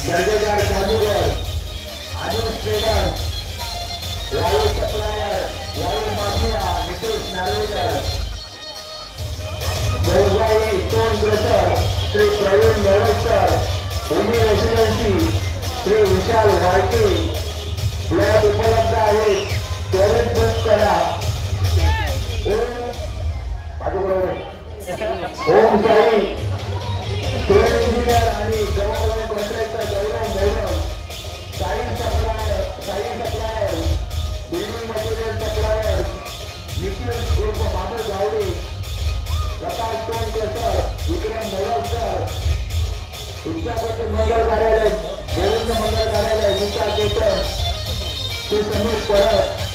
दर्जेदार जादूगर Adil trader Rahul supplier Rahul mafia Nitesh Narvekar व्यवसायी stone brother Shri Praveen Meharkar Bhumi residency Shri Vishal Walke block उपलब्ध आहेत टॉयलेट बुक करा ओम साई सिव्हिल इंजिनियर आणि government contractor Gaurav Gaurav Sai supplier building material supplier Nikhil उर्फ बाबू गावडे प्रकाश टोनकर विक्रम मोरवकर तुमच्याकडे मंगल कार्यालय देवेंद्र मंगल कार्यालय गीता केतन श्री समीर परब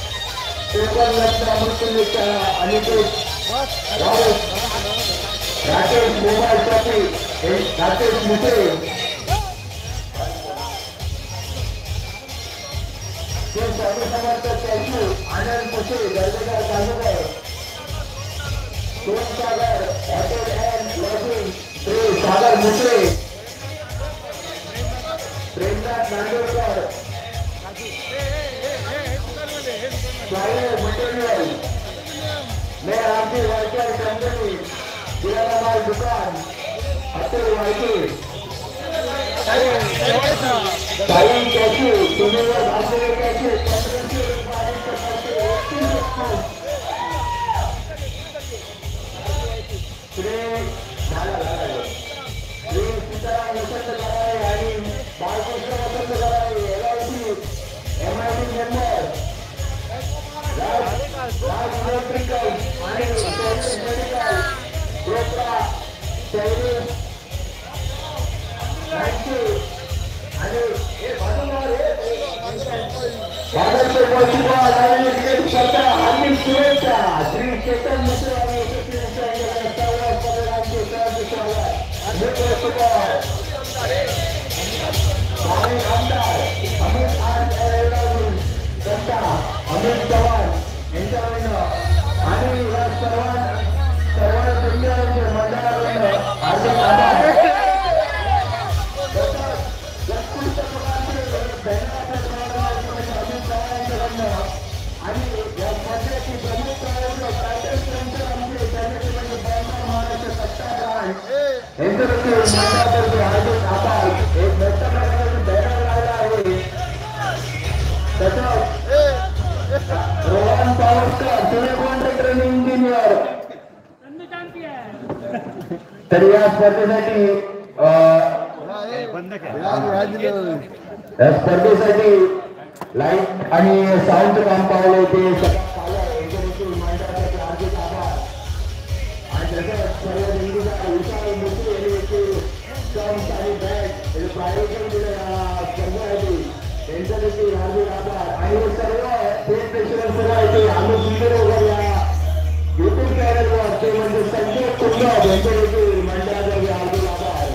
कोकण लक्ष्मी अमृतुल्य शाळा Anikesh Raut Rakesh mobile shoppe Rakesh Muse Shri Swami Samarth cashew Anand Muse दर्जेदार जादूगर Sonsagar hotel and lodging Shri Sagar Muse Premnath Nandorkar material मैं आपकी वर्कर कंपनी किराना माल दुकान अतुल वाईके साई कैसे सुनील भाषे कैसे श्री सीताराम वसंत कराळे आणि बाळकृष्ण वसंत कराळे LIC MIT मेंबर राज इलेक्ट्रिकल आणि मेडिकल ग्रोपरा सर्व्हिस आणि भारतीय वैशिष्ट्य आणि क्रिकेट करता अनिल सुरेशा श्री चेतन मिश्र आणि आमदार अमित अमित चव्हाण यांच्याकडनं आणि या सर्व तुमच्याकडे मंडळाकडनं हार्दिक आभार आणि या स्पर्धेची प्रमुख महाराष्ट्र सत्ता यांच्याकडे हार्दिक आभार एक मोठ्या प्रमाणात बॅनर लावला आहे त्याच्यात रोहन पावसकर सिव्हिल कॉन्ट्रॅक्टर आणि इंजिनियर तर या स्पर्धेसाठी लाईट आणि साऊंड काम पावले ते हार्दिक आभार आणि त्याच्यात सर्व विशाल आणि बॅट प्रायोजन स्पर्धा आहे त्यांच्या देखील हार्दिक आभार आणि सर्व सर्व आहे आम्ही व्हिडिओ वगैरे युट्यूब चॅनलवर ते म्हणजे संजय कुंभार यांच्या देखील मंडळाचे हार्दिक आभार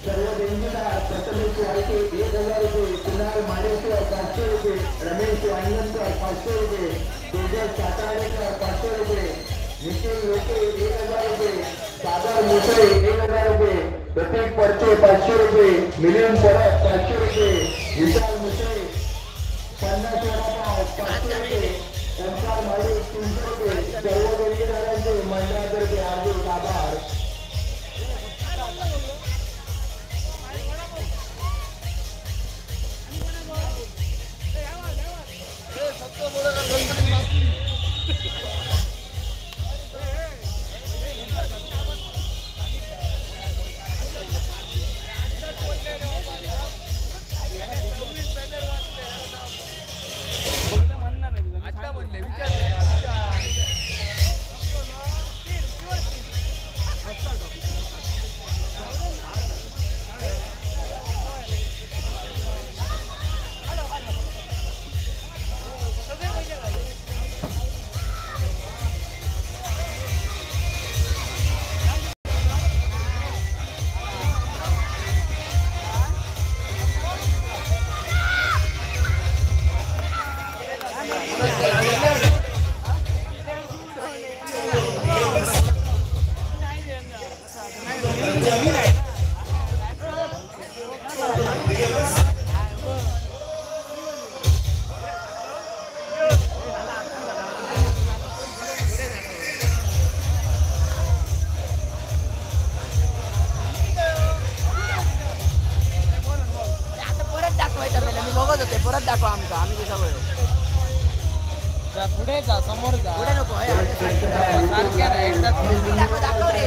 सर्व देणगीदार प्रथमेश वाळके 1000 रुपये कुणाल माडेकर 500 रुपये रमेश वांगणकर 500 रुपये तेजस सातारेकर 500 रुपये निखिल लोके 1000 रुपये सागर मुसळे 1000 रुपये प्रतीक परचे 500 रुपये मिलिंद परब 500 रुपये विशाल मुसळे 50 वडापाव 500 रुपये ओंकार माडे 300 रुपये सर्व देणगीदारांचे मंडळातर्फे हार्दिक आभार परत दाखवा आमचा आम्ही कसं पुढे जा समोर जा पुढे नको सारख्या नाही एकदा दाखव रे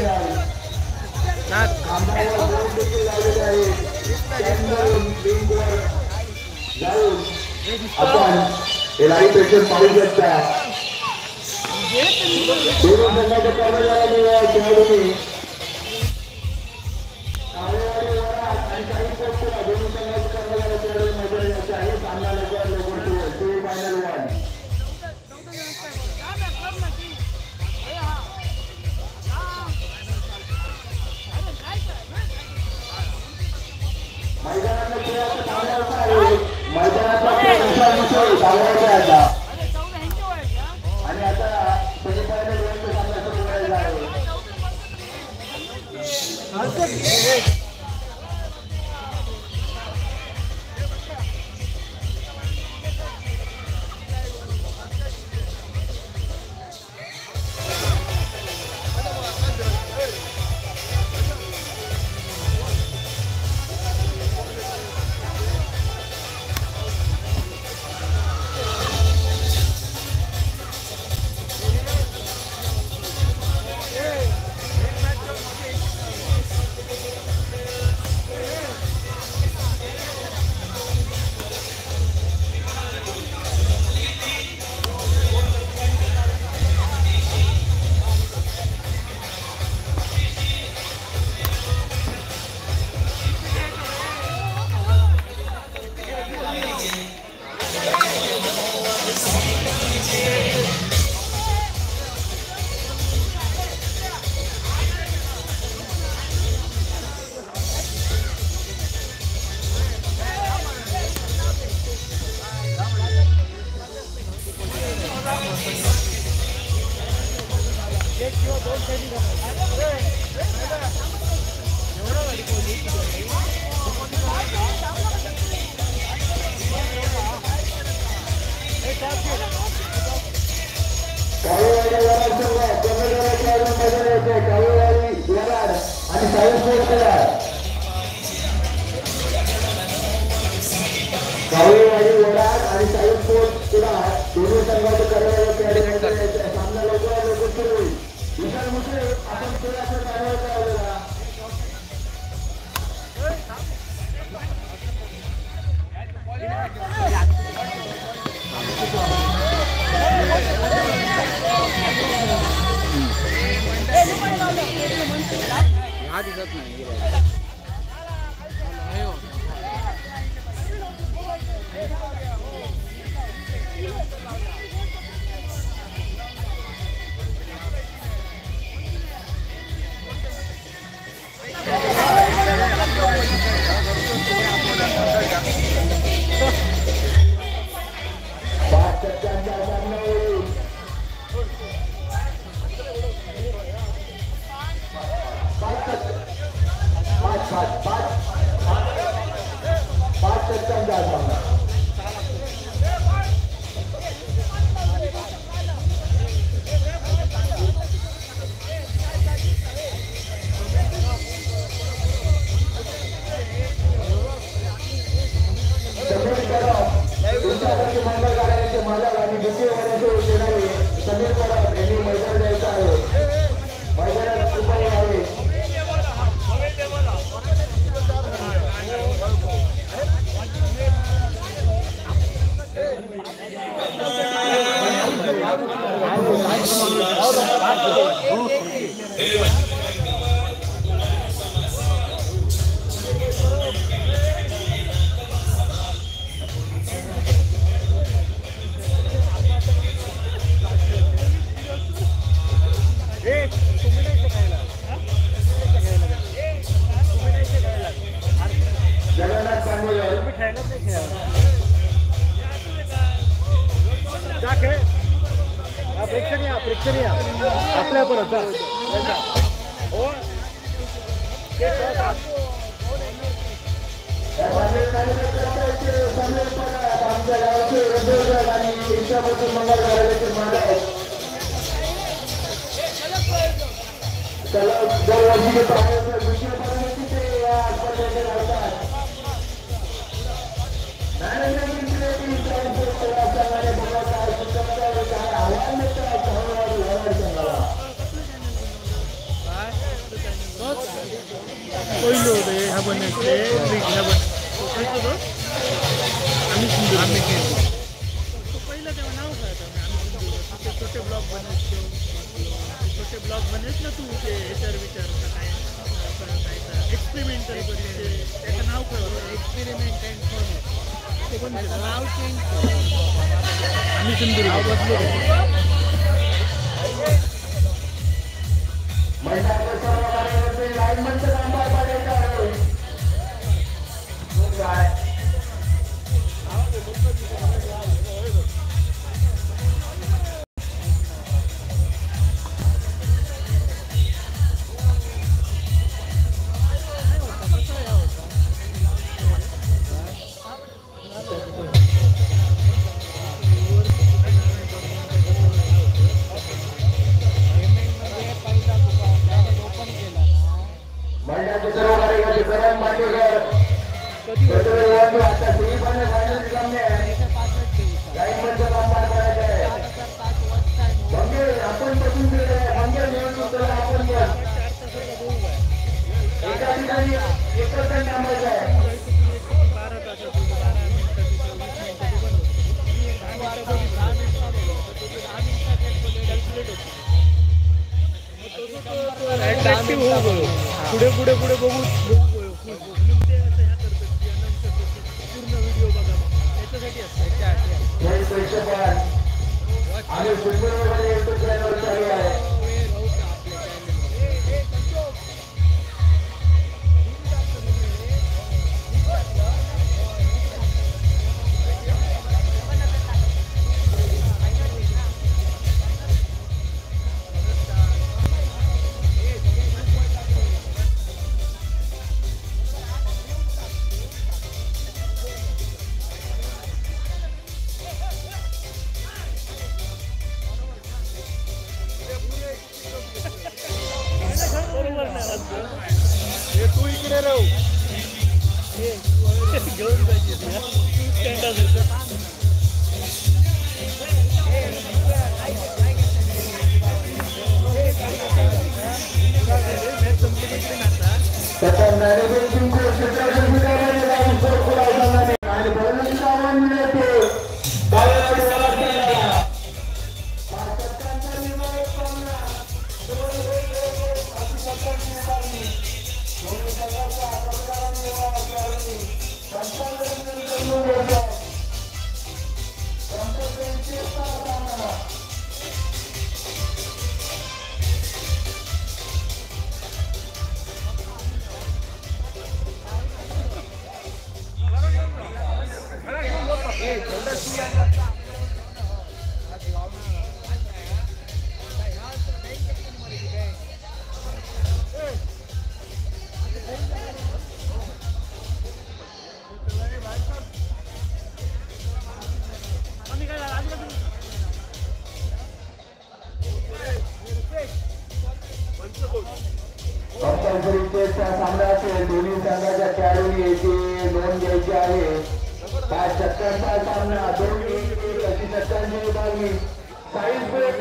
आपण लाईव्ह पेशंट पाहू शकता दोन्ही संघाच्या खेळाडूंनी आणि आता सेमीफायनल सामना सुरू करायचा आहे कावळेवाडी वडार आणि साईड स्पोर्ट्स सुद्धा दोन्ही संघाचे कर्मचारी सामना लवकर सुरू होईल. विशाल मुश्रे आपण थोडासा कारवाई करावं. हा दिसत नाही प्रेक्षणीय आपल्या परत या सामील कार्यकर्त्यांचे सामील पडतात आमच्या गावचे उद्योजक आणि इच्छामती मंगल कार्यालयाचे मालक चला दरवर्षी विषय परिस्थिती या स्पर्धेचे लावतात मॅनेजमेंट सेवा संघाने बोलवतात शिक्षकांना आव्हान देतात हळूहळू लढाई संघाला पहिलं होतं ह्या बनायचे ह्या बनायचं आम्ही पहिलं तेव्हा नाव काय आम्ही छोटे ब्लॉग बनायचे छोटे ब्लॉग बनायच ना तू ते ह्याच्यावर विचार काय एक्सपेरिमेंटल बनायचे त्याचं नाव काय होतं एक्सपेरिमेंट अँड फन ते पण नाव चेंज आम्ही सिंधुदुर्ग नाव बदलू पुढे पुढे पुढे बघू पूर्ण व्हिडिओ बघा त्याच्यासाठी तू इकडे राहू घेऊन सामन्याचे दोन्ही संघाच्या खेळाडूंनी याची नोंद घ्यायची आहे 5 षटकांचा सामना 2-1 अशी षटकांची विभागणी साईज ब्रेक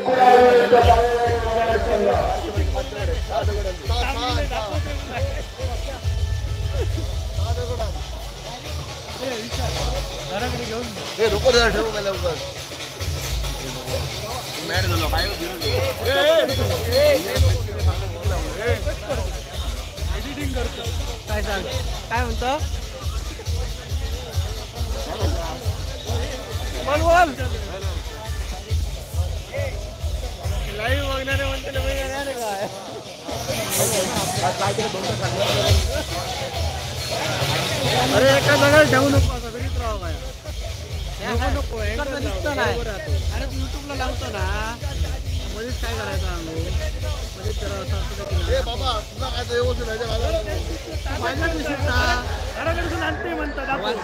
रुको जरा ठेवू मला लवकर मॅट झालो काय एडिटिंग करतो काय सांग काय म्हणतो बोल बोल लाईव्ह बघणारे म्हणते अरे एका जागा ठेवू नको असं घरीच राहावं काय नको दिसतो नाही अरे युट्यूबला लावतो ना मध्येच काय करायचं आम्ही मध्येच जरा असं असतं की बाबा तुला काय व्यवस्थित आहे माझ्या विषयचा घराकडून आणते म्हणतात आपण.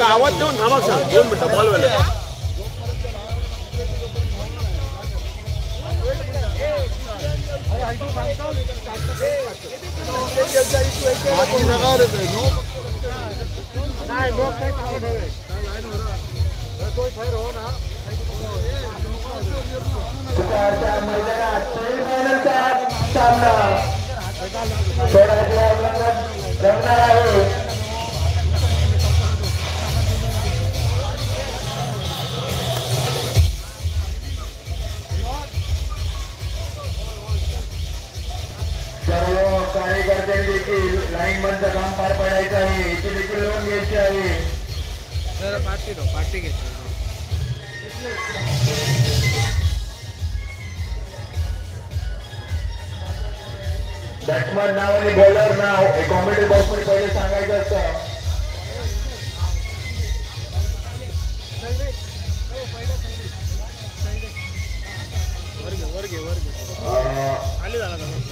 आवाज देऊन थांबा सांग 2 मिनिटं बॉलवाले मैदानात सेमीफायनलचा सामना थोड्या वेळात रंगणार आहे. सर्व कार्यकर्त्यांनी देखील लाईन बंदचं काम पार पडायचं आहे. याची देखील नोंद घ्यायची आहे. पार्टी घेतली बॅट्समन नाव आणि बॉलर नाव हे कॉमेडी बॉक्स मध्ये पहिले सांगायचं असतं.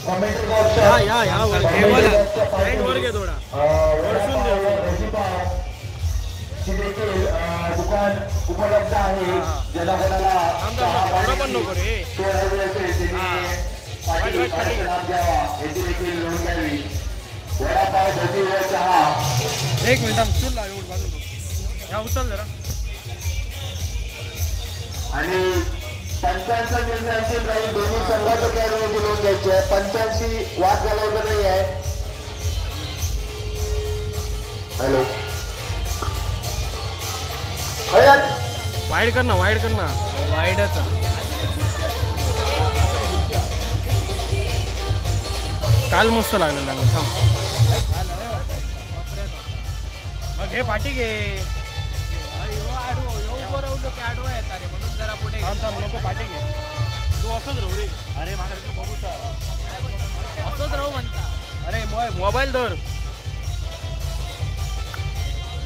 कॉमेंट्री बॉक्स दुकान उपलब्ध आहे. ज्याला कोणाला याची देखील नोंद घ्यावी. वडापाव भजी व चहा. एक मिनिट उचल जरा आणि 85 निर्णयांची नाही दोन्ही संघाचं कॅरेज नोंद घ्यायची आहे. 85 वाद घालवलं नाही आहे. हॅलो वाईड कर ना वाईडच काल मस्त लागलेला थांब मग हे पाठी घे नको पाठी घे तू असंच राहू रे. अरे माझ्या बघू असंच राहू म्हणता. अरे मोबाईल धर.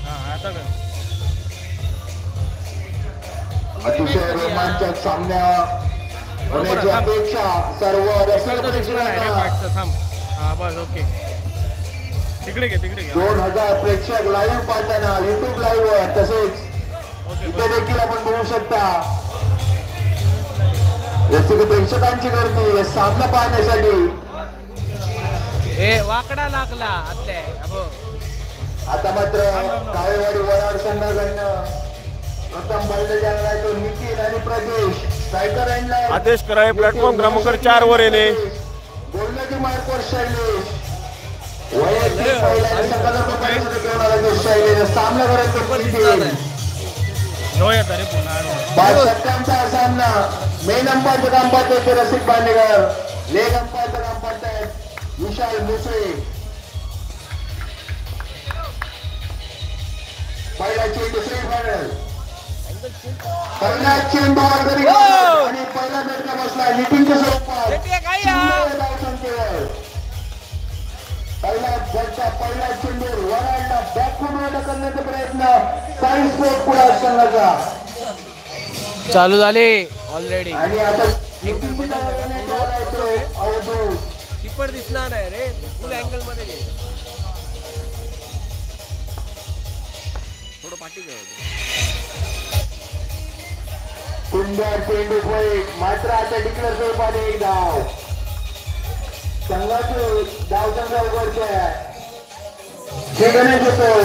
हा आता कर. अतिशय रोमांचक सामना होण्याची अपेक्षा सर्व रसिक थांब हा बस ओके तिकडे घे 2000 प्रेक्षक लाईव्ह पाहताना युट्यूब लाईव्ह वर तसेच इथे देखील आपण बघू शकता. रसिक प्रेक्षकांची गर्दी या सामना पाहण्यासाठी. वाकडा लागला आता मात्र काळेवाडी वराड संघाकडनं प्रथम बल्लेज आणलाय तो निखिल आणि प्रदेश. स्ट्रायकर आणलाय आदेश कराय प्लॅटफॉर्म क्रमांक 4 वर येणे. गोलंदाजी मार्कवर शैलेश वैयक्तिक पहिल्या संघाचा शैलेश सामना करत षटकांचा सामना. मेन अंपायरचं काम पाहतोय रसिक बांडेकर. लेग अंपायरचं काम पाहतायत विशाल मुसळे. पहिला चेंडू सेमीफायनल. पहिला चेंडूवर जरी आणि पहिला झटका बसला नितीनच्या स्वरूपात. पहिला ज्यांचा पहिला चेंडूर वराडला बॅकफुटवर ढकलण्याचा प्रयत्न साई स्पोर्ट पुढे संघाचा चालू झाले ऑलरेडी. आणि आता कीपर दिसणार नाही रे, फुल अँगल मध्ये घे. थोडं पाठी घे. सुंदर चेंडू पॉईंट मात्र आता डिक्लेअर स्वरूपात एक धाव. संघाचे धाव संघा उघडतोय खेळण्यात येतोय.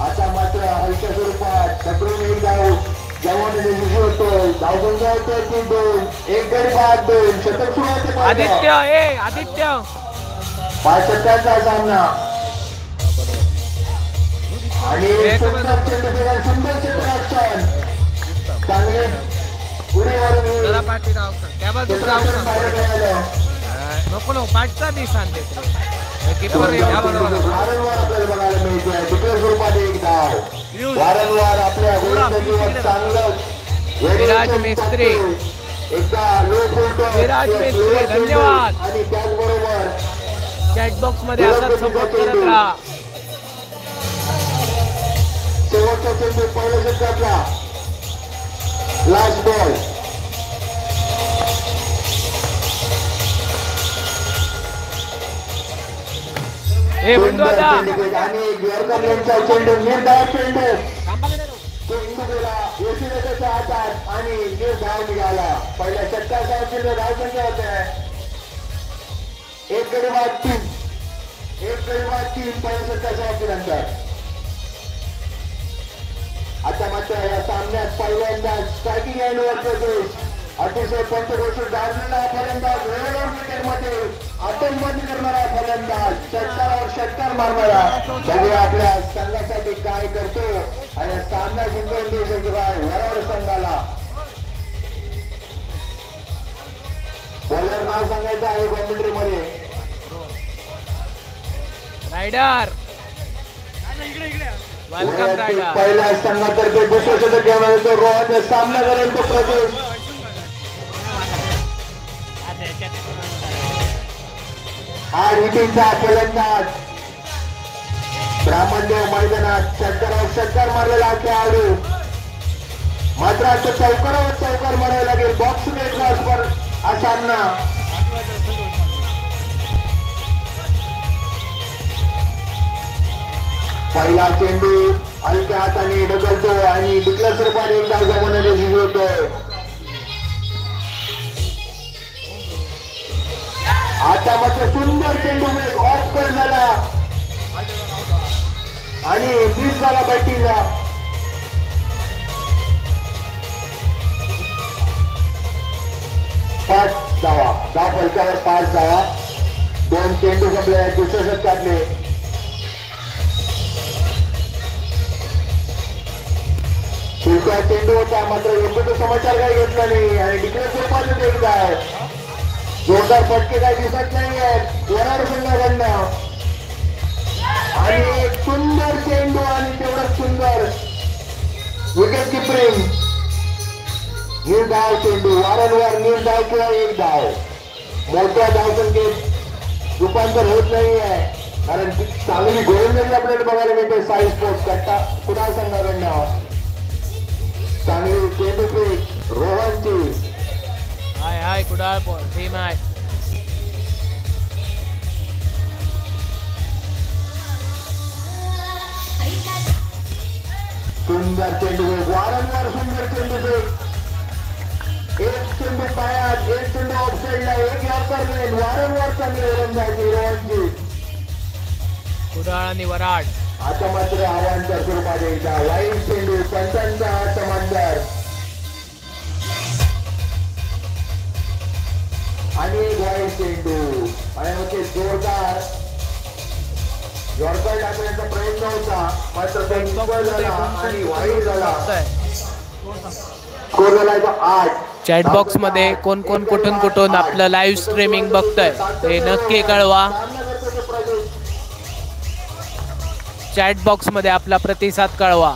आता मात्र हलक्या स्वरूपात ढकलून एक धाव जवानाने होतोय. धाव संघा होतोय 3-2. एक गडी बाद 2 शतक सुरू होते. आदित्य 5 षटकांचा सामना आणि सुंदर क्षेत्ररक्षण चांगले जरा पाठी राव त्या बाजूला जाऊ नको पाठचा दिस आणते कीपर या बरोबर. वारंवार आपल्याला बघायला मिळते दुसऱ्या स्वरूपात एक धाव. वारंवार आपल्या गोलंदाजीवर चांगलं विराज मेस्त्री एकदा लो बोलतो विराज मेस्त्री धन्यवाद. आणि त्याचबरोबर चॅट बॉक्स मध्ये असाच सपोर्ट करत राहा. शेवटचा चेंडू पहिल्या षटकातला लास्ट बॉल. हे बंधू आता आणि गिरकर यांचा चेंडू निर्धाव चेंडू चेंडू गेला यशोदेच्या हातात आणि निर्धाव निघाला. पहिल्या षटकाचा चेंडू धाव संख्या होते 1 गडी बाद 3 पहिल्या षटकाच्या नंतर. आता मात्र या सामन्यात पहिल्यांदा स्ट्रायकिंग एंडवर प्रदेश अतिशय पंचवर्षीय गाजलेला फलंदाज वेळेवर क्रिकेटमध्ये आतंकवादी करणारा फलंदाज षटकारावर षटकार मारणारा बघूया आपल्या संघासाठी काय करतो आणि सामना जिंकून देऊ शकतो काय वराड संघाला. बॉलर नाव सांगायचं आहे कॉमेंट्री मध्ये रायडर वेलकम रायडर. पहिल्या संघातर्फे दुसऱ्या षटक घेऊन येतो रोहन सामना करेल तो प्रदेश. हा हिटिंगचा फलंदाज ब्राह्मणदेव मैदानात षटकारावर षटकार मारलेला खेळाडू मात्र आता चौकारावर चौकार मारायला लागेल. बॉक्स पर हा सामना पहिला चेंडू हलक्या हाताने ढकलतो आणि डिक्लेअर स्वरूपात एक धाव जमाने होतोय. आता मात्र सुंदर चेंडू ऑफ कर झाला आणि मिस झाला बॅटिंगला. पाच धावा धाव फलकावर 5 धावा 2 चेंडू संपले दुसऱ्या षटकातले. शेवटचा चेंडू होता मात्र योग्य तो समाचार काही घेतला नाही आणि डिक्लेअर स्वरूपात एक धाव. जोरदार फटके काही दिसत नाही आहेत वराड संघाकडनं आणि एक सुंदर चेंडू आणि तेवढं सुंदर विकेट किपरिंग. निर्धाव चेंडू वारंवार निर्धाव किंवा एक धाव मोठ्या धावसंख्येत रूपांतर होत नाही आहे कारण चांगली गोलंदाजी आपल्याला बघायला मिळते. साई स्पोर्ट्स कट्टा पुन्हा संघाकडनं चांगली चेंडू फेक रोहनची. हाय कुडाळ टीम आहे. सुंदर चेंडू वारंवार सुंदर चेंडू एक चेंडू पायात एक चेंडू ऑफसाईडला एक यॉर्कर वारंवार चांगली गोलंदाजी रोहनची. कुडाळ आणि वराड. आता मात्र आव्हानच्या स्वरूपात एकदा वाईट चेंडू पंचांचा समांतर आणि एक वाईट चेंडू आणि होते जोरदार यॉर्कर टाकण्याचा प्रयत्न होता मात्र झाला आणि वाईट झाला. स्कोर झाला 8. चॅट बॉक्स मध्ये कोण कोण कुठून आपलं लाईव्ह स्ट्रीमिंग बघतोय ते नक्की कळवा. चॅट बॉक्स मध्ये आपला प्रतिसाद कळवा.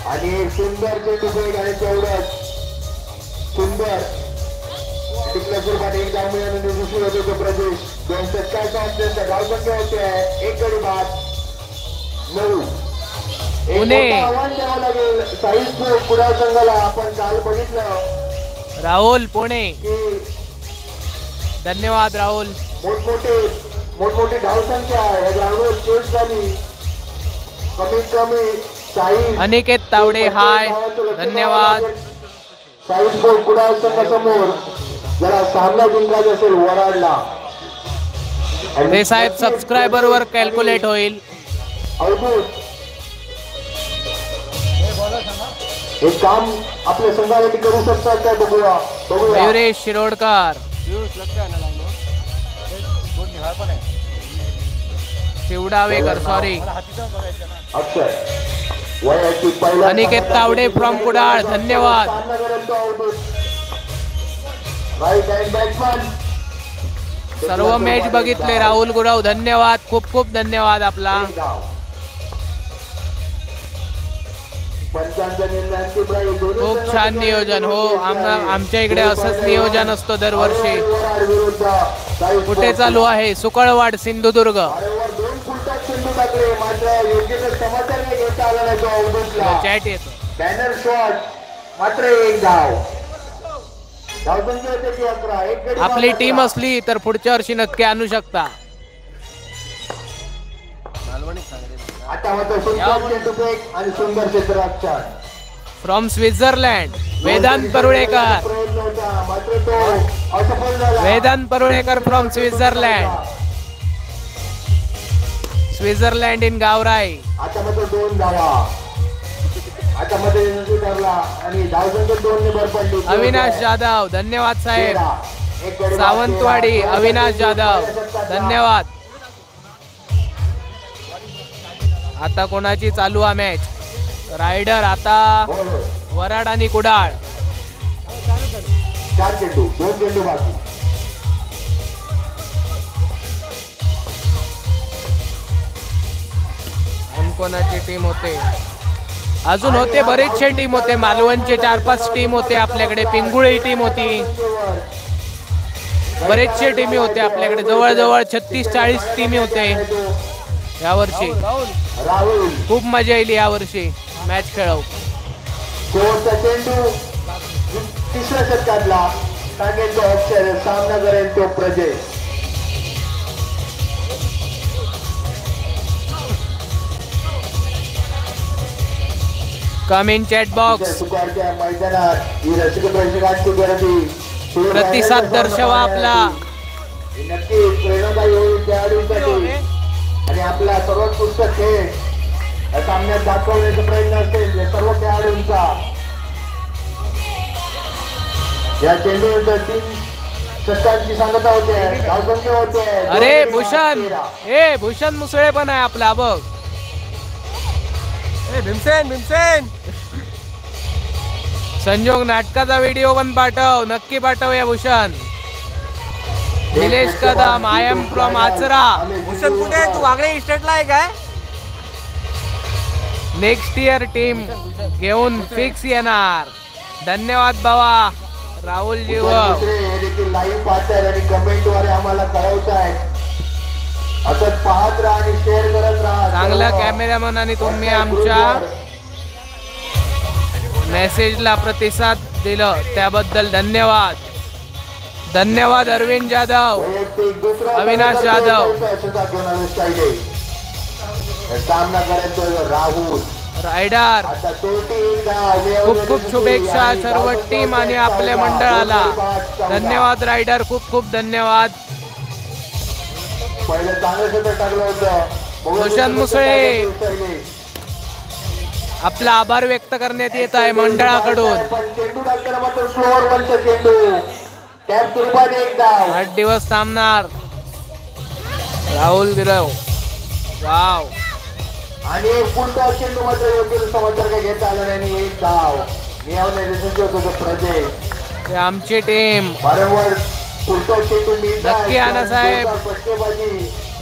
आणि सुंदर चेंडू आणि तेवढंच सुंदर टिकल्या स्वरूपात एक धाव मिळाल्याने दिसून होते तो प्रदेश 2 षटकांचा आपल्याचा धावसंख्या होते 1 गडी बाद 9. पुणे. आव्हान द्यावं लागेल साईज कुडाळ संघाला. आपण काल बघितलं राहुल पुणे. की धन्यवाद राहुल. मोठमोठी धावसंख्या या ग्राउंडवर चेस झाली. कमीत कमी साईज अनिकेत तावडे हाय. धन्यवाद. साईज कुडाळ संघासमोर जरा सामना जिंकायचा असेल वराडला. ते साहेब सबस्क्रायबर वर कॅल्क्युलेट होईल. अद्भुत हे काम आपल्या संघासाठी करू शकतात काय बघूया. मयुरेश शिरोडकर. शिवडावेकर सॉरी. अक्षय वैयक्तिक पहिला अनिकेत तावडे फ्रॉम कुडाळ. धन्यवाद. राईट हँड बॅट्समन सर्व मॅच बघितले राहुल गुराव. धन्यवाद. खूप खूप धन्यवाद आपला. खूप छान नियोजन. हो आमच्या इकडे असंच नियोजन असतो दरवर्षी. कुठे चालू आहे? सुकळवाड सिंधुदुर्ग. 2 फुलटात चेंडू टाकले मात्र योग्य समाचार नाही घेता आला नाही तो अवधूतला. चॅट येतो. बॅनर शॉट मात्र 1 धाव. धावसंख्या होते की 11. 1 गडी आपली बाद टीम 11. असली तर पुढच्या वर्षी नक्की आणू शकता. आता मात्र सुंदर चेंडू फेक आणि सुंदर क्षेत्ररक्षण फ्रॉम स्वित्झर्लंड वेदांत परुळेकर. प्रयत्न होता मात्र तो असफल झाला. Vedant Parulekar from Switzerland. Switzerland in Gavrai. आता मात्र 2 धावा. आता मध्ये यशस्वी ठरला आणि धावसंख्या 2 ने भर पडली. अविनाश जाधव. धन्यवाद साहेब. 1 गडी बाद सावंतवाडी 13. अविनाश जाधव. धन्यवाद. आता कोणाची चालू आहे मॅच? रायडर आता वराड आणि कुडाळ. 4 चेंडू 2 चेंडू बाकी. कोणाची टीम होते? अजून होते बरेचसे टीम होते. मालवणचे 4-5 टीम होते आपल्याकडे. पिंगुळी टीम होती. बरेचसे टीमी होते आपल्याकडे. जवळजवळ 36-40 टीमी होते यावर्षी. राहुल खूप मजा येईल यावर्षी मॅच खेळव. शेवटचा चेंडू 3ऱ्या षटकातला सांगेल तो अक्षर. सामना करेल तो प्रजेश. कम इन चॅट बॉक्स. सुकारच्या मैदानात ही रसिक प्रेक्षकांची गर्दी प्रतिसाद दर्शवा आपला. नक्कीच प्रेरणादायी होईल खेळाडूंसाठी आणि आपला सर्वोत्कृष्ट खेळ या सामन्यात दाखवण्याचा प्रयत्न असेल या सर्व खेळाडूंचा. या चेंडूनंतर 3 षटकांची सांगता होते. धावसंख्या होते. अरे भूषण. भूषण मुसळे पण आहे आपला बघ. भीमसेन संजोग नाटकाचा व्हिडिओ पण पाठव. नक्की पाठव या Bhushan. Nilesh Kadam I am from Achara. Bhushan कुठे? तू वागळे इस्टेटला आहे काय? नेक्स्ट इयर टीम घेऊन फिक्स येणार. धन्यवाद बाबा राहुल जी. देखील लाईव्ह पाहतायत आणि कमेंटद्वारे आम्हाला कळवतायत. असंच पाहत राहा आणि शेअर करत राहा. चांगला कॅमेरामन आणि तुम्ही आमच्या मेसेजला प्रतिसाद दिलं त्याबद्दल धन्यवाद. धन्यवाद अरविंद जाधव. अविनाश जाधव. सामना करायचो राहुल रायडर. खूप खूप शुभेच्छा सर्व टीम आणि आपल्या मंडळाला. धन्यवाद रायडर. खूप खूप धन्यवाद. पहिलं चांगलं क्षेत्र टाकलं होतं. भूषण मुसळे आपला आभार व्यक्त करण्यात येत आहे मंडळाकडून. चेंडू टाकताना मात्र स्लोअर वरचा चेंडू कॅप स्वरूपात 1 धाव. 8 दिवस थांबणार राहुल गिरव. वाव. आणि एक पुढचा चेंडू मात्र योग्य समाचार काही घेता आला नाही. 1 धाव. नियावणे यशस्वी होतो प्रजेश. ते आमची टीम. वारंवार पुढचा चेंडू नक्की आणा साहेब.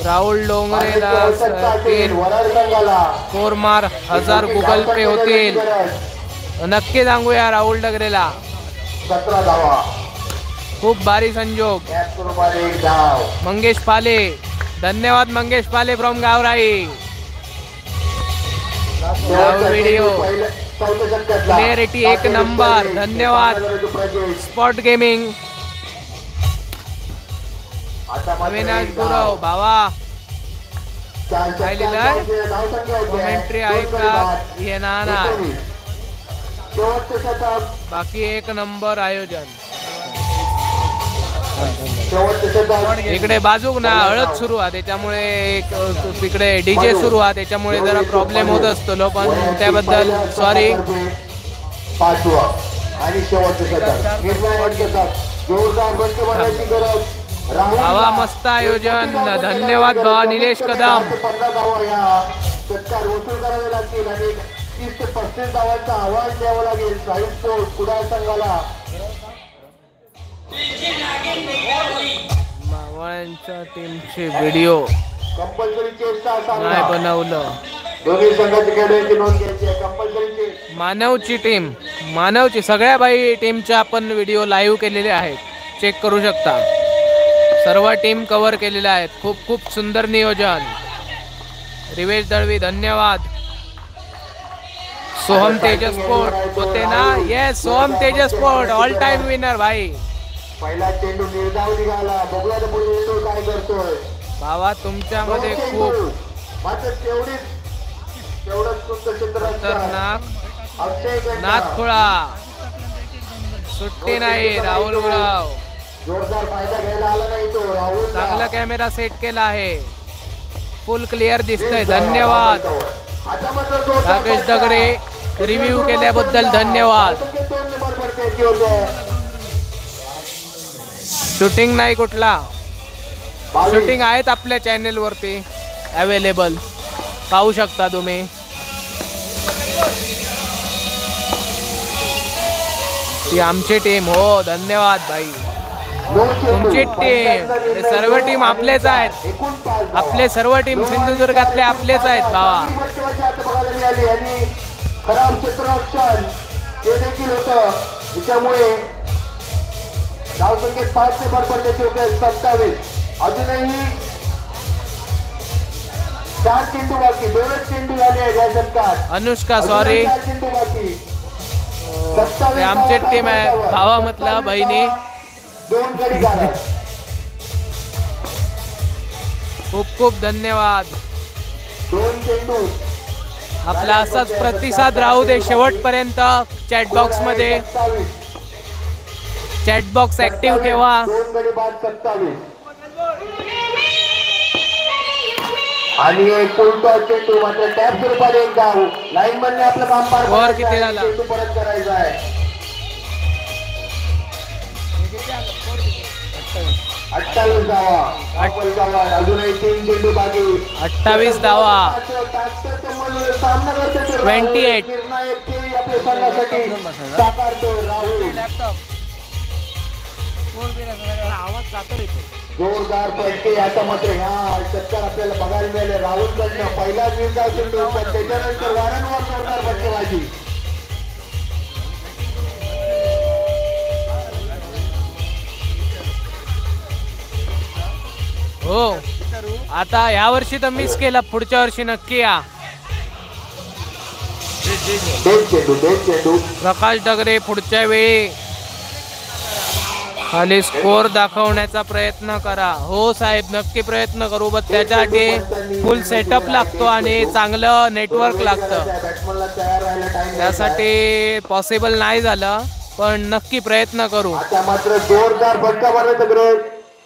राहुल डोंगरे दास वराड संघाला 4 मार 1000 गुगल पे होतील. नक्की सांगूया राहुल डगरेला. 17 धावा. खूप भारी संजोग. याच स्वरूपात एक धाव. मंगेश पाले, धन्यवाद मंगेश पाले फ्रॉम गावराई. व्हिडिओ क्लिअरिटी एक नंबर. धन्यवाद स्पॉट गेमिंग. अविनाश गुरव भावा काय लिहिलंय? कमेंट्री ऐका येणार नाही. बाकी एक नंबर आयोजन. इकडे बाजूक ना हळद सुरू आहे त्याच्यामुळे तिकडे डीजे सुरू आहे त्याच्यामुळे जरा प्रॉब्लेम होत असतो पण त्याबद्दल सॉरी. पाचवा आणि शेवटचं शतक निर्णायक शतक. जोरदार बंद मारण्याची गरज. भावा मस्त आयोजन. धन्यवाद भावा निलेश कदम. 15 धावा या षटकार वसूल करावे लागतील आणि 30 ते 35 धावांचा आवाज द्यावा लागेल साहित्य कुडाळ संघाला. मावळ्यांच्या टीमचे व्हिडिओ कंपल्सरी चेष्टा नाही बनवलं. दोन्ही संघाची खेळाची नोंद घ्यायची आहे. कंपल्सरी मानवची टीम, मानवची सगळ्या बाई टीमच्या आपण व्हिडिओ लाईव्ह केलेले आहेत. चेक करू शकता. सर्व टीम कव्हर केलेल्या आहेत. खूप खूप सुंदर नियोजन. रिवेश दळवी धन्यवाद. सोहम तेजस स्पोर्ट होते ना? Yes Soham Tejas sport all time winner भाई. पहिला चेंडू निर्धाव निघाला. बघूया तो काय करतोय. भावा तुमच्यामध्ये खूप मात्र तेवढंच तुमचं चित्र खतरनाक अक्षय नाथखोळा. सुट्टी नाही राहुल गुराव. जोरदार फायदा घ्यायला आला नाही तो राहुल. चांगला कॅमेरा सेट केला आहे. फुल क्लिअर दिसतंय. धन्यवाद आता मात्र जोरदार राकेश दगडे. रिव्ह्यू केल्याबद्दल धन्यवाद. शूटिंग नाही कुठला. शूटिंग आहेत आपल्या चॅनेल वरती अवेलेबल पाहू शकता तुम्ही. ती आमची टीम. हो धन्यवाद भाई. तुमची टीम सर्व टीम आपलेच आहेत. आपले सर्व टीम सिंधुदुर्गातले आपलेच आहेत भावा. खराब क्षेत्ररक्षण ते देखील होतं त्याच्यामुळे धावसंख्येत 5 ते भर पडल्याचे होते. 27. अजूनही 4 चेंडू बाकी. 2च चेंडू झाले आहेत या षटकात. अनुष्का सॉरी 4 चेंडू बाकी. ते आमची टीम आहे भावा म्हटलं बहिणी. 2 गडी झाला. खूप खूप धन्यवाद. 2 चेंडू. आपला असाच प्रतिसाद राहू दे शेवटपर्यंत. चॅटबॉक्स मध्ये 27. चॅटबॉक्स ऍक्टिव्ह ठेवा. 2 गडी बाद 27. आणि एक उलटा चेंडू मात्र टॅप स्वरूपात एक धाव. लाईनमनने आपलं काम पार वर किती झाला? चेंडू परत करायचा आहे. 28 धावा. 28 धावा. अजूनही 3 चेंडू बाकी. 28 धावा. 28. निर्णायक खेळी आपल्या संघासाठी साकारतो राहुल. जोरदार फटके आता मात्र ह्या षटकार आपल्याला बघायला मिळाले राहुलकडनं. पहिलाच निर्धाव चेंडू पण त्याच्यानंतर वारंवार जोरदार फटकेबाजी. हो आता ह्या वर्षी तर मिस केला. पुढच्या वर्षी नक्की या. चेंडू. प्रकाश डगरे पुढच्या वेळी खाली स्कोर दाखवण्याचा प्रयत्न करा. हो साहेब नक्की प्रयत्न करू. बट त्याच्यासाठी फुल सेटअप लागतो आणि चांगलं नेटवर्क लागतं. बॅट्समनला तयार राहायला टाइम. त्यासाठी पॉसिबल नाही झालं पण नक्की प्रयत्न करू. आता मात्र जोरदार फटका मारण्याचा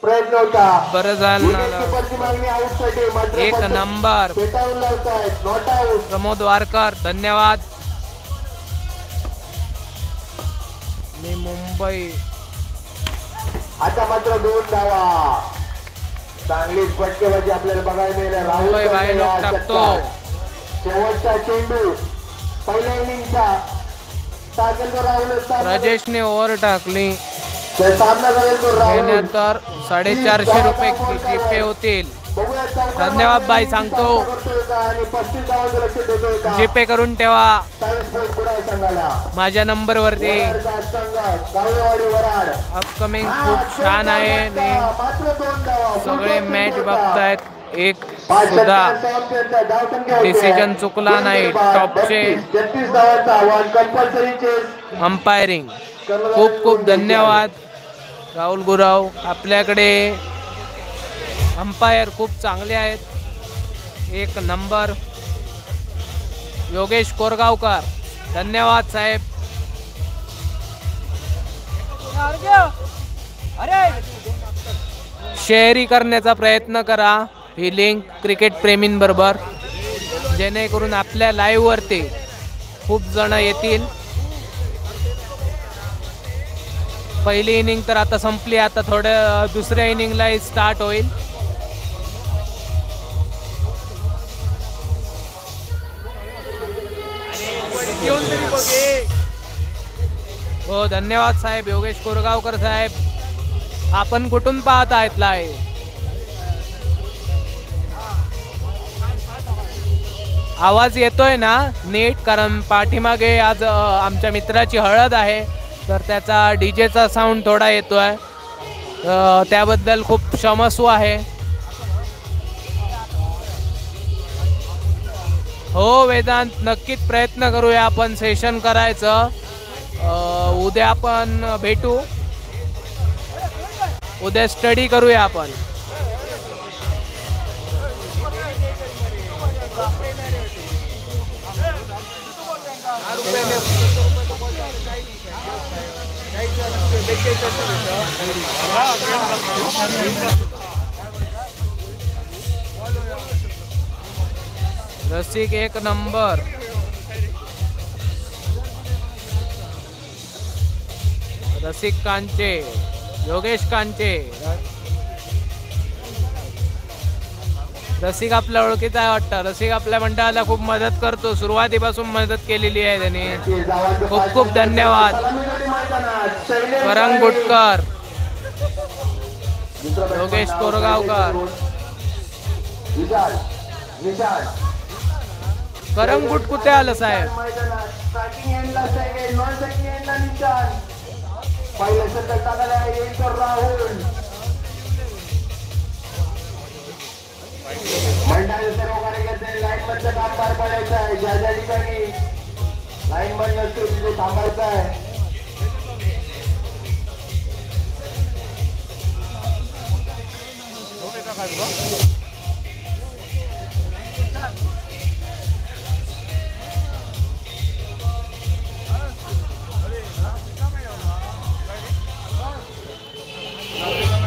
प्रयत्न होता. बरं झालं. मागणी आउटसाठी मात्र एक नंबर. पेटाळून लावतायत. Not out. प्रमोद वारकर धन्यवाद. मी मुंबई. आता मात्र 2 धावा. चांगली फटकेबाजी आपल्याला बघायला मिळाली. मुंबई बाहेर राहुल टाकतो. शेवटचा चेंडू पहिल्या इनिंगचा राजेशने ओव्हर टाकली. सामना करेल तो राहुल. तर 450 रुपये जिपे होतील. बघूया चौकार धन्यवाद बाई, सांगतो. करतोय का आणि 35 धावांचं लक्ष देतोय का जीपे करून ठेवा सायन्स स्पोर्ट कुडाळ संघाला माझ्या नंबरवरती. वराडचा संघ गावेवाडी वराड अपकमिंग खूप छान आहे आणि मात्र 2 धावा सगळे मॅच बघतायत. एक सुद्धा डिसिजन चुकला नाही. टॉपचे 33 धावांचा आव्हान कंपल्सरी चेस अंपायरिंग खूप खूप धन्यवाद राहुल गुराव. आपल्याकडे अंपायर खूप चांगले आहेत. एक नंबर योगेश कोरगावकर, धन्यवाद साहेब. शेअरी करण्याचा प्रयत्न करा ही लिंक क्रिकेट प्रेमींबरोबर, जेणेकरून आपल्या लाईव्ह वरती खूप जण येतील. पहिली इनिंग तर आता संपली, आता थोड्या दुसऱ्या इनिंगला स्टार्ट होईल. हो धन्यवाद साहेब योगेश कोरगावकर साहेब. आपण कुठून पाहत आहेत लाईव्ह? आवाज येतोय ना नीट? कारण पाठीमागे आज आमच्या मित्राची हळद आहे, तर त्याचा डीजेचा साऊंड थोडा येतोय, त्याबद्दल खूप क्षमस्व आहे. हो वेदांत, नक्कीच प्रयत्न करूया आपण सेशन करायचं. उद्या आपण भेटू, उद्या स्टडी करूया आपण. रसिक एक नंबर. रसिक कांचे, योगेश कांचे. रसिक आपल्या ओळखीचा आहे वाटतं. रसिक आपल्या मंडळाला खूप मदत करतो, सुरुवातीपासून मदत केलेली आहे त्याने. खूप खूप धन्यवाद. करंग गुटकर, योगेश कोरगावकर. करंगुट कुठे आलं साहेब? मंडळाचे सर्व कार्यकर्ते लाईन मध्ये काम पार पाडायचं आहे. ज्या ज्या ठिकाणी लाईन बंद नसते तिथे थांबायचं आहे.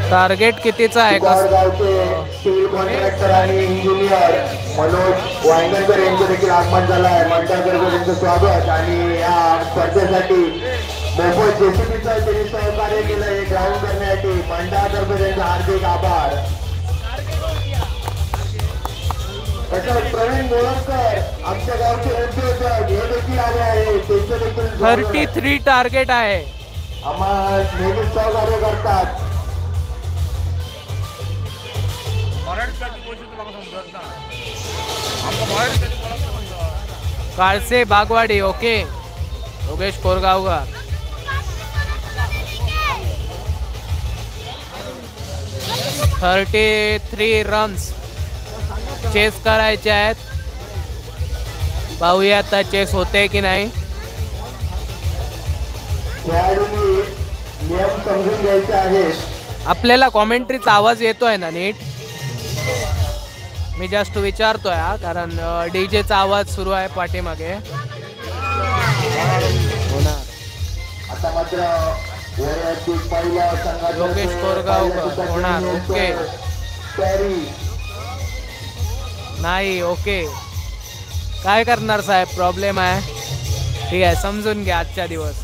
टार्गेट कितीचा आहे? गावचे सिव्हिल कॉन्ट्रॅक्टर आणि इंजिनियर मनोज वांगणकर यांचे देखील आगमन झालं आहे. मंडळातर्फे त्यांचं स्वागत आणि या स्पर्धेसाठी मोफत जेसीबीचं त्यांनी सहकार्य केलं हे ग्राउंड करण्यासाठी. मंडळातर्फे त्यांचे हार्दिक आभार. तसंच प्रवीण गोळवकर आमच्या गावचे उद्योजक हे देखील आले आहे. त्यांचं देखील 33 टार्गेट आहे. आम्हाला नेहमीच सहकार्य करतात. Kalse Bagwadi, okay. Yogesh Korgaonkar. $33 runs chase करायचे आहेत. पाहूया आता चेस होते की नाही. खेळाडूंनी नियम समजून घ्यायचे आहेत. आपल्याला कॉमेंट्रीचा आवाज येतोय ना नीट? मी जस्ट विचारतोय हा, कारण डीजेचा आवाज सुरू आहे पाठीमागे. आता मात्र पहिल्या संघात योगेश कोरगावकर होणार, ओके. नाही, ओके. काय करणार साहेब, प्रॉब्लेम आहे. ठीक आहे, समजून घ्या आजच्या दिवस.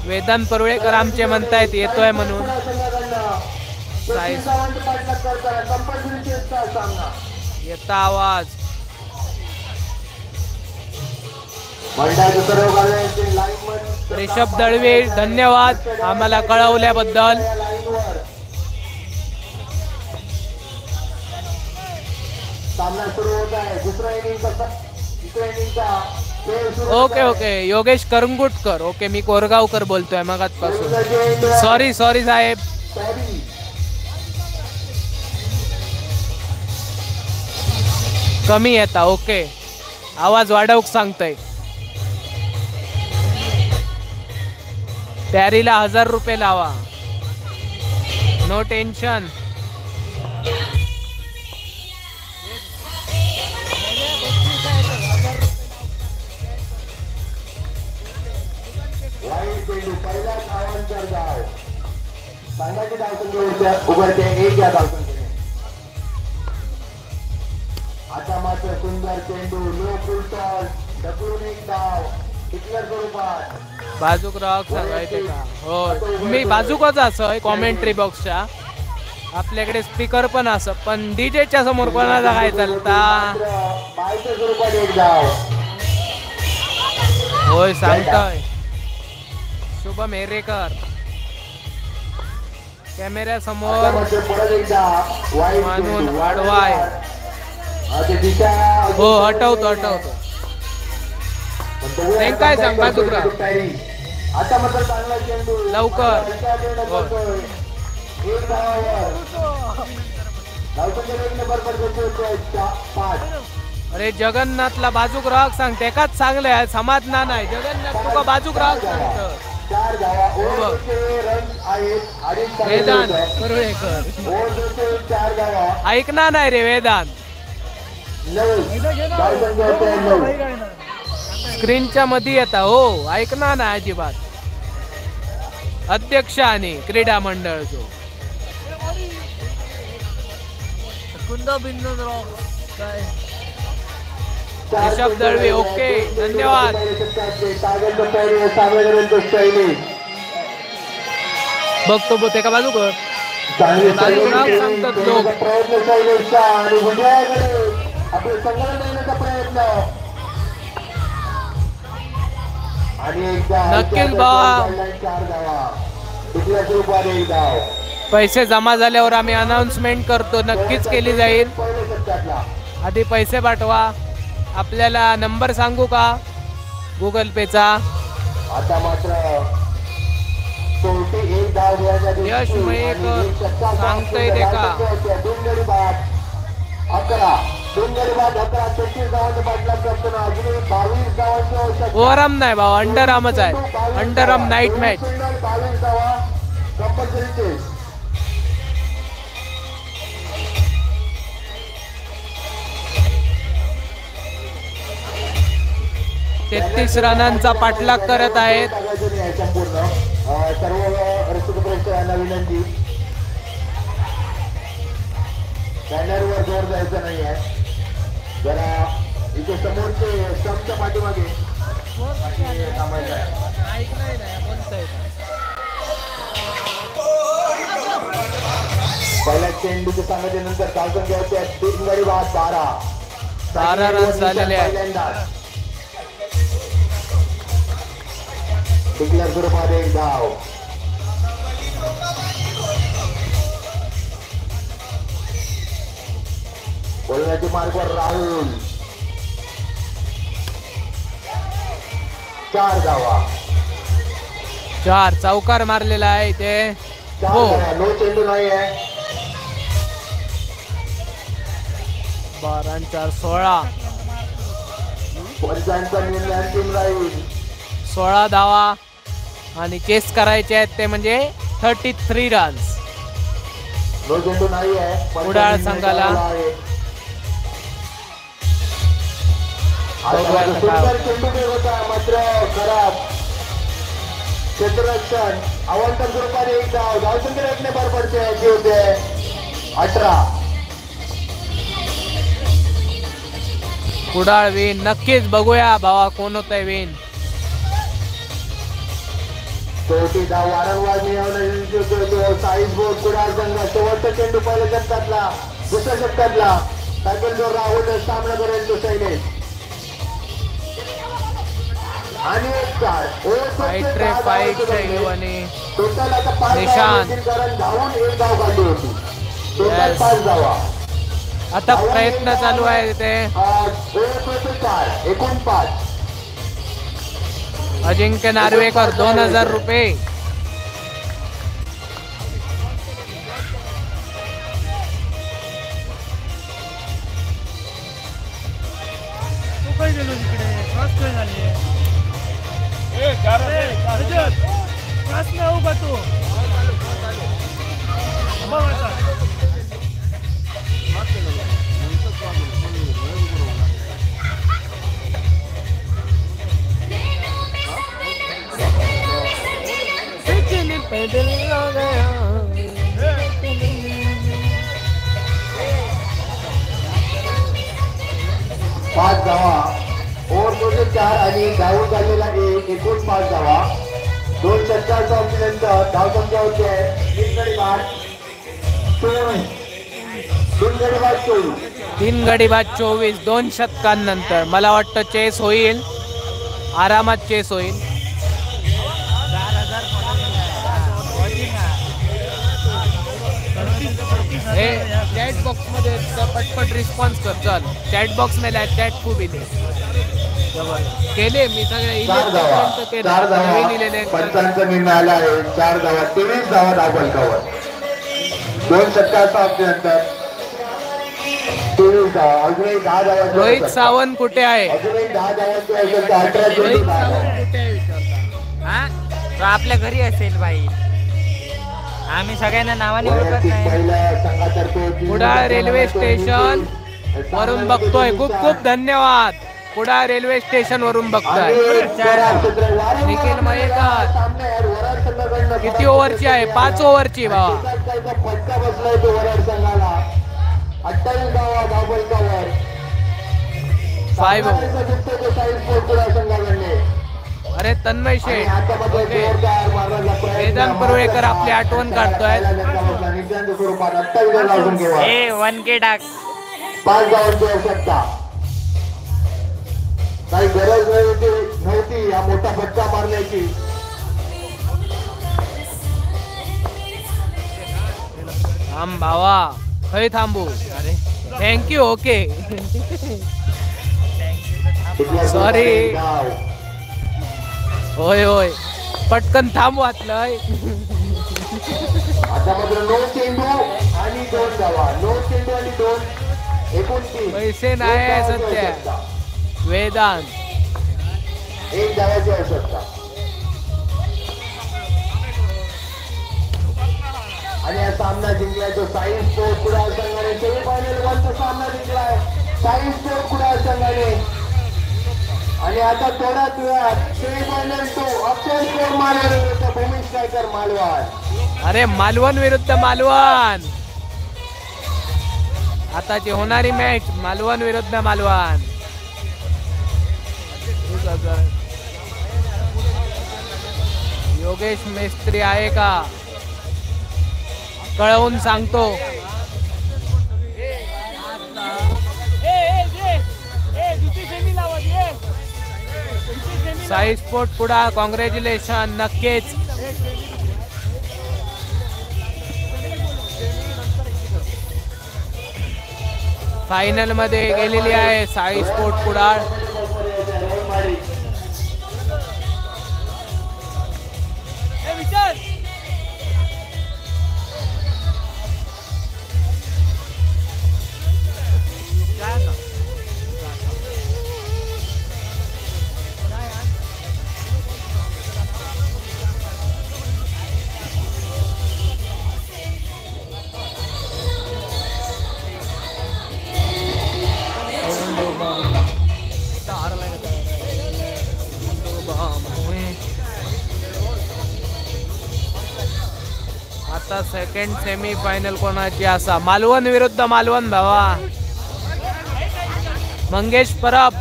वेदांत परुळेकर आमचे म्हणतायत येतोय म्हणून. येता आवाज. ऋषभ दळवी, धन्यवाद आम्हाला कळवल्याबद्दल. सामना सुरू होत आहे. दुसऱ्या इनिंगचा खेळ सुरू होत ओके आहे. ओके योगेश करंगुटकर. ओके मी कोरगावकर बोलतोय मगाचपासून. सॉरी सॉरी साहेब. सॉरी. कमी येता. ओके आवाज वाढवूक सांगतोय. तयारीला 1000 रुपये लावा. No tension. वाईट चेंडू पहिलाच आवांतर धाव. संघाची धावसंख्या उघडते 1 या धावसंख्येने. आता मात्र सुंदर चेंडू लो फुल टॉस ढकलून एक धाव टिकलर स्वरूपात. बाजूक राहक सांगायचे का? हो मी बाजूकच असं कॉमेंट्री बॉक्सच्या. आपल्याकडे स्पीकर पण असं पण डीजेच्या समोर कोणाला काय चालता. बायच्या स्वरूपात एक धाव. होय सांगतोय. शुभम हेरेकर कॅमेऱ्या समोर आता मात्र परत एकदा वाईट मानून चेंडू. वाढवाय. आता दिशा हो हटवतो हटवतो. नाही काय सांग बाजूक राहा. आता मात्र चांगला चेंडू लवकर. हो. एक धावावर धावसंख्या 1 नंबर पर पोहोचतोय 5. अरे जगन्नाथला बाजूक राहक सांग. तेकाच चांगले आहे समाधान नाही. जगन्नाथ तुका बाजूक राहक सांगत. 4 धावा. ओव्हरचे रन आहेत अडीच वेदांत करुळेकर. ओव्हरचे 4 धावा. ऐकणार नाही रे वेदांत. 9 धावसंख्या होते 9. स्क्रीनच्या मध्ये येता. हो ऐकणार नाही अजिबात. अध्यक्ष आणि क्रीडा मंडळ जो ऋषभ दळवी. ओके धन्यवाद. बघतो बघ एका बाजू कर. बाजूक राहक सांगतात लोक. प्रयत्न आणि विजयाकडे आपले संघटन देण्याचा प्रयत्न आणि एकदा नक्कीच बा. 4 धावा टिकल्या स्वरूपात 1 धाव. पैसे जमा झाल्यावर आम्ही अनाउन्समेंट करतो. नक्कीच केली जाईल. पहिल्या षटकातला आधी पैसे पाठवा. आपल्याला नंबर सांगू का गुगल पेचा? आता मात्र शेवटी 1 धाव घेण्यासाठी यश मयेकर सांगतोय ते का? 2 गडी बाद 11 2 गडी बाद 11 33 धावांचा पाठलाग करताना अजूनही 22 धावांची आवश्यकता. ओव्हरआर्म नाही भाऊ अंडरआर्मच आहे. Underarm night match. 22 धावा कंपल्सरी चेस. तेहतीस रनांचा पाठलाग करत आहेत. संपूर्ण सर्व रसिक प्रेक्षकांना विनंती बॅनरवर जोर द्यायचा नाही आहे. जरा इथे समोरचे स्टंपच्या पाठीमागे थांबायचं आहे. पहिल्या चेंडूच्या सांगितल्यानंतर धावसंख्या होते 3 गडी बाद 12 रन झालेले आहेत. पहिल्यांदाच टिकलर स्वरूपात 1 धाव. बोलण्याच्या मार्गावर राहुल 4 धावा. 4 चौकार मारलेला आहे ते. 4 हो धावा. नो चेंडू नाही आहे. 12 आणि 4 16. पंचांचा निर्णय अंतिम राहील. 16 धावा आणि चेस करायचे आहेत ते म्हणजे 33 रन्स. नो चेंडू नाही आहे. कुडाळ संघाला. सुंदर चेंडू खेळ होता मात्र खराब क्षेत्ररक्षण. अवांतर स्वरूपात 1 धाव. धावसंख्या 1 नंबर पडते जे होते 18. कुडाळ विन. नक्कीच बघूया भावा कोण होत आहे विन. शेवटी धाव वारंवार मिळवण्याची साईज बोर्ड कुडाळ संघ. शेवटचा चेंडू पहिल्या षटकातला दुसऱ्या षटकातला टाकेल जो राहुल सामना करेल तो शैलेश. आणि 1 4 फाईट रे फाईट आणि टोटल आता 5 निशांत. कारण धावून 1 धाव काढली होती. टोटल 5 धावा. आता प्रयत्न चालू आहे तिथे. 4 एकूण 5. अजिंक्य नार्वेकर 2000 रुपये. तू काय गेलो तिकडे क्रॉस काय झाली क्रॉस नाही होऊ का तू बघ आता. पाच धावा. ओव्हर 4 आणि धावून झालेला 1 एकूण 5 धावा. 2 षटकार संपल्यानंतर धावसंख्या होती आहे 3 गडी बाद 24. 3 गडी बाद 24. 2 शतकांनंतर मला वाटतं चेस होईल, आरामात चेस होईल. हे चॅट बॉक्स मध्ये पटपट रिस्पॉन्स कर. चल चॅट बॉक्स मध्ये चॅट खूप येते. केले मी सगळे 4 धावा. 4 धावा पंचांचा निर्णय आला आहे. 4 धावा 23 धावा धावफलकावर. 2 षटकार संपल्यानंतर 23 धावा. अजूनही 10 धावा. रोहित सावंत कुठे आहे? अजूनही 10 धावांची आवश्यकता. 18 रोहित चेंडू बाद. सावंत कुठे आहे विचारता. हा तो आपल्या घरी असेल बाई. आम्ही सगळ्यांना नावाने ओळखत वैयक्तिक नाही. पहिल्या संघातर्फे कुडाळ रेल्वे स्टेशन वरून बघतोय. खूप खूप धन्यवाद. कुडाळ रेल्वे स्टेशन वरून बघतोय. निखिल मयेकर किती ओव्हरची आहे? 5 ओव्हरची बाबा. फटका बसलाय तो वराड संघाला. 28 धावा धावफलकावर. 5 कुडाळ संघाकडे. अरे तन्मय शेठ हातामध्ये जोरदार मारण्याचा प्रयत्न. वेदांत परुळेकर आपली आठवण काढतोय. निशांत स्वरूपात 28 धावा लावून घेवा. ए 1K टाक. 5 धावांची आवश्यकता. काही गरज नव्हती हा मोठा फटका मारण्याची. थांब भावा, खय थांबू. अरे थँक्यू. Okay sorry. होय होय पटकन थांबू वाटलंय. आता मात्र 9 चेंडू आणि 2 धावा. 9 चेंडू आणि 2 एकूण 3. पैसे नाही सध्या. वेदांत 1 धावाची आवश्यकता. आणि हा सामना जिंकलाय तो साई स्पोर्ट कुडाळ संघाने. सेमीफायनल 1चा सामना जिंकलाय साई स्पोर्ट कुडाळ संघाने. आणि आता थोड्याच वेळात सेमीफायनल 2 अक्षर स्पोर्ट मालवण विरुद्ध भूमी स्ट्रायकर मालवण. अरे मालवण विरुद्ध मालवण. आताची होणारी मॅच मालवण विरुद्ध मालवण. योगेश मेस्त्री आहे का कळवून सांगतो. Sai sport Kudal congratulation. नक्कीच फायनल मध्ये गेलेली आहे साई स्पोर्ट कुडाळ. आता सेकंड सेमी फायनल कोणाची असा? मालवण विरुद्ध मालवण भावा. मंगेश परब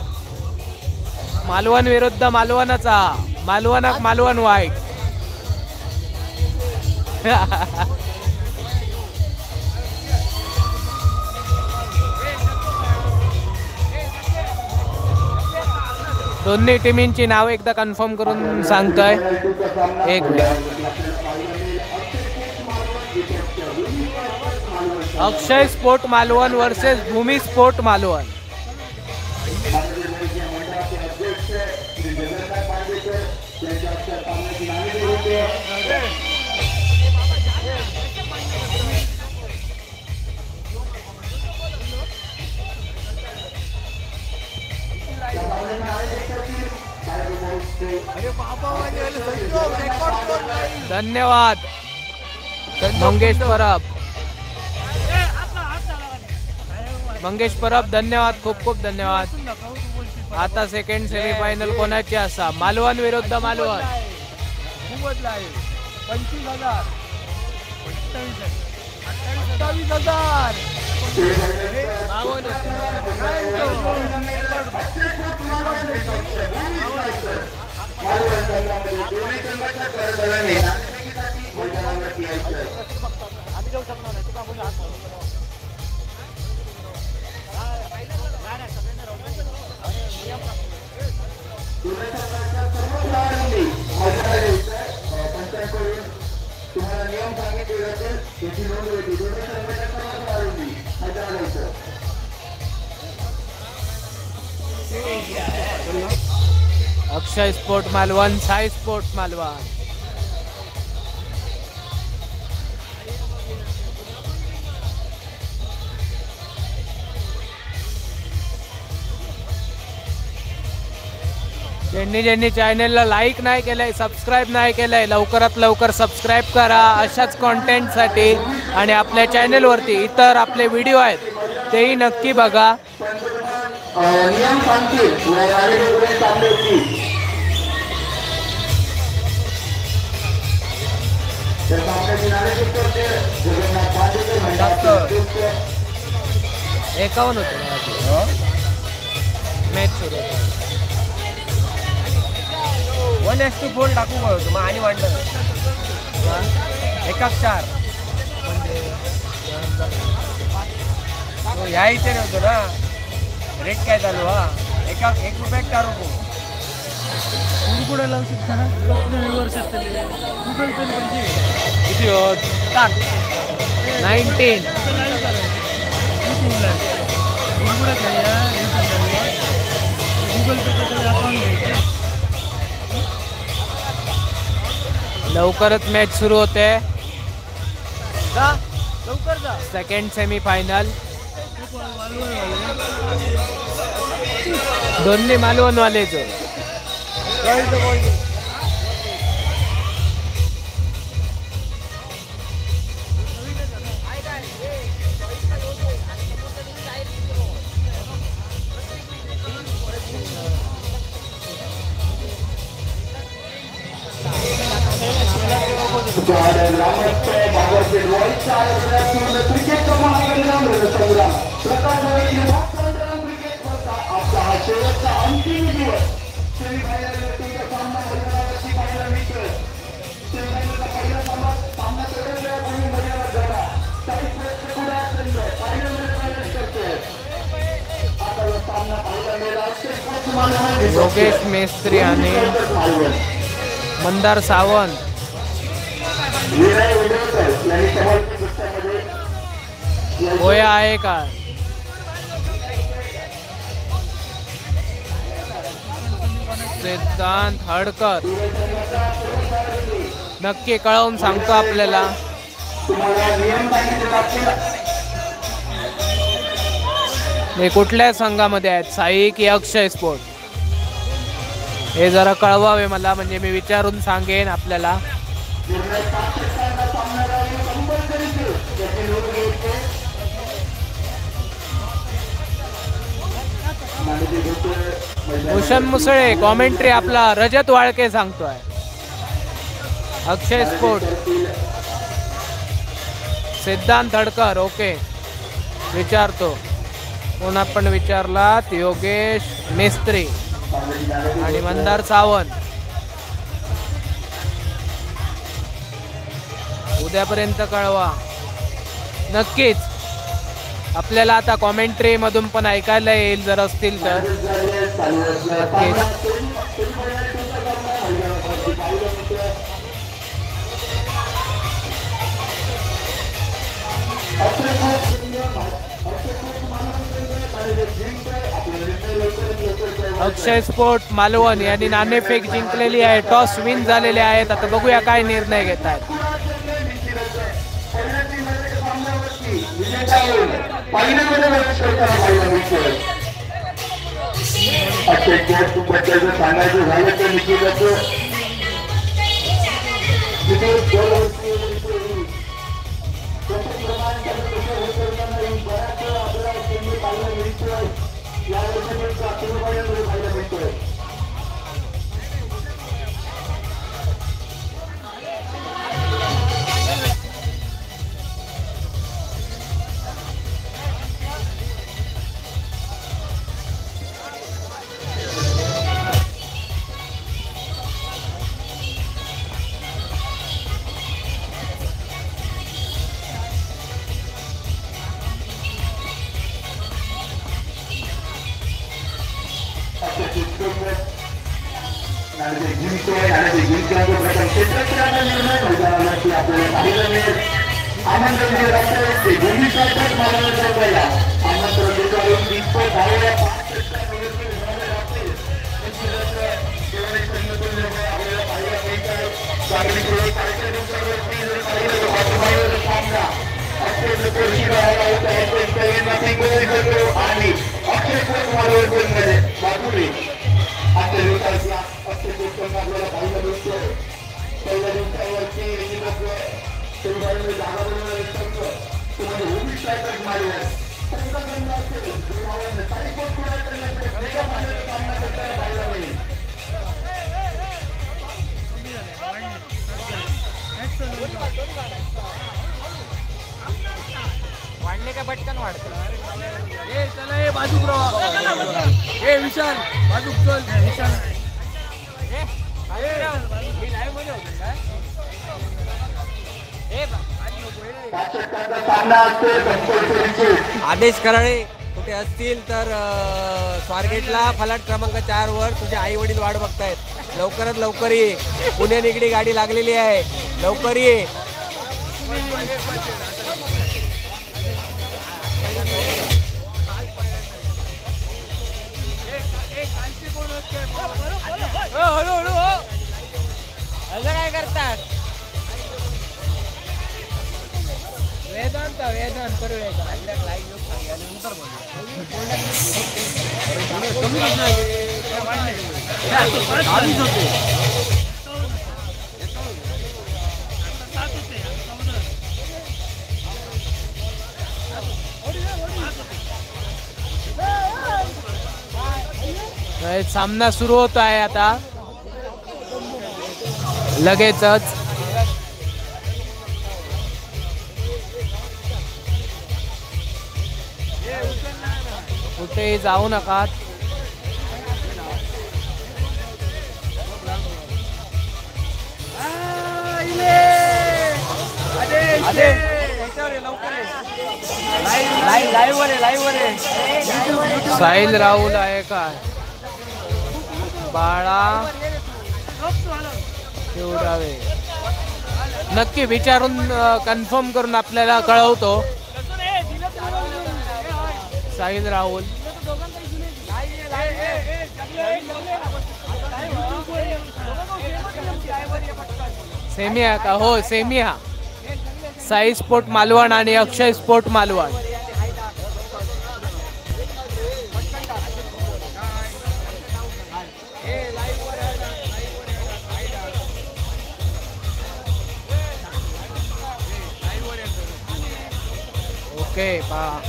मालवण विरुद्ध मालवणचा. मालवणक मालवण वाईट. दोन्ही टीमींची नाव एकदा कन्फर्म करून सांगतोय. एक मिनिट. अक्षय स्पोर्ट मालवण वर्सेस भूमी स्पोर्ट मालवण. मंडळाचे अध्यक्ष श्री जगन्नाथ पांडेकर यांच्या हस्ते सामन्याची नाणेफेक होते. धन्यवाद मंगेश परब. मंगेश परब धन्यवाद, खूप खूप धन्यवाद. आता सेकंड सेमीफायनल कोणाची असा? मालवण विरुद्ध मालवण. 25,000 28,000 तुम्हाला नियम सांगितले जातील त्याची नोंद होती. दोन्ही संघटना सर्व खेळाडूंनी मैदानात यायचं. अक्षय स्पोर्ट मालवण, साई स्पोर्ट मालवण. ज्यांनी चॅनलला लाईक नाही केलंय, सबस्क्राईब नाही केलंय, लवकरात लवकर सबस्क्राईब करा अशाच कॉन्टेंटसाठी. आणि आपल्या चॅनलवरती इतर आपले व्हिडिओ आहेत तेही नक्की बघा. नियम सांगतील तर सामन्याची नाणेफेक करते जगन्नाथ पांडेकर मंडळाचे अध्यक्ष. 51 होते मॅच सुरू. 1:4 टाकू होतो मग आणि वाढलं 1:4 म्हणजे ह्या इथे नव्हतो ना. रेट काय चालू? हा 1 रुपये 4 रुपये पुढे लावू शकता ना. वर्षात गुगल पे म्हणजे किती होत? टाक 19. गुगल पे अकाउंट घ्यायचं. लवकरच मॅच सुरू होते. जा लवकर जा. सेकंड सेमीफायनल दोन्ही मालवणवालेच. क्रिकेटचा महासंग्राम रणसंग्राम प्रकाश क्रिकेट आपला हा शेवटचा अंतिम दिवस. सेमीफायनलचा सामना मैदानावरती पाहायला मिळतोय. सेमीफायनलचा पहिला सामना तेवढ्याच वेळापूर्वी मैदानात झाला. काही प्रेक्षक पहिल्या मैदानात करतोय. आता हा सामना पाहायला मिळाला. योगेश मेस्त्री आणि मंदार सावंत. गोया आहे का? सिद्धांत हडकर नक्की कळवून सांगतो आपल्याला. हे कुठल्या संघामध्ये आहेत, साई की अक्षय स्पोर्ट? हे जरा कळवावे मला, म्हणजे मी विचारून सांगेन आपल्याला. भूषण मुसळे कॉमेंट्री आपला रजत वाळके सांगतोय. अक्षय स्पोर्ट सिद्धांत हडकर. ओके विचारतो. कोण आपण विचारलात? योगेश मेस्त्री आणि मंदार सावंत. उद्यापर्यंत कळवा नक्कीच. आपल्याला आता कॉमेंट्री मधून पण ऐकायला येईल जर असतील तर नक्कीच. अक्षय स्पोर्ट मालवण यांनी नाणेफेक जिंकलेली आहे. टॉस विन झालेले आहेत. आता बघूया काय निर्णय घेत आहेत. सांगायचं झालं तर निश्चितच वाढले का पटकन वाढतं. विशाल बाजूक चल विशाल आदेश कराळे कुठे असतील तर स्वारगेटला फलाट क्रमांक 4 वर तुझे आई वडील वाट बघतायत. लवकरात लवकर ये. पुणे निगडी गाडी लागलेली आहे. लवकर ये. असं काय करतात. वेदांत करूया सामना सुरू होत आहे आता लगेचच. कुठेही जाऊ नका. साहिल राहुल आहे काय बाळा शिवरावे नक्की विचारून कन्फर्म करून आपल्याला कळवतो. साहिल राहुल सेमिया का हो सेमिया. साई स्पोर्ट मालवण आणि अक्षय स्पोर्ट मालवण. ओके पहा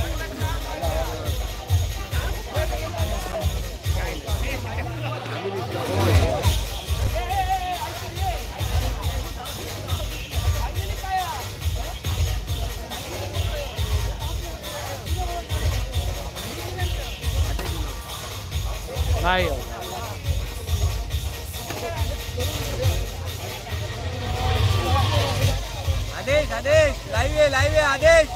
नाही आदेश आदेश लाईव्ह आहे आदेश.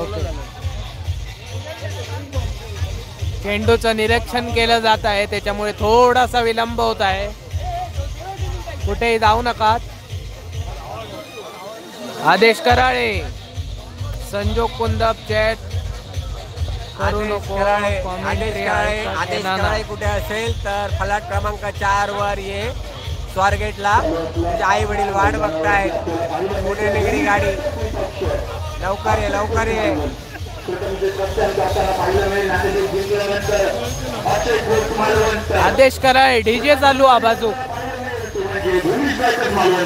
ओके. चेंडूचं निरीक्षण केलं जात आहे, त्याच्यामुळे थोडासा विलंब होत आहे. कुठेही जाऊ नका. आदेश कराळे, संजोग कुंदप चॅट करू नको. आदेश कराळे कुठे असेल तर फलाट क्रमांक 4 वर ये. स्वारगेटला तुझे आई वडील वाट बघतायत. पुणे निगडी गाडी, लवकर ये लवकर ये. आदेश कराळे डीजे चालू आबाजू,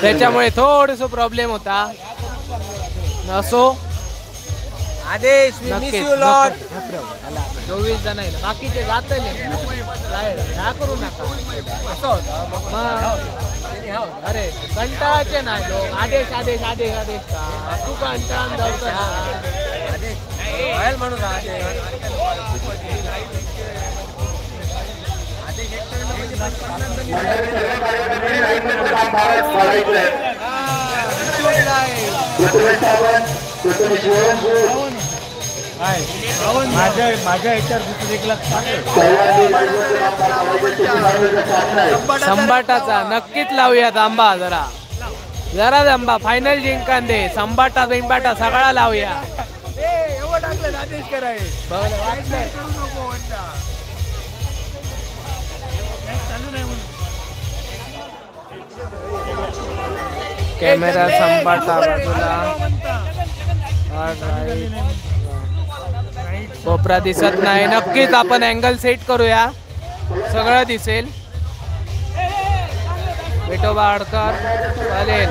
त्याच्यामुळे थोडस प्रॉब्लेम होता. असो आदेश मिस यू लॉट. 24 जण आहे, बाकीचे जात ह्या करू नका. अरे कंटाळाचे नाही लोक. आदेश आदेश आदेश आदेश का तू कंटाळून जाऊ. म्हणून माझ्या याच्यावर दुसरं एक लक्ष संबाटाचा नक्कीच लावूयात आंबा. जरा जरा आंबा फायनल जिंकान दे. संबाटा बिंबाटा सगळा लावूया. आदेश कराय कॅमेरा संबाटा बाजूला. कोपरा दिसत नाही. नक्कीच आपण अँगल सेट करूया, सगळं दिसेल. विठोबा आडकर चालेल.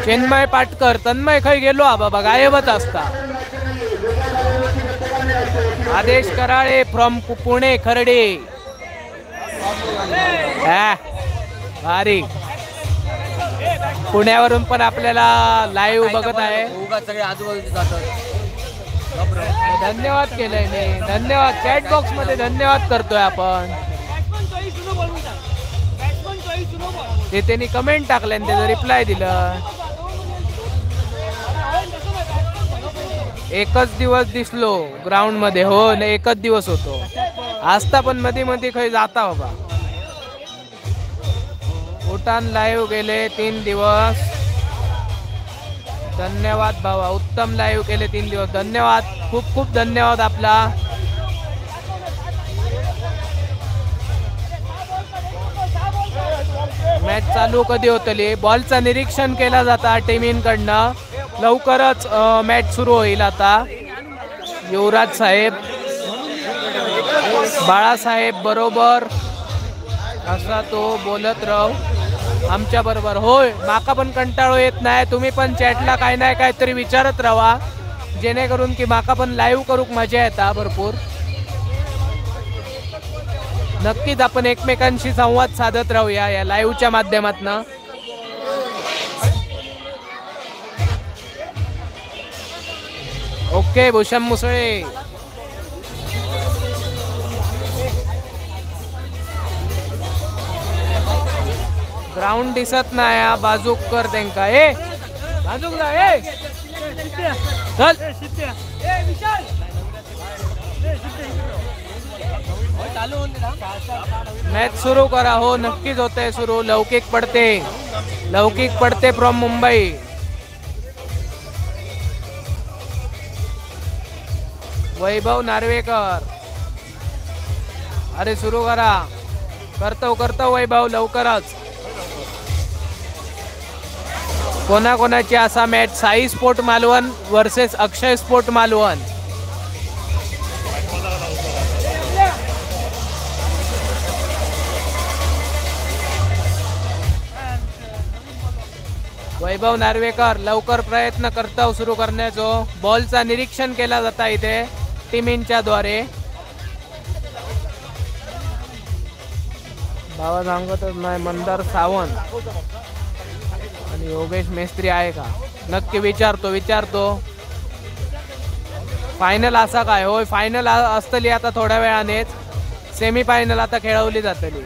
चिन्मय पाटकर, तन्मय खै गेलो हा बाबा, गायबच असता. आदेश कराळे फ्रॉम पुणे खर्डे. भारी. पुण्यावरून पण आपल्याला लाईव्ह बघत आहे. सगळे आजूबाजूचे जातात. धन्यवाद केलंय मी. धन्यवाद चॅट बॉक्स मध्ये धन्यवाद करतोय आपण. ते त्यांनी कमेंट टाकले आणि त्याचं रिप्लाय दिलं. एकच दिवस दिसलो ग्राउंड मध्ये. हो नाही, एकच दिवस होतो. आस्था पण मध्ये मध्ये काही जाता बाबा. भूटान लाईव्ह गेले 3 दिवस. धन्यवाद भावा, उत्तम लाईव्ह केले 3 दिवस. धन्यवाद, खूप खूप धन्यवाद आपला. मॅच चालू कधी होतली. बॉलचं निरीक्षण केला जाता टीमींकडनं. लवकरच मॅच सुरू होईल. आता युवराज साहेब, बाळासाहेब बरोबर असा तो बोलत राहू आमच्या बरोबर. होय, माका पण कंटाळो येत नाही. तुम्ही पण चॅटला काय नाही काहीतरी विचारत राहा, जेणेकरून की माका पण लाईव्ह करूक मजा येता भरपूर. नक्कीच आपण एकमेकांशी संवाद साधत राहूया या लाईव्हच्या माध्यमातून. ओके भूषण मुसळे. ग्राउंड दिसत नाही. बाजूक कर त्यांका. ए बाजूक जा. ए चल. मॅच सुरू करा. हो नक्कीच होते सुरू. लौकिक पडते, लौकिक पडते फ्रॉम मुंबई. वैभव नार्वेकर. अरे सुरू करा. करतो वैभव लवकरच. कोणाकोणाची असा match. Sai sport Malvan versus Akshay sport Malvan. Vaibhav Narvekar लवकर प्रयत्न करतो सुरू करण्याचो. बॉलचा निरीक्षण केला जाता इथे टीमींच्या द्वारे. भावा सांगतच नाही. मंदार सावंत आणि योगेश मेस्त्री आहे का? नक्की विचारतो. फायनल असा काय? होय फायनल असतली आता थोड्या वेळानेच. सेमी फायनल आता खेळवली जातली.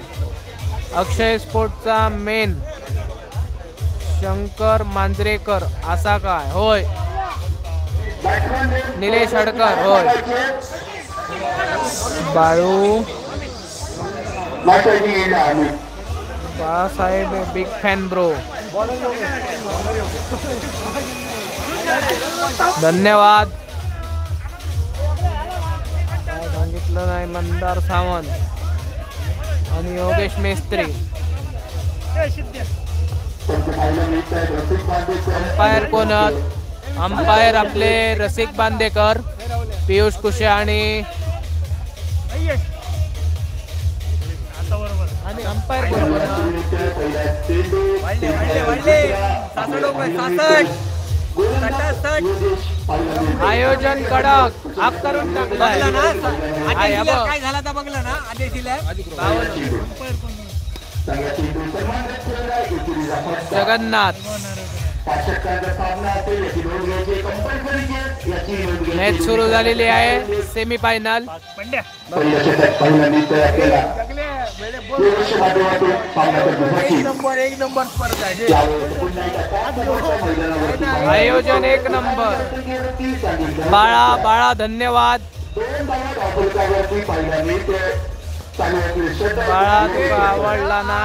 अक्षय स्पोर्टचा मेन शंकर मांजरेकर असा काय? होय. निलेश हडकर होय. Balu Balasaheb big fan bro. धन्यवाद. काय सांगितलं नाही. मंदार सावंत आणि योगेश मेस्त्री. अंपायर कोण? अंपायर आपले रसिक बांदेकर, पियुष कुशे आणि अंपायर कोण? आयोजन कडक आप करून टाकलाय. काय झाला तर बघला ना आदेश दिलाय. जगन्नाथ. मॅच सुरू झालेली आहे. Semi final. एक नंबर स्पर्धा आहे. आयोजन एक नंबर. बाळा धन्यवाद. बाळा तुका आवडला ना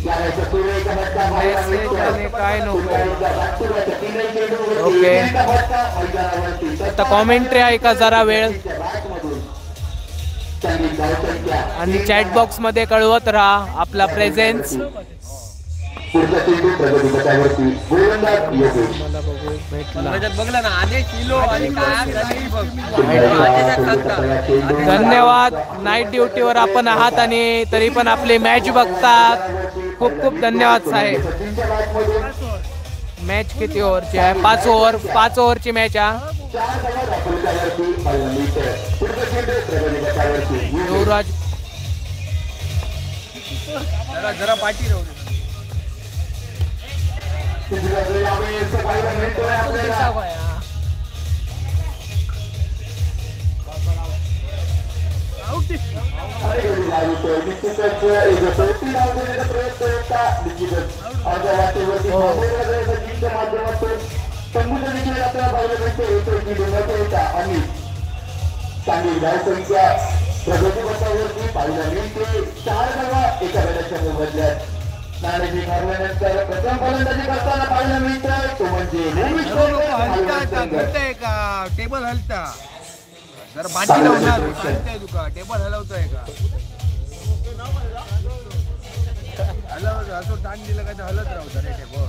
मेसेज आणि काय नको. ओके आता कॉमेंट्री ऐका जरा वेळ आणि चॅट बॉक्स मध्ये कळवत राहा आपला प्रेझेन्स. बघला ना आदेश किलो आणि धन्यवाद. नाईट ड्युटीवर आपण आहात आणि तरी पण आपली मॅच बघतात. खूप खूप धन्यवाद साहेब. मॅच किती ओव्हरची आहे? 5 ओव्हरची मॅच आहे. युवराज जरा पाठी राहू. प्रगती पथावरती पाहिलं ते 4 धावा एका गटाच्या मोबदल्यात. नाणेफेक हरल्यानंतर प्रथम फलंदाजी करताना पाहायला मिळतं तो म्हणजे टेबल हलता. जर बाजी लावणार तुका टेबल हलवतोय का? हलव असं ताण दिलं का तर हलत राहतं रे टेबल.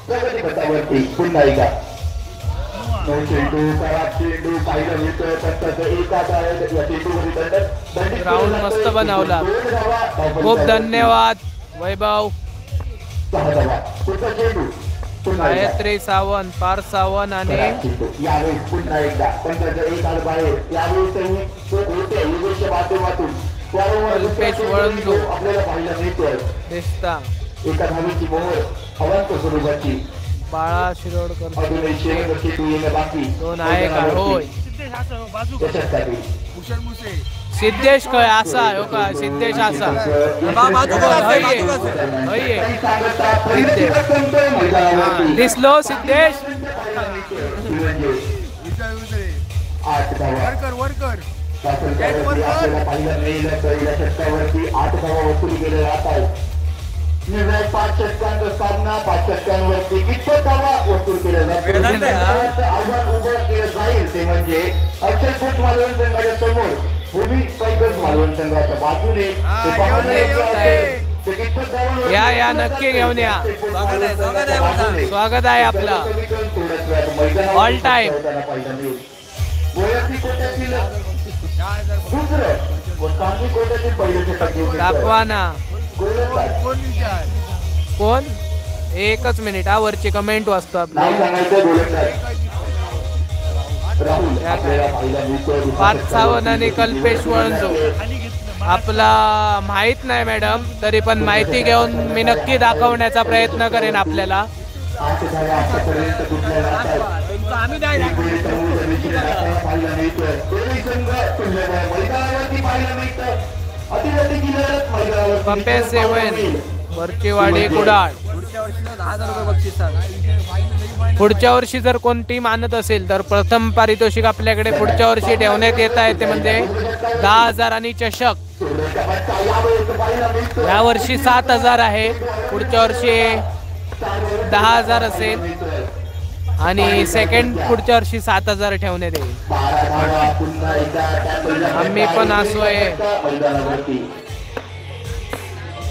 प्रगती पथावरती पुन्हा एकदा 9 चेंडू खराब चेंडू पाहिलं मिळतोय. फक्त एकाच आहे या चेंडूवरील ग्राउंड मस्त बनवला. खूप धन्यवाद वैभव. 6 धावा. पुढचा चेंडू गायत्री सावंत, पार्थ सावंत आणि यावेळी पुन्हा एकदा पंचाचा एक आड बाहेर. यावेळी होते युगेशच्या माध्यमातून कल्पेश वळंजू आपल्याला पाहायला मिळतोय. दिसता एका धावेची मोहर अवांत स्वरूपाची. बाळा शिरोडकर अजूनही शेवटचा चेंडू येणं बाकी. 2 आहे का? होय. त्याच्यासाठी कुशल मुसे सिद्धेश काय असा हो का? सिद्धेश असा दिसलो सिद्धेश. 8 धावा. वर्कर आपल्याला पाहिलं मिळेल तर या षटकावरती 8 धावा वसूल केले जात आहेत. निर्णय 5 षटकांचा सामना. 5 षटकांवरती कितपत धावा वसूल केल्या जातात आव्हान उभं केलं जाईल ते म्हणजे अक्षय फूट मालवण संघाच्या समोर भूमी स्ट्रायकर्स मालवण संघाच्या बाजूने या नक्की घेऊन या. स्वागत आहे आपलं ऑल टाइम. दाखवा ना कोण. 1 मिनिट हा वरची कमेंट वाचतो आपली. पार्थ सावंत आणि कल्पेश वळंजू. आपला माहित नाही मॅडम, तरी पण माहिती घेऊन मी नक्की दाखवण्याचा प्रयत्न करेन आपल्याला. पप्प्या 7 वरचीवाडी कुडाळ. पुढच्या वर्षी 10,000 रुपये बक्षीस आहे. पुढच्या वर्षी जर कोण टीम आणत असेल तर प्रथम पारितोषिक आपल्याकडे पुढच्या वर्षी ठेवण्यात येत आहे, ते म्हणजे 10,000 आणि चषक. या वर्षी 7,000 आहे, पुढच्या वर्षी 10,000 असेल आणि सेकंड पुढच्या वर्षी 7,000 ठेवण्यात येईल. आम्ही पण असोय.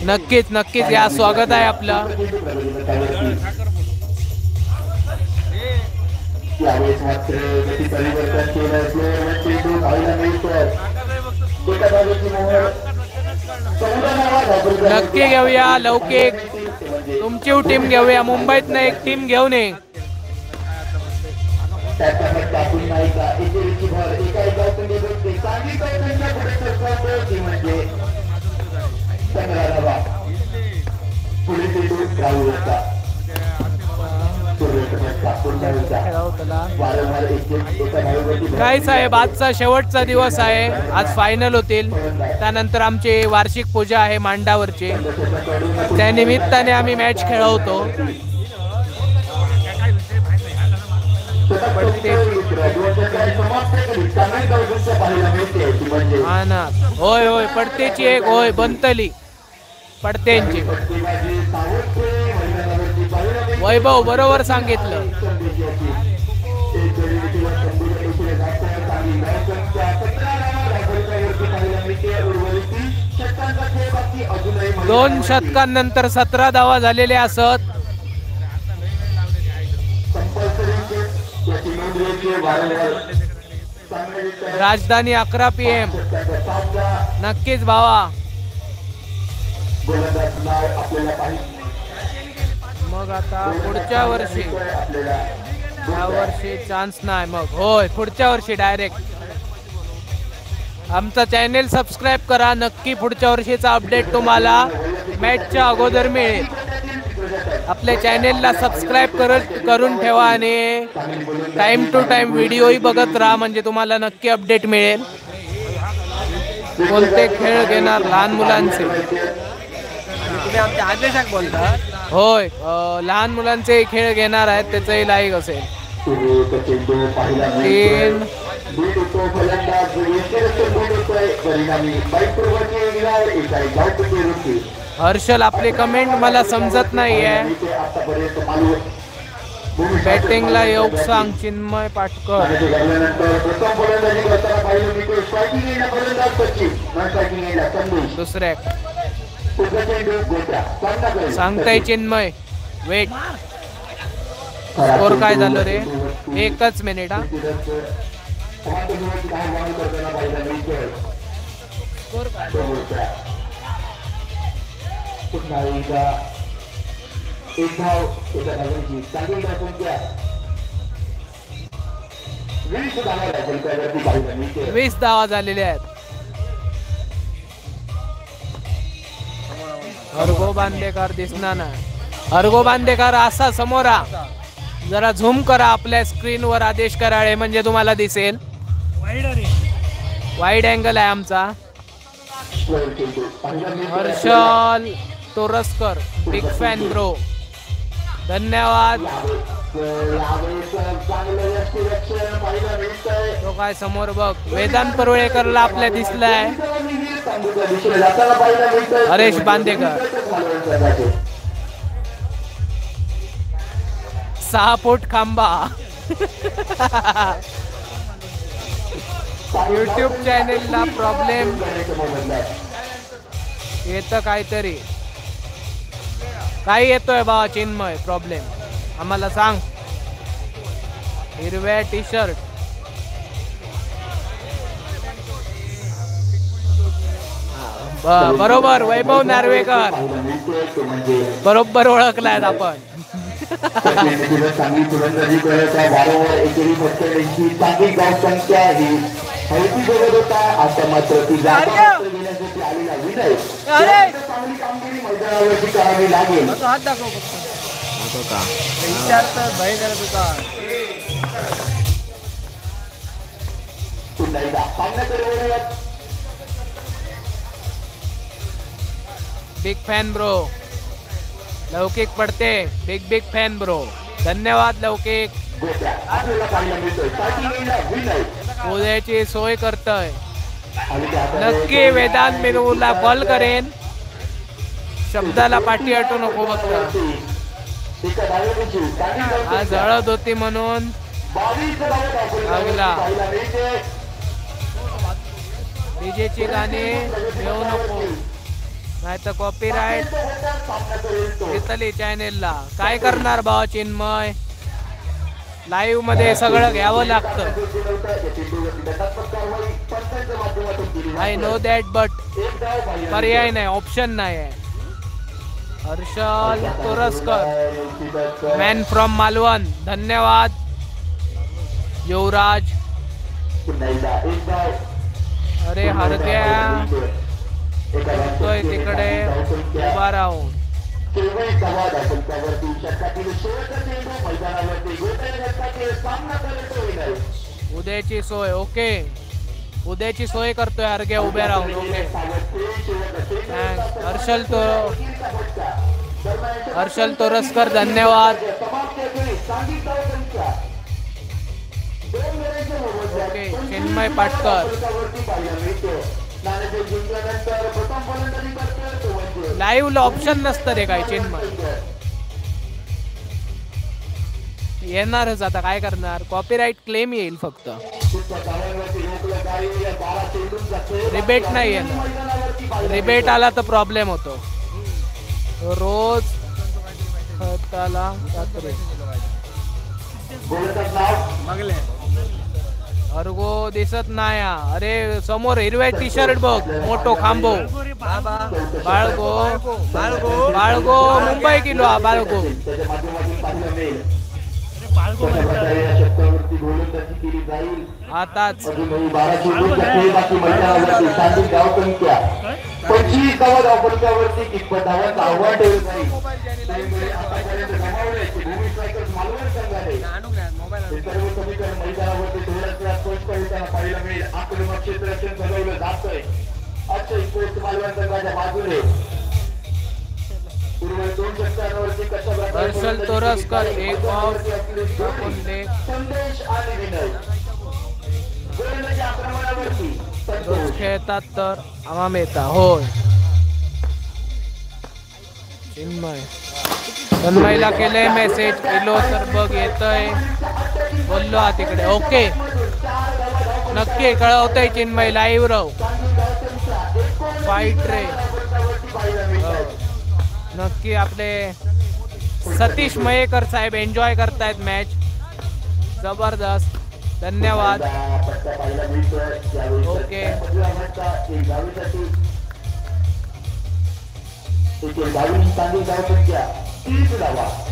नक्कीच नक्कीच या, स्वागत आहे आपलं. नक्की घेऊया लौकिक, तुमची टीम घेऊया. मुंबईतनं एक टीम घेऊन ये. काय साहेब, आजचा शेवटचा दिवस आहे. आज फायनल होतील, त्यानंतर आमची वार्षिक पूजा आहे मांडावरची. त्या निमित्ताने आम्ही मॅच खेळवतो. हा ना, होय होय, पडतेची एक होय बनतली पडत्यांची. वैभव बरोबर सांगितलं. दोन शतकांनंतर 17 धावा झालेले असत. राजधानी 11 PM. नक्कीच भावा. मग आता पुढच्या वर्षी, या वर्षी चान्स नाही. मग होय, पुढच्या वर्षी डायरेक्ट. आमचा चॅनेल सबस्क्राईब करा. नक्की पुढच्या वर्षीचा अपडेट तुम्हाला मॅचच्या अगोदर मिळेल. आपल्या चॅनेलला सबस्क्राईब करून ठेवा आणि टाइम टू टाइम व्हिडिओही बघत राहा, म्हणजे तुम्हाला नक्की अपडेट मिळेल. कोणते खेळ घेणार लहान मुलांचे? तुम्ही आमच्या आदेशाक बोलता? होय, लहान मुलांचे खेळ घेणार आहेत, त्याचंही लाईक असेल. हर्षल, आपली कमेंट मला समजत नाहीये. बॅटिंगला योग सांग. चिन्मय पाटकर. दुसऱ्या सांगताय चिन्मय. वेट, स्कोर काय झालं रे? एकच मिनिट. हा, स्कोर वीस धावा झालेले आहेत. हरगो बांदेकर दिसणार ना. हरगो बांदेकर असा समोरा, जरा झूम करा आपल्या स्क्रीनवर आदेश कराळे, म्हणजे तुम्हाला दिसेल. वाईड अँगल आहे आमचा. Harshal Toraskar, big fan bro, धन्यवाद. तो काय समोर बघ, वेदांत परुळेकरला आपल्या दिसलाय. हरेश बांदेकर 6 फूट खांबा. यूट्यूब चॅनेलला प्रॉब्लेम येतं काहीतरी. काय येतोय बाबा चिन्मय प्रॉब्लेम? आम्हाला सांग. हिरव्या टी शर्ट. बरोबर, वैभव नार्वेकर बरोबर ओळखलाय आपण. हात दाखव फक्त. विचार तर भय करत होता. Big fan bro. लौकिक पडते, बिग बिग फॅन ब्रो. धन्यवाद लौकिक. गोट्या आपल्याला पाहायला मिळतोय. स्टार्टिंगला विनय उद्याची सोय करतोय. आणि त्या नक्की वेदांत मिरवूला कॉल करेन. शब्दाला पाठी हटू नको फक्त. एका डायव्हरची स्टार्टिंग आज हळद होती म्हणून 22 धावा दाखवल्या लागला. पाहायला मिळते. डीजेची गाणी घेऊ नको नाही तर कॉपीराईट सामना करेल तो. इथली चॅनेलला. काय करणार भावा चिन्मय, लाईव्ह मध्ये सगळं घ्यावं लागतं. आय नो दॅट बट पर्याय नाही, ऑप्शन नाही आहे. हर्षल तोरसकर मॅन फ्रॉम मालवण धन्यवाद. युवराज अरे हरग्या बघतोय तिकडे उभा राहून. उद्याची सोय ओके, उद्याची सोय करतोय हरग्या उभ्या राहून. ओके थँक्स हर्षल तोरसकर धन्यवाद. Okay Chinmay Patkar. Live option नसतं रे काय चिन्मय. येणारच आता काय करणार, कॉपीराईट क्लेम येईल फक्त, रिबेट नाही येणार. रिबेट आला तर प्रॉब्लेम होतो. रोज खताला रात्री अर्गो दिसत नाही. अरे समोर हिरव्या टी शर्ट बघ, मोठो खांबो. बाळगो बाळगो बाळगो मुंबई किलो हा बाळगो. आताच 25 धावा धावपलकावरती कितपत धावांचं आव्हान ठेवलं जाईल. सर्व समीकरण मैदानावरती थोड्याच स्पष्ट होताना पाहायला मिळेल. आक्रमक क्षेत्ररक्षण सजवलं जातंय. अक्षय स्पोर्ट्स मालवण संघाच्या बाजूने पूर्व 2 षटकांवरती कशा प्रकारे हर्षल तोरसकर एक ऑफ संदेश आणि विनय गोलंदाजी आक्रमणावरती रोज खेळतात तर आम्हा येता. होय चिन्मय तन्मयला केलंय मेसेज केलो तर बघ येतय बोललो हा तिकडे. ओके नक्की कळवतय चिन्मय लाईव्ह राहू. फाईट रे नक्की. आपले सतीश मयेकर साहेब एन्जॉय करतायत मॅच. जबरदस्त धन्यवाद. ओके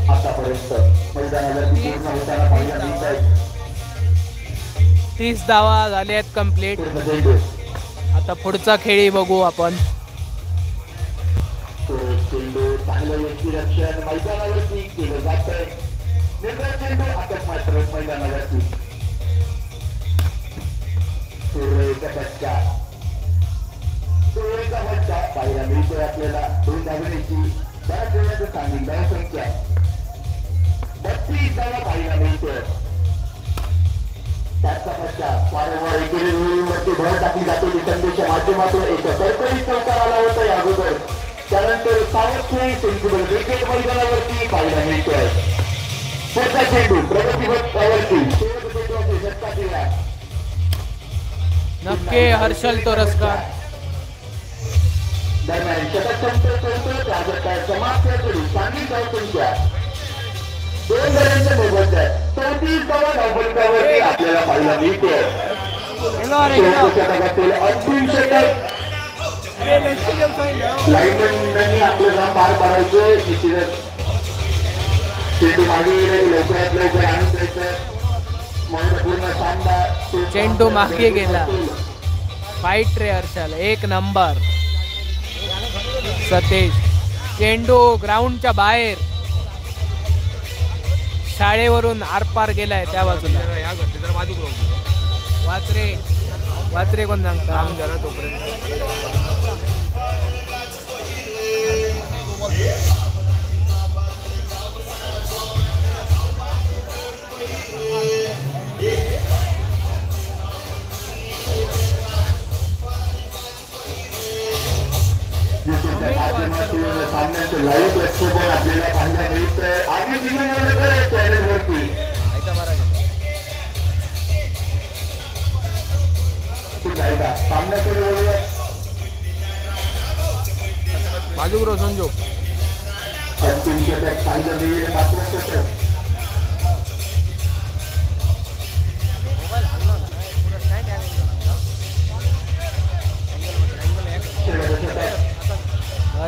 आतापर्यंत मैदानावरती पूर्ण होताना पाहायला मिळत आहेत. 30 धावा झाले आहेत कंप्लीट. आता पुढचा खेळी बघू आपण. चेंडू चांगलं व्यक्तिरक्षण मैदानावरती केलं जात आहे. चेंडू अटक मात्र मैदानावरती पाहायला मिळतोय आपल्याला. 2 धावण्याची बऱ्याच वेळाचं सांगितलं धावसंख्या 32 धावा पाहायला मिळतोय. त्याचा पश्चात वारंवार एकेरी रुळीवरती भर टाकली जाते. संदेशच्या माध्यमातून एक सरकारी चौकार आला होता या अगोदर. त्यानंतर सावरखेड सेंट्रल क्रिकेट मैदानावरती पाहायला मिळतोय. पुढचा चेंडू प्रगतीवरती षटका केला. नक्की हर्षल तोरसकर. दरम्यान शतकसंख्या समाप्त करून सांगितलं धावसंख्या 2 गड्यांच्या मोबत आहे. 34 धावा धावपलकावरती आपल्याला पाहायला मिळते. शतकातील अंतिम षटक लाईनमॅननी आपलं काम पार पाडायचं. निश्चितच चेंडू मागे लवकरात लवकर आणून द्यायचं. पूर्ण सामना चेंडू मागे गेला. फाईट रे हर्षल एक नंबर. सतीश चेंडू ग्राउंडच्या बाहेर शाळेवरून आरपार गेलाय त्या बाजूला. वाचरे वाचरे कोण सांगता. सामन्याचं लाईव्ह प्रक्षेपण आपल्याला पाहायला मिळतंय आणि चॅनलवरती सामन्याकडे वळूया. बाजूग्रो संजोग अंतिम षटक पाहिलं गेलेलं मात्र षटक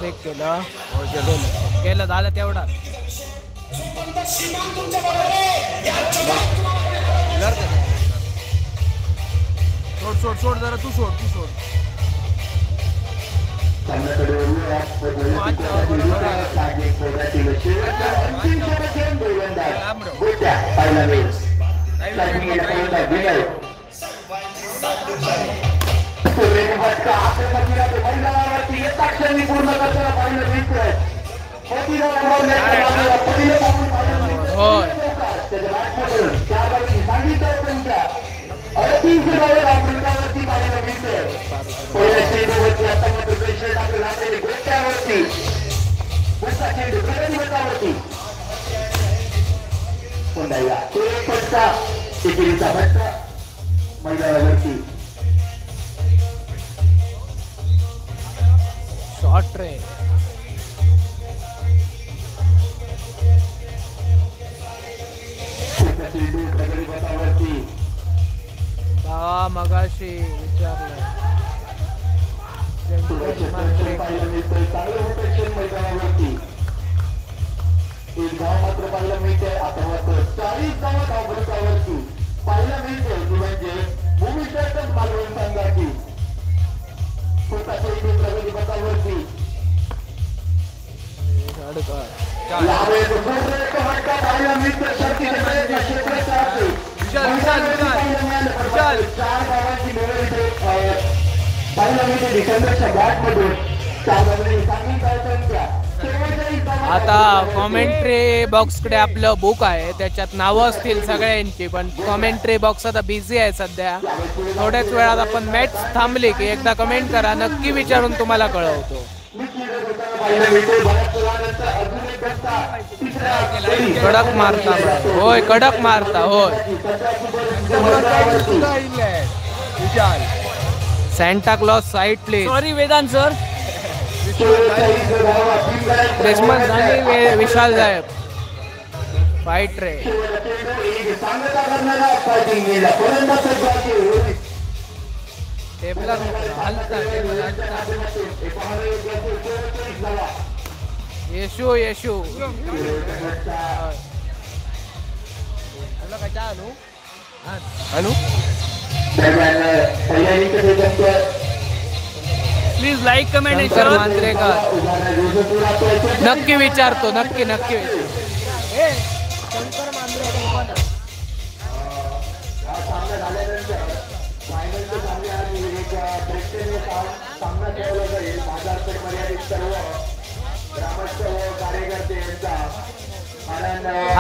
एक केलं केलं झालं तेवढा सोड सोड सोड जरा तू सोड सामन्याकडे वळूया. पहिला वेळेस पूर्ण करताना पाहिलं मिळतंय. होय सांगितलं तुमच्या 300 डॉलर अमृतावरती पाहिलं मिळतंय. पहिल्या चेंडूवरती आता मात्र प्रेशर टाकलं आपल्याला गोट्यावरती पुढचा चेंडू प्रगतीवरती पुन्हा तो एक फटका एकेरीचा फटका मैदानावरती शॉर्ट रे चेंडू प्रगतीवरती मगाशी विचारलं पाहिलं मिळतंय. चांगलं प्रोटेक्शन मैदानावरती एक धाव मात्र पाहायला मिळते. आता मात्र 40 धावा धावफलकावरती पाहायला मिळते ती म्हणजे भूमिष्ठातच मालवण संघाची स्वतःच्या इथे प्रगती पथावरती पाहायला मिळतं. शर्तीचे प्रयत्न क्षेत्राचा असते. चार धावांची निवड इथे पाहायला मिळते. डिसेंबरच्या बॅटमधून 4 धावांनी चांगली संख्या. आता कॉमेंट्री बॉक्सकडे आपलं बुक आहे त्याच्यात नावं असतील सगळ्यांची पण कॉमेंट्री बॉक्स आता बिझी आहे सध्या. थोड्याच वेळात आपण मॅच थांबली की एकदा कमेंट करा नक्की विचारून तुम्हाला कळवतो. कडक मारता होय कडक मारता होय. Santa Claus side please. Sorry Vedant sir. Christmas झाली विशाल साहेब फाईट रे. येशू येशू अनु प्लीज लाईक कमेंट मांजरेकर नक्की विचारतो नक्की नक्की शंकर मांजरेकर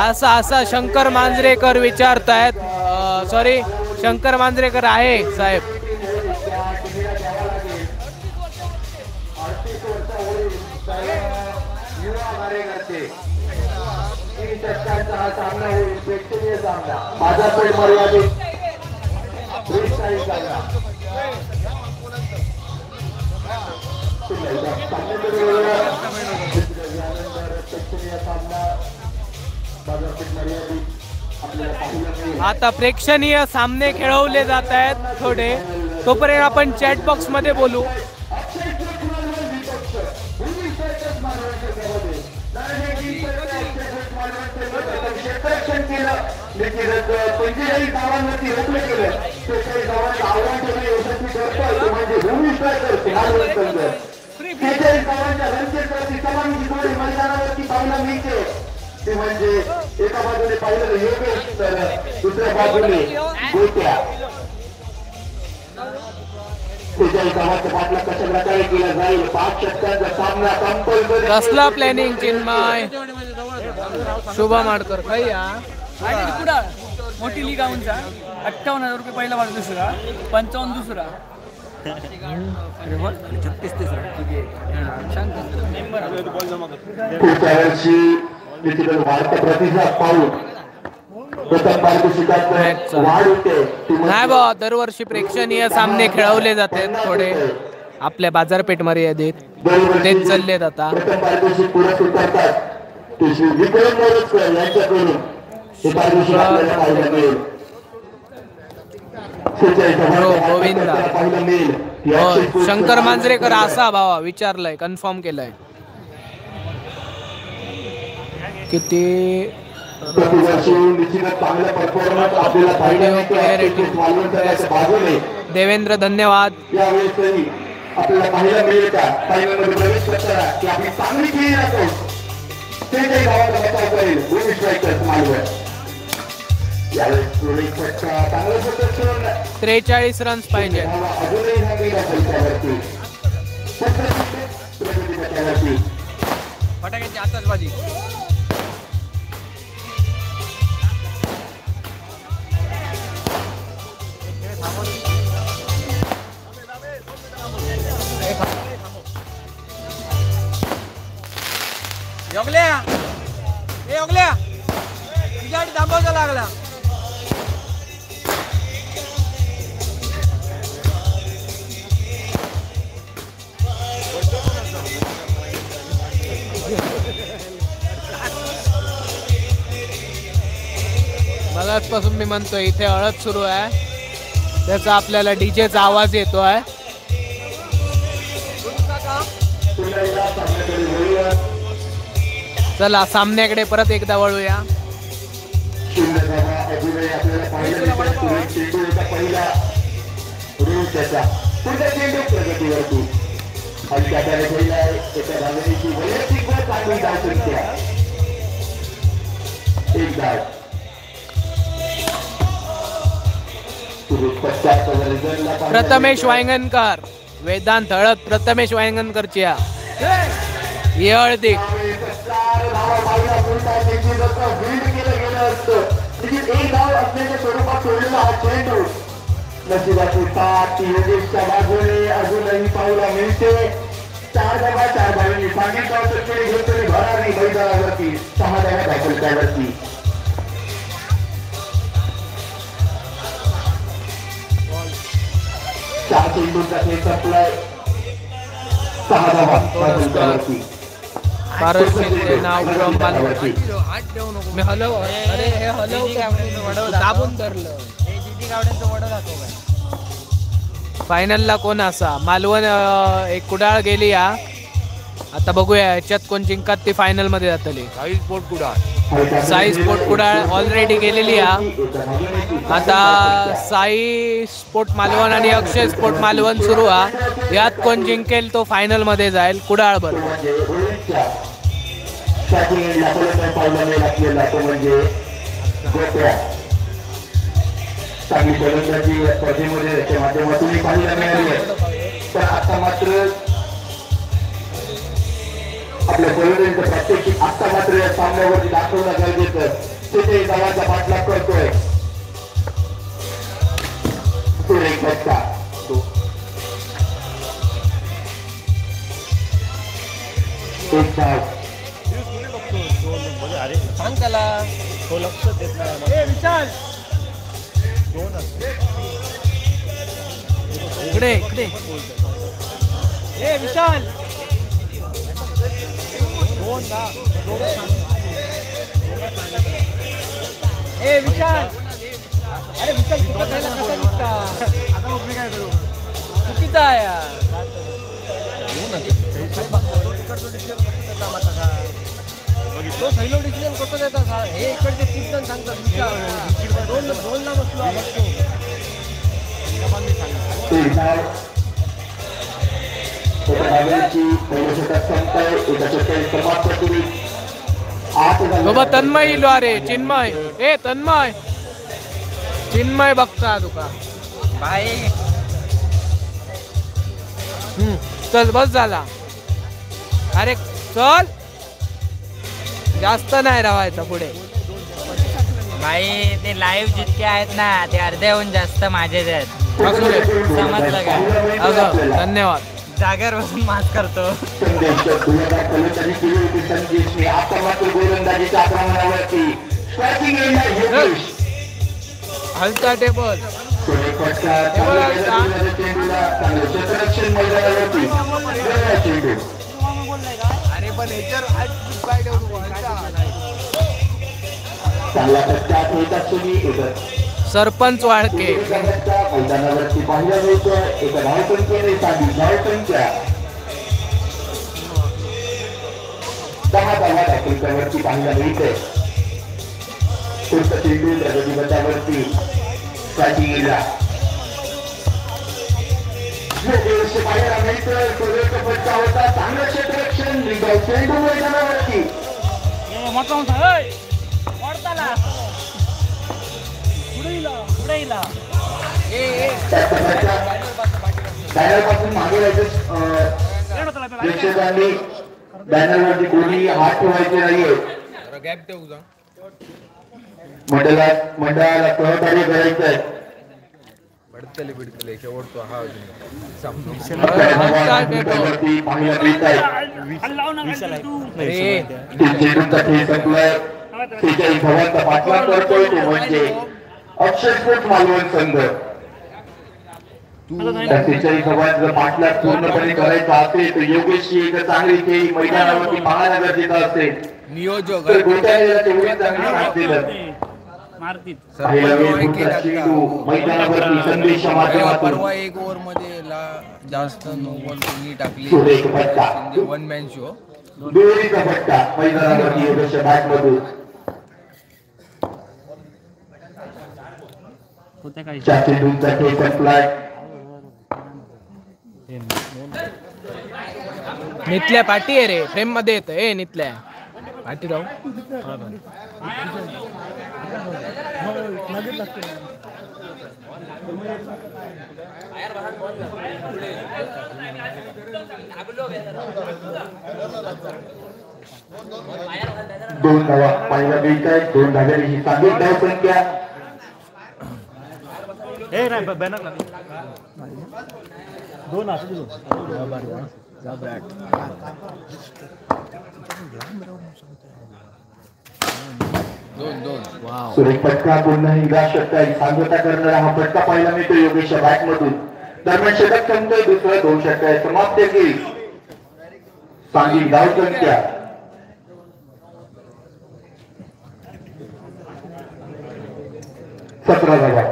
असा शंकर मांजरेकर विचारतायत. सॉरी शंकर मांजरेकर आहे साहेब. सामना होईल प्रेक्षणीय सामना बाजारपेठ मर्यादित प्रेक्षणीय सामना बाजारपेठ मर्यादित. आता प्रेक्षणीय सामने खेळवले जात आहेत थोडे. तोपर्यंत आपण चॅट बॉक्स मध्ये बोलू. गावांवरती रोखले गेलं 46 गावांचं आव्हान ठेवणे यशस्वी करतोय म्हणजे गावांच्या रणक्षेत्राची समानची जोडी मैदानावरती पाहायला मिळते. ते म्हणजे एका बाजूने पाहिलं योगेश तर दुसऱ्या बाजूने गोट्या. कसला प्लॅनिंग चिन्मय शुभ माडकर खाई या मोठी लीग आऊनचा 58,000 रुपये पहिला वाढ दुसरा 55 दुसरा 36 तिसरा पुढच्या वर्षी वाढता प्रतिसाद पाहून प्रथम पारितोषिकात वाढ होते. नाही बा दरवर्षी प्रेक्षणीय सामने खेळवले जातात थोडे आपल्या बाजारपेठ मर्यादेत तेच चाललेत आता. प्रथम पारितोषिक पुरस्कृत करतात ते श्री विक्रम मोरजकर यांच्याकडून हे पारितोषिक आपल्याला पाहायला मिळेल. गोविंदा पाहायला मिळेल. हो शंकर मांजरेकर असा भावा विचारलंय कन्फर्म केलंय. किती प्रतिवर्षी निश्चितच चांगला परफॉर्मन्स आपल्याला पाहायला मिळतो. बाजूने देवेंद्र धन्यवाद. यावेळेसही आपल्याला पाहायला मिळेल का फायनलमध्ये प्रवेश करताना की आपली चांगली खेळी राखून ते काही गावाला बचाव करेल दोन्ही स्ट्रायकर्स मालवण. यावेळेस एक फटका चांगला प्रदर्शन 43 रन्स पाहिजे. अजूनही हा गेला त्यावरती प्रगती पथकावरती फटाक्यांची आतषबाजी. योगल्या ए योगल्या तुझ्यासाठी थांबवचा लागला. मगाचपासून मी म्हणतोय इथे हळद सुरू आहे त्याचा आपल्याला डीजेचा आवाज येतोय. चला सामन्याकडे परत एकदा वळूया. प्रथमेश वांगणकर वेदांत हळद प्रथमेश वांगणकरची ही हळदी एक डाव असण्याच्या स्वरूपात सोडलेला हा चेंडू नशिबाची साथ योगेशच्या बाजूने अजूनही पाहायला मिळते. 4 धावा 4 धावांनी सांगितलं होतं की घेतले भरारी मैदानावरती 6 धावा दाखल त्यावरती. चार चेंडूचा खेळ संपलाय 6 धावा दाखल त्यावरती. पारस शिंदे नाव फ्रॉम मालवण. मी हलव अरे हे हलव दाबून धरलं. फायनलला कोण असा मालवण एक कुडाळ गेली या. आता बघूया याच्यात कोण जिंकत ती फायनल मध्ये जातली. साई स्पोर्ट कुडाळ ऑलरेडी गेलेली या. आता साई स्पोर्ट मालवण आणि अक्षय स्पोर्ट मालवण सुरू हा. यात कोण जिंकेल तो फायनल मध्ये जाईल कुडाळ बरोबर. चांगली फलंदाजी स्पर्धेमध्ये त्याच्या माध्यमातून पाहायला मिळाली आहे. पण आता मात्र आपल्या फलंदाजीचं प्रात्यक्षिक आता मात्र या सामन्यावरती दाखवणं गरजेचं. तिथे गावाचा पाठलाग करतोय एक फटका. एक धाव सांग त्याला तो लक्ष देत नाही. विचार इकडे इकडे ए विशाल ए विशाल अरे विशाल चुका खायला कसा निघता. आता मी काय करू चुकीचा आहे यार. तो पहिलो डिसिजन कसं देतात हे इकडचे 3 जण सांगतात. विचार दोन ना बसलो बाबा तन्मय इलो अरे चिन्मय ए तन्मय चिन्मय बघता तुका भाई चल बस झाला. अरे चल, जास्त नाही राहायचं पुढे. भाई ते लाईव्ह जितके आहेत ना ते अर्ध्याहून जास्त माझेच आहेत. असू दे. समजलं का? असं, धन्यवाद. जागेवर बसून माफ करतो. संदेश 2015 केली होती संदेशने. आता मात्र गोलंदाजीच्या आक्रमणावरती स्ट्रायकिंग एंडला योगेश. हलता टेबल. चेंडूला चांगलं क्षेत्ररक्षण मैदानावरती चेंडू. चांगला फटका होता सुनी सरपंच वाळके. मैदानावरती पाहिला मिळतोय. एका धावसंख्येने सांगितली धावसंख्या 10 धावा दाखलच्यावरती पाहायला मिळते. पुढचा चेंडू प्रगती गटावरती स्ट्रायकिंगला पाहायला मिळतोय. पूर्वेचा फटका होता. चांगलं क्षेत्ररक्षण चेंडू मैदानावरती बॅनरपासून मागे जायचं. प्रेक्षकांनी बॅनरवरती कोणी हात ठेवायचे नाहीये. मंडळाला सहकार्य करायचं आहे. पाहायला मिळत आहे. चेंडूचा खेळ संपलाय. त्याच्या धावांचा पाठलाग करतोय तो म्हणजे अक्षर स्पोर्ट्स मालवण संघ. त्याच्याही धावांचा पाठलाग पूर्णपणे करायचा असेल तर योगेशची एक चांगली खेळी मैदानावरती पाहणं गरजेचं असेल. नियोजक तर गोट्याला तेवढी चांगली साथ दिलं. मैदानावरती संदेशच्या माध्यमातून परवा 1 ओव्हर मध्ये जास्त नो बॉल कोणी टाकली. One man show. दुहेरीचा फटका मैदानावरती योगेशच्या बॅटमधून. चेंडूचा खेळ संपलाय. नितल्या पाठी आहे रे. फ्रेम मध्ये येत. ए नितल्या पाठी राहू. दोन धावा पाहायला मिळत आहेत. 2 धाव्याची ही चांगली धावसंख्या. सुरेख फटका पुन्हा एकदा षटकारी सांगता करणारा हा फटका पाहायला मिळतो योगेशच्या बॅटमधून. दरम्यान षटक संपतोय. दुसऱ्या 2 षटकात समाप्त केली. चांगली धावसंख्या. सतरा धावा.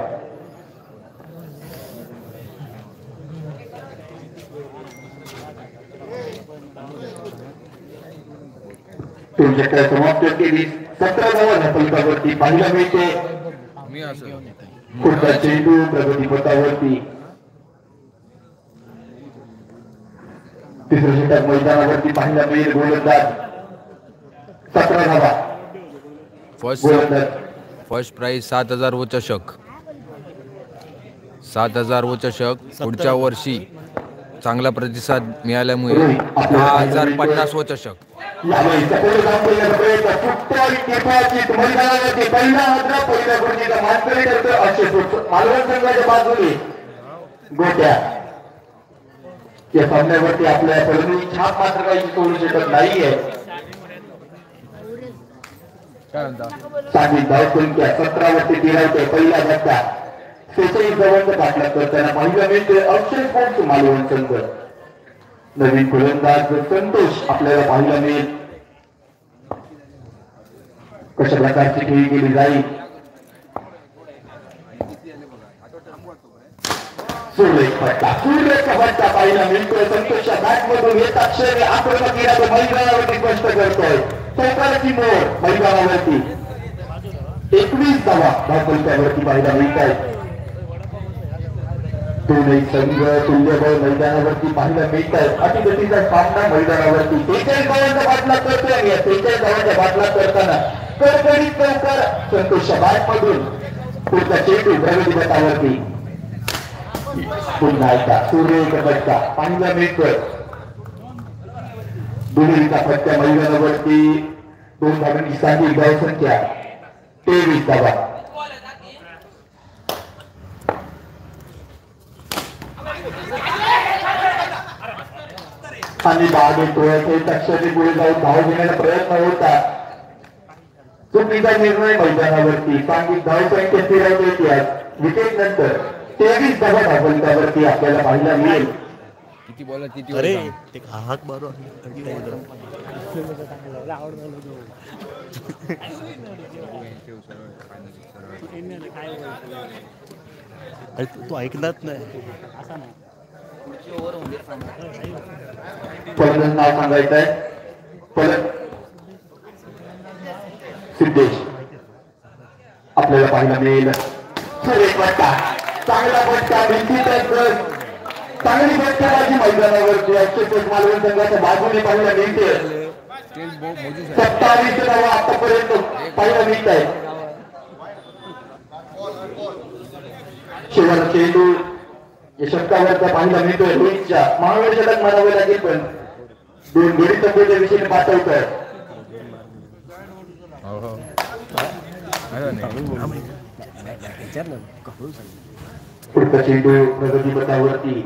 तुमच्या समाप्त केली. 17 धावा धापलकावरती पाहायला मिळते. पुढचा चेंडू प्रगतीपथावरती. तिसरं षटक मैदानावरती पाहायला मिळेल. गोलंदाज 17 धावा. फर्स्ट प्राइज 7,000 व चषक. 7,000 व चषक. पुढच्या वर्षी चांगला प्रतिसाद मिळाल्यामुळे 10,050 व चषक. बाजूने गोट्या या सामन्यावरती आपल्या परंतु छाप मात्र काही सोडू शकत नाहीये. चांगली धावसंख्या 17 वरती फिरवते. पहिला धक्का 46 धावांचा पाठलाग करताना पाहिलं मिळते अक्षर स्पोर्ट्स मालवण संघ. नवीन फलंदाज संतोष आपल्याला पाहायला मिळेल. कशा प्रकारची खेळी केली जाईल. सूर्यचा फटका पाहायला मिळतोय. संतोषच्या बॅटमधून येत अक्षर आक्रमक केला मैदानावरती स्पष्ट करतोय. चौकाराची मोड मैदानावरती 21 धावा धावपलकावरती पाहायला मिळत आहेत. दोन्ही संघ तुल्यबळ मैदानावरती पाहायला मिळत आहेत. अतिगतीचा सामना मैदानावरती 43 धावांचा पाठलाग करतोय. आणि या 43 धावांचा पाठलाग करताना कडकडीत चौकार संतोषच्या बॅटमधून. पुढचा चेंडू प्रगतीपथावरती. पुन्हा एकदा सूर्य फटका पाहिला मिळतोय. दुहेरीचा फटका मैदानावरती 2 धावांची साधी धावसंख्या 23 धावा. आणि बाद येतोय तक्षाची पुढे जाऊन धाव घेण्याचा प्रयत्न होता. चुकीचा निर्णय मैदानावरती सांगित धावसंख्या फिरवता येते. विकेट नंतर 23 धावा धावसंख्यावरती आपल्याला पाहायला मिळेल. किती बॉल किती अरे ते हाक मारो अरे तू ऐकलाच नाही. फलंदाज नाव सांगायचं आहे. सिद्धेश आपल्याला पाहायला मिळेल. फटका चांगला फटका भिंतीतच चांगली फटकाबाजी मैदानावरती मालवण संघाच्या बाजूने पाहायला मिळते. 27 धावा आतापर्यंत पाहायला मिळत आहे. शेवटचा चेंडू या षटकावरचा पाहायला मिळतोय. रोहितच्या महावीर षटक म्हणावे लागेल पण 2 गडी तब्येच्या विषयी पाठवत आहे. पुढचा चेंडू प्रगती पथावरती.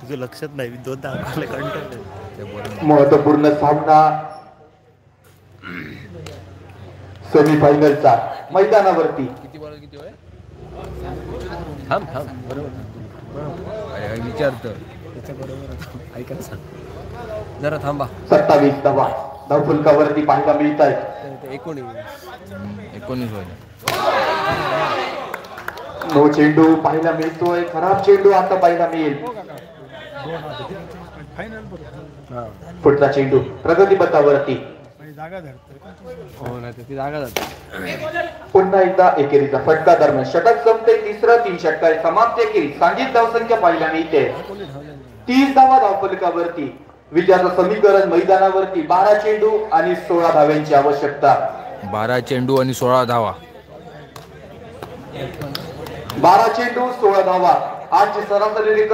तुझं लक्षात नाही. 2 धावा कंटाळले. महत्वपूर्ण सामना सेमीफायनलचा मैदानावरती. किती बॉल किती होय? थांब थांब बरोबर. अरे विचारतो ऐका सांग जरा थांबा. 27 धावा धावफलकावरती पाहायला मिळत आहेत. 19 होईल. नो चेंडू पाहायला मिळतोय. खराब चेंडू आता पाहायला मिळेल. पुढचा चेंडू प्रगती पथावरती. पुन्हा एकदा एकेरीचा फटका दरम्यान षटक संपते. 3 षटकार समाप्त. एकेरी सांघिक धावसंख्या पाहायला मिळते 30 धावा धावफलकावरती. विजयाचं समीकरण मैदानावरती 12 चेंडू आणि 16 धाव्यांची आवश्यकता. 12 चेंडू आणि 16 धावा. 12 चेंडू 16 धावा. आजची सरासरी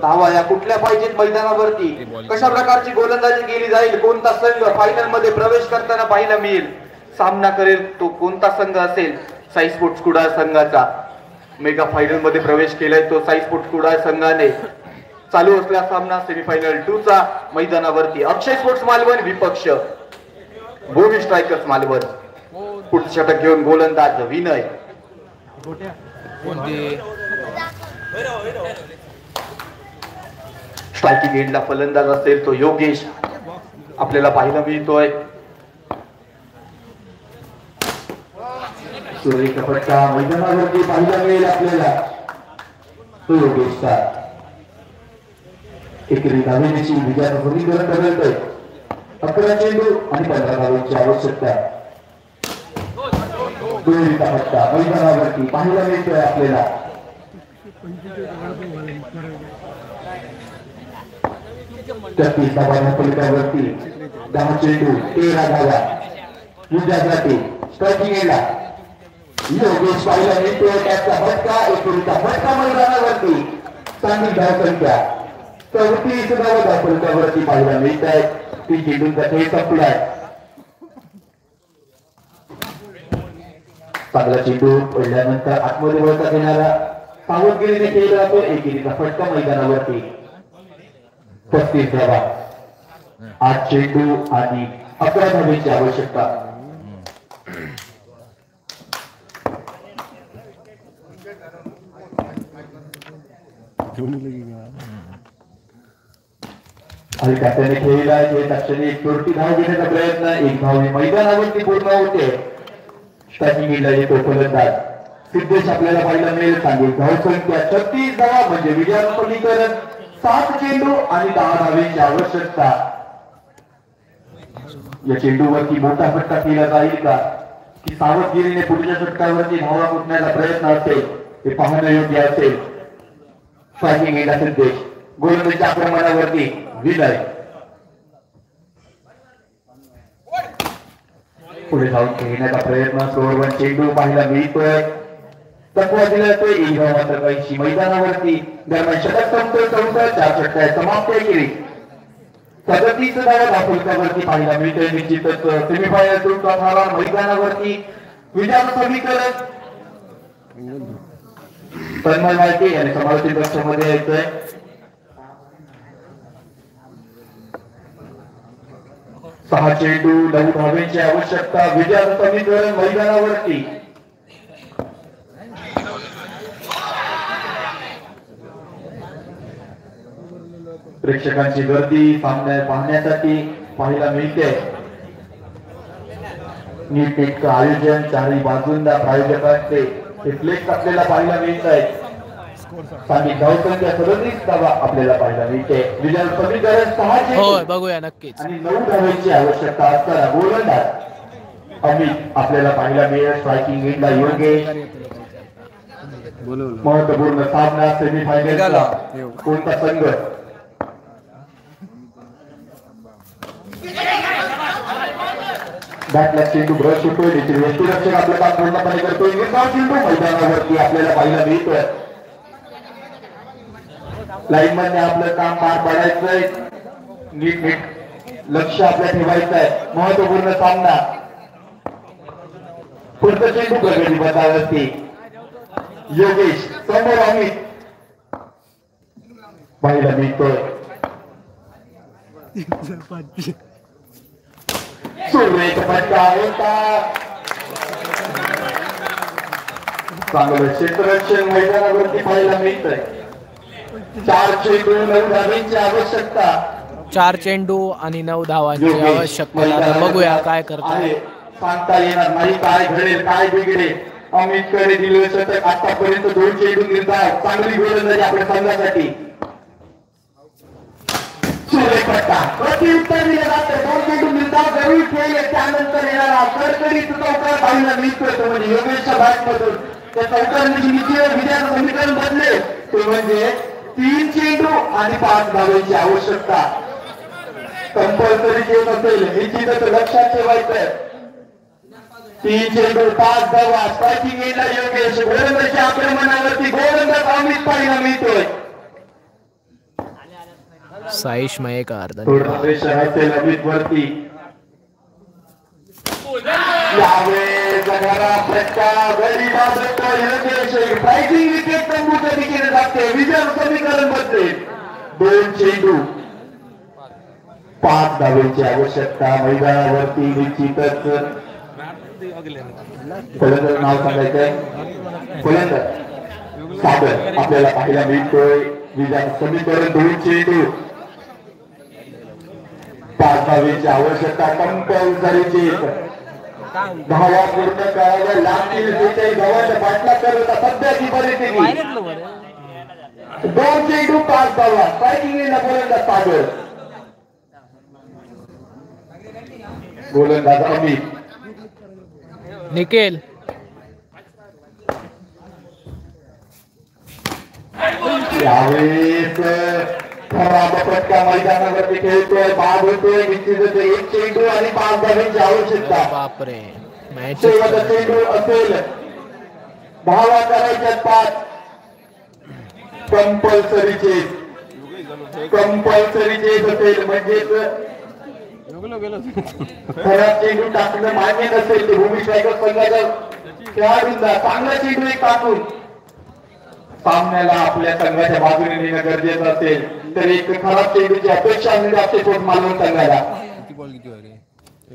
धावा या कुठल्या पाहिजेत मैदानावरती. कशा प्रकारची गोलंदाजी केली जाईल. कोणता संघ फायनल मध्ये प्रवेश करताना पाहायला मिळेल. सामना करेल तो कोणता संघ असेल. साई स्पोर्ट्स कुडाळ संघाचा मेगा फायनल मध्ये प्रवेश केलाय तो साई स्पोर्ट्स कुडाळ संघाने. चालू असलेला सामना सेमीफायनल 2 चा मैदानावरती अक्षय स्पोर्ट्स मालवण विपक्ष भूमी स्ट्रायकर्स मालवण. पुढचं षटक घेऊन गोलंदाज विनय. स्ट्रायकिंग एंडला फलंदाज असेल तो योगेश आपल्याला पाहायला मिळतोय. सुरेख फटका मैदानावरती पाहायला मिळेल आपल्याला तो योगेशचा. एकेरी धावेची विजयाचं समीकरण बदलतोय. 11 चेंडू आणि 15 धावेची आवश्यकता. दुहेरीचा फटका मैदानावरती पाहायला मिळतोय आपल्याला. 33 धावा फलकावरती. 10 चेंडू 13 धावा. विजयासाठी स्ट्रायकिंग एंडला योगेश पाहायला मिळतोय. त्याचा फटका एकेरीचा फटका मैदानावरती चांगली धावसंख्या 34 धावा धावफलकावरती पाहायला मिळत आहे. 3 चेंडूंचा खेळ संपलाय. चांगला चेंडू पडल्यानंतर आतमध्ये वळता येणारा सावधगिरीने खेळला जातो. एकेरीचा फटका मैदानावरती 35 धावा. 8 चेंडू आणि 11 धावेची आवश्यकता. हलकाट्याने खेळला तक्षणी 1 धाव घेण्याचा प्रयत्न. 1 धाव मैदानावरती पूर्ण होते. स्टार्टिंगला येतो फलंदाज सिद्धेश आपल्याला पाहायला मिळेल. सांगेल धावसंख्या 36 धावा म्हणजे विजयाचं समीकरण 7 चेंडू आणि 10 धावेची आवश्यकता. या चेंडूवरती मोठा फटका केला जाईल का की सावधगिरीने पुढच्या षटकावरती धावा कुठण्याचा प्रयत्न असेल ते पाहणं योग्य असेल. स्ट्रायकिंग एंडला सिद्धेश. गोलंदाजीच्या आक्रमणावरती विनय. पुढे जाऊन खेळण्याचा प्रयत्न. 1 चेंडू पाहायला मिळतोय. तत्व दिला जातोय. एक धाव मात्र काहीशी मैदानावरती दरम्यान षटक संपतोय. 4 षटकात समाप्त केली. 37 धावा धावफलकावरती पाहायला मिळते. निश्चितच सेमीफायनल तुमचा झाला मैदानावरती विजयाचं समीकरण तन्मय माहिती आणि समालोचन कक्षामध्ये यायचंय. सहा चेंडू 9 धावांची आवश्यकता. विजयाचं समीकरण मैदानावरती प्रेक्षकांची गर्दी सामना पाहण्यासाठी पाहायला मिळते. नीटनेटकं आयोजन चारही बाजूंना प्रायोजकांचे हे फ्लेक्स आपल्याला पाहायला मिळत आहेत. स्थानिक धावसंख्या 37 धावा आपल्याला पाहायला मिळते. विजयाचं समीकरण 6 होय बघूया नक्कीच. आणि 9 धावांची आवश्यकता असताना गोलंदाज अमित आपल्याला पाहायला मिळेल. स्ट्रायकिंग एंडला योगेश. महत्वपूर्ण सामना सेमीफायनलचा कोणता संघ बॅटला चेंडू ब्रश होतोय. यष्टीरक्षक आपलं काम पूर्णपणे करतोय. निर्धाव चेंडू मैदानावरती आपल्याला पाहायला मिळतोय. लाईनमॅनने आपलं काम पार पाडायचंय. नीट लक्ष आपल्या ठेवायचं आहे. महत्वपूर्ण सामना. पुढचं चेंडू प्रगती पथावरती योगेश समोर अमित पाहायला मिळतोय. सुरेख फटका होता. चांगलं क्षेत्ररक्षण मैदानावरती पाहायला मिळतंय. 4 चेंडू 9 धावांची आवश्यकता. 4 चेंडू आणि 9 धावांची आवश्यकता. आता बघूया काय करतात. सांगता येणार नाही काय घडेल काय बिघडेल. अमितकडे दिलेलं षटक आतापर्यंत 2 चेंडू निर्धाव. चांगली गोलंदाजी आपल्या संघासाठी. प्रत्युत्तर दिलं जातं. 2 चेंडू निर्धाव जरूर खेळले. त्यानंतर येणारा कडकडीत चौकार पाहायला मिळतोय. म्हणजे योगेशच्या बॅटमधून त्या चौकारांची विजयाचं समीकरण बदले. ते म्हणजे 3 चेंडू आणि 5 धावांची आवश्यकता. कंपल्सरी घेत असेल निश्चितच लक्षात ठेवायचं. 3 चेंडू 5 धावा. स्ट्रायकिंग एंडला योगेश. गोलंदाजीच्या आक्रमणावरती गोलंदाज अमित पाहायला मिळतोय. साईश मयेकर प्रेशर असेल अमित वरती. यावेळेस जगाला फटका गडी बाजूचा योगेश. स्ट्रायकिंग विकेट तंबूच्या दिशेने जाते. विजयाचं समीकरण बदलेल. 2 चेंडू 5 धावांची आवश्यकता. मैदानावरती निश्चितच फलंदाज नाव सांगायचंय. फलंदाज सागर आपल्याला पाहायला मिळतोय. विजयाचं समीकरण 2 चेंडू 5 धावांची आवश्यकता. कंपल्सरीची धावा पूर्ण करायला लागतील. 42 धावांच्या पाठला करत सध्याची परिस्थिती. 2 चेंडू 5 धावा. स्ट्रायकिंग एंडला गोलंदाज सागर. गोलंदाज अमित. निखिल यावेळेस खराब फटका मैदानावरती खेळतोय. बाद होतोय. निश्चितच 1 चेंडू आणि 5 धावांची आवश्यकता. बापरे मॅच शेवटचा चेंडू असेल. धावा करायच्या 5. कंपल्सरी चेस असेल म्हणजेच खराब चेंडू टाकणं मान्य नसेल. ते भूमी स्ट्रायकर संघाच्या खेळाडूंना चांगला चेंडू एक टाकून सामन्याला आपल्या संघाच्या बाजूने नेणं गरजेचं असेल तर एक खराब चेंडूची अपेक्षा असते कोण मालवण संघाला.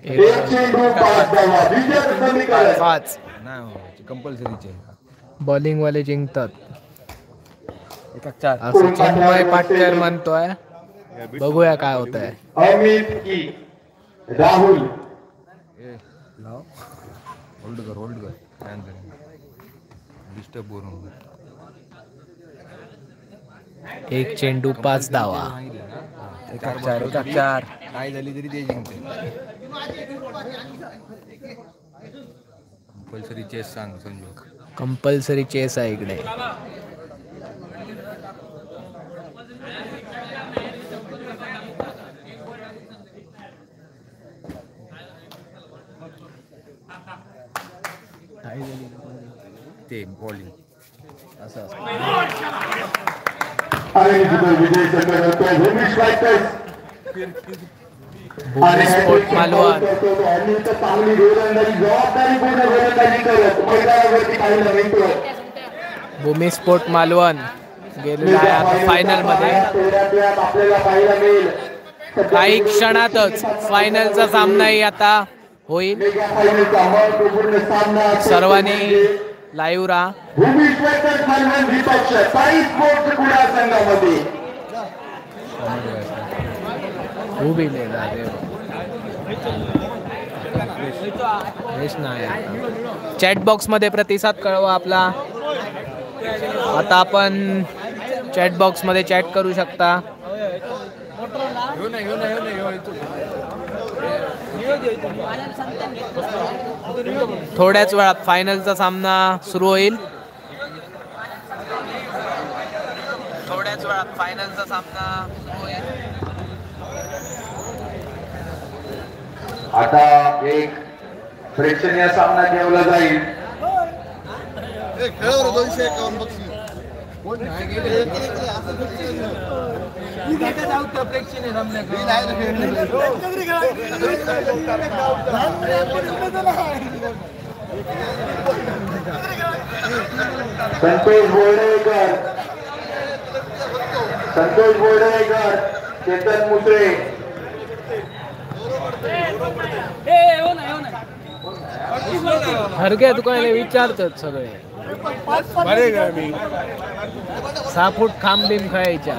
1 चेंडू 5 धावा. विजयाचं समीकरण 5. कंपल्सरीचे बॉलिंग वाले जिंकतात असं चिन्मय पाटकर म्हणतोय. बघूया काय होत आहे. अमित की राहुल होल्ड कर डिस्टर्ब करून. 1 चेंडू 5 धावा. 4 काय झाली तरी ते जिंकते. कंपल्सरी चेस सांग संजू. कंपल्सरी चेस आहे इकडे. ते बॉलिंग आणि विजय संघ भूमी स्ट्रायकर्स भूमी स्पोर्ट मालवण चांगली गोलंदाजी जबाबदारी पूर्ण गोलंदाजी करत मैदानावरती पाहिलं मिळतो. भूमी स्पोर्ट मालवण गेलेला आहे आता फायनल मध्ये. आपल्याला पाहायला मिळेल काही क्षणातच फायनलचा सामनाही आता होईल. सर्वांनी लाईव्ह राहा. भूमी स्ट्रायकर्स मालवण विपक्ष साई स्पोर्ट्स क्रीडा संघामध्ये उभी चॅट बॉक्स मध्ये प्रतिसाद कळवा आपला. आता आपण चॅट बॉक्स मध्ये चॅट करू शकता. थोड्याच वेळात फायनलचा सामना सुरू होईल. थोड्याच वेळात फायनलचा सामना सुरू होईल. आता एक प्रेक्षणीय सामना खेळवला जाईल. संतोष बोर्डेकर, चेतन मुसळे, हरगे तुका विचारतात सगळे. 6 फूट खांब बिम खेळायच्या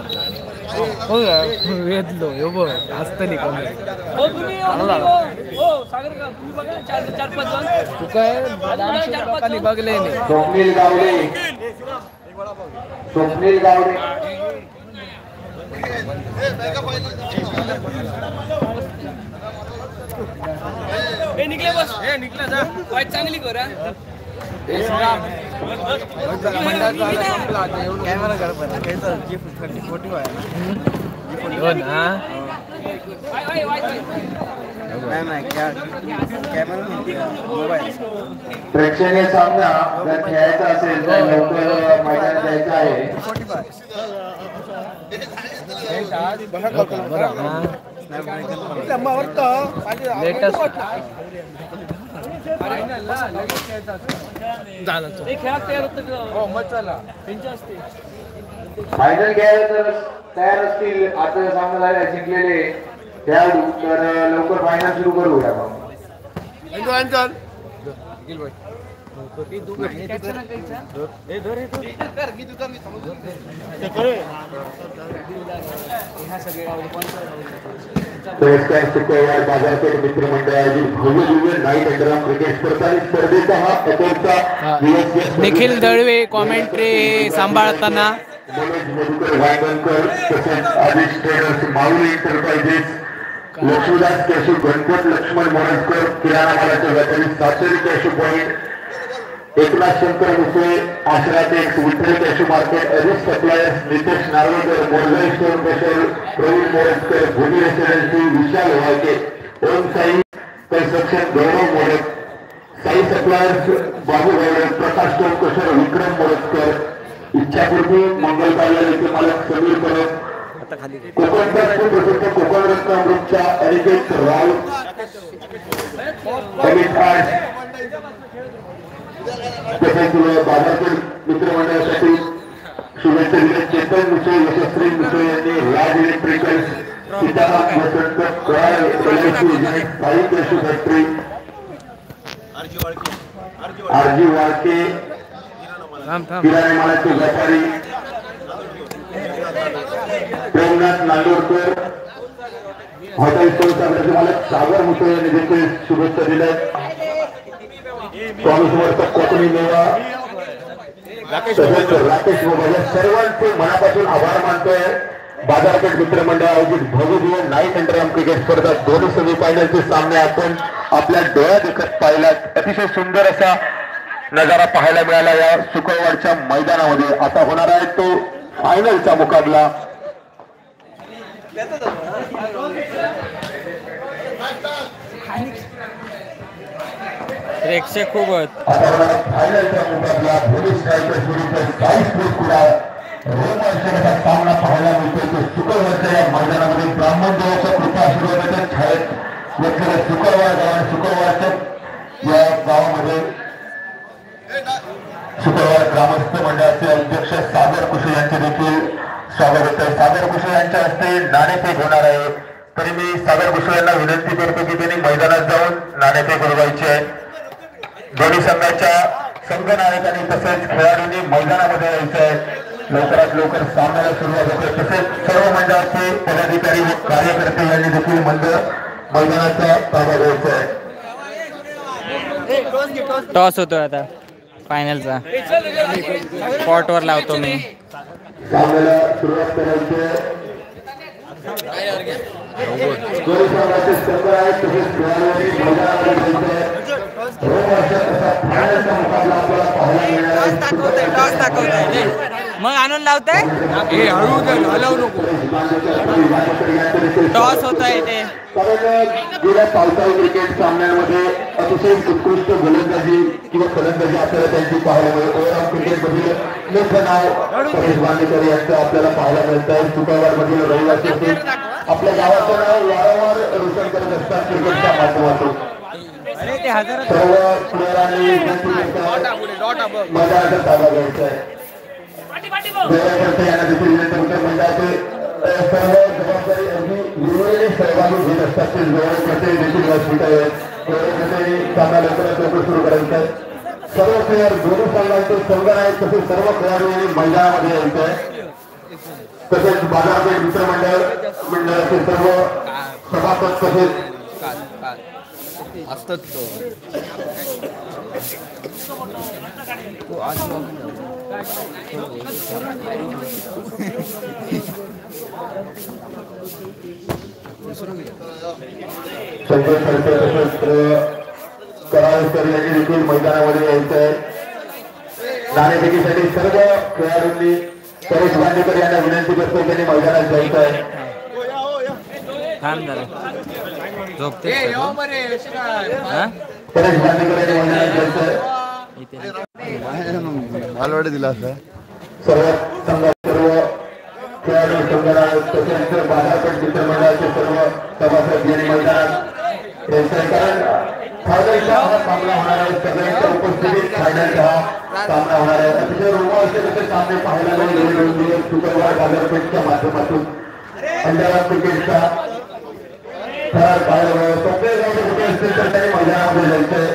वेदलो यो बघ असतली कोणी तुका बघले नाही. स्वप्नील गावडे चांगली कर. प्रेक्षणीय सामना जर खेळायचा असेल तर लवकर मैदानात जायचं आहे. फायनल घ्यायला तर तयार असतील आता सामना जिंकलेले खेळाडू तर लवकर फायनल सुरू करूया. बाजारपेठ मित्रमंडळाची भव्य दिव्य नाईट अंडरआर्म क्रिकेट स्पर्धेचा हा अखेरचा निखिल दळवे कॉमेंट्री सांभाळताना. मनोज मधुकर वायगणकर तसेच Adish traders Mauli enterprises, Laxmidas cashew Ganpat, Laxman Morajkar किराणा मालाच्या व्यापारी, Sateri cashew point, Eknath Shankar Musale, Ashra tex, Vitthal cashew market, Ajit suppliers, Nitesh Narvekar, Morgai store पेशर, Praveen Morajkar, Bhumi residency, Vishal Walke, Om Sai construction, Gaurav Moraj, Sai suppliers, Babu Gaurav, Prakash Tomkashar, Vikram Morajkar, Ichchhapurti मंगल कार्यालयाचे मालक समीर परब, कोकणचा प्रसिद्ध कोकण रत्न ग्रुपच्या अनिकेत राऊत, अमित आर्ट तसेच बाजारपेठ मित्रमंडळासाठी शुभेच्छा दिल्या. चेतन मुसळे, यशस्वी मुसळे यांनी राज इलेक्ट्रिकल्स, सीताराम वसंत कराड, साई कृषी फॅक्टरी, आरजी वाळके, किराणा मालाचे व्यापारी, प्रेमनाथ नांदोरकर, हॉटेल सोसागरचे मालक सागर मुसळे यांनी देखील शुभेच्छा दिल्या. स्वामी समर्थ कोकणी मेवा तसेच राकेश मोबाईल या सर्वांचे मनापासून आभार मानतोय. बाजारपेठ मित्रमंडळ आयोजित भव्य नाईट अंडरआर्म क्रिकेट स्पर्धा दोन्ही सेमी फायनलचे सामने आपण आपल्या डोळ्यात देखत पाहिलात. अतिशय सुंदर असा नजारा पाहायला मिळाला या सुकळवाडच्या मैदानामध्ये. आता होणार आहे तो फायनलचा मुकाबला. प्रेक्षक खूप आहेत. फायनलच्या मुकाबला पोलीस स्ट्रायकर्स विरुद्ध 40 फूट कुडाळ रोमांचक सामना पाहायला मिळतो. तो शुक्रवारच्या या मैदानामध्ये ब्राह्मण देवाच्या कृपा आशीर्वादाच्या छायेत व्यक्तीला शुक्रवार गाव आणि शुक्रवारच्या या गावामध्ये शुक्रवार ग्रामस्थ मंडळाचे अध्यक्ष सागर कुशे यांचे देखील स्वागत होत आहे. सागर कुशे यांच्या हस्ते नाणेफेक होणार आहे. तरी मी सागर कुशे यांना विनंती करतो की त्यांनी मैदानात जाऊन नाणेफेक उडवायची आहे. दोन्ही संघाच्या संघनायकांनी तसेच खेळाडूंनी मैदानामध्ये यायचं आहे. लवकरात लवकर सामन्याला सुरुवात होते. तसेच सर्व मंडळाचे पदाधिकारी व कार्यकर्ते यांनी देखील मैदानाचा ताबा घ्यायचा आहे. टॉस होतोय आता फायनलचा. स्पॉटवर लावतो मी. सामन्याला सुरुवात करायची दोन्ही संघाचे संघ आहेत तसेच खेळाडूंनी मैदानामध्ये जायचं आहे. फायनलचा मुकाबला आपल्याला पाहायला मिळणार आहे. मग आणून लावताय. टॉस होत आहे ते. कारण गेल्या पावसाळी क्रिकेट सामन्यांमध्ये अतिशय उत्कृष्ट गोलंदाजी किंवा फलंदाजी आपल्याला त्यांची पाहायला मिळते. ओव्हरऑल क्रिकेटमधील मोठं नाव परेश बांदेकर यांचं आपल्याला पाहायला मिळत आहे. शुक्रवारमधील रविवारचे असून आपल्या गावाचं नाव वारंवार रोशन करत असतात क्रिकेटच्या माध्यमातून. सर्व प्लेयरांनी मैदानाचा ताबा घ्यायचा आहे. यांना देखील विनंती होते. मंडळाचे सर्व जबाबदारी अगदी निर्णय सहभागी घेत असतात. ते जवळचे देखील व्यासपीठ आहेत. सामना लवकरात लवकर सुरू करायचा आहे. सर्व प्लेयर दोन्ही संघांचे संघ आहेत तसेच सर्व खेळाडूंनी मैदानामध्ये यायचं आहे. तसेच बाजारपेठ मंडळाचे सर्व सभासद तसेच असतात संजय खडसे तसेच कराळकर यांनी देखील मैदानामध्ये यायचं आहे. नाणेफेकीसाठी सर्व खेळाडूंनी परेश बांदेकर यांना विनंती करतो त्यांनी मैदानात जायचं आहे. झोपते परेश बांदेकर यांनी मैदानात जायचं आहे. दिला असं सर्व संघ सर्व खेळाडू संघाला तसेच बाजारपेठ मित्रमंडळाचे सर्व सभासद यांनी मैदानात यायचं आहे. कारण फायनलचा हा सामना होणार आहे. सगळ्यांच्या उपस्थितीत फायनलचा हा सामना होणार आहे. अतिशय रोमांचक असे सामने पाहायला मिळेल. दोन दिवस शुक्रवार बाजारपेठच्या माध्यमातून अंधारा क्रिकेटचा थरार पाहायला मिळेल. सगळे गावचे कुठे असतील तर त्यांनी मैदानामध्ये जायचंय.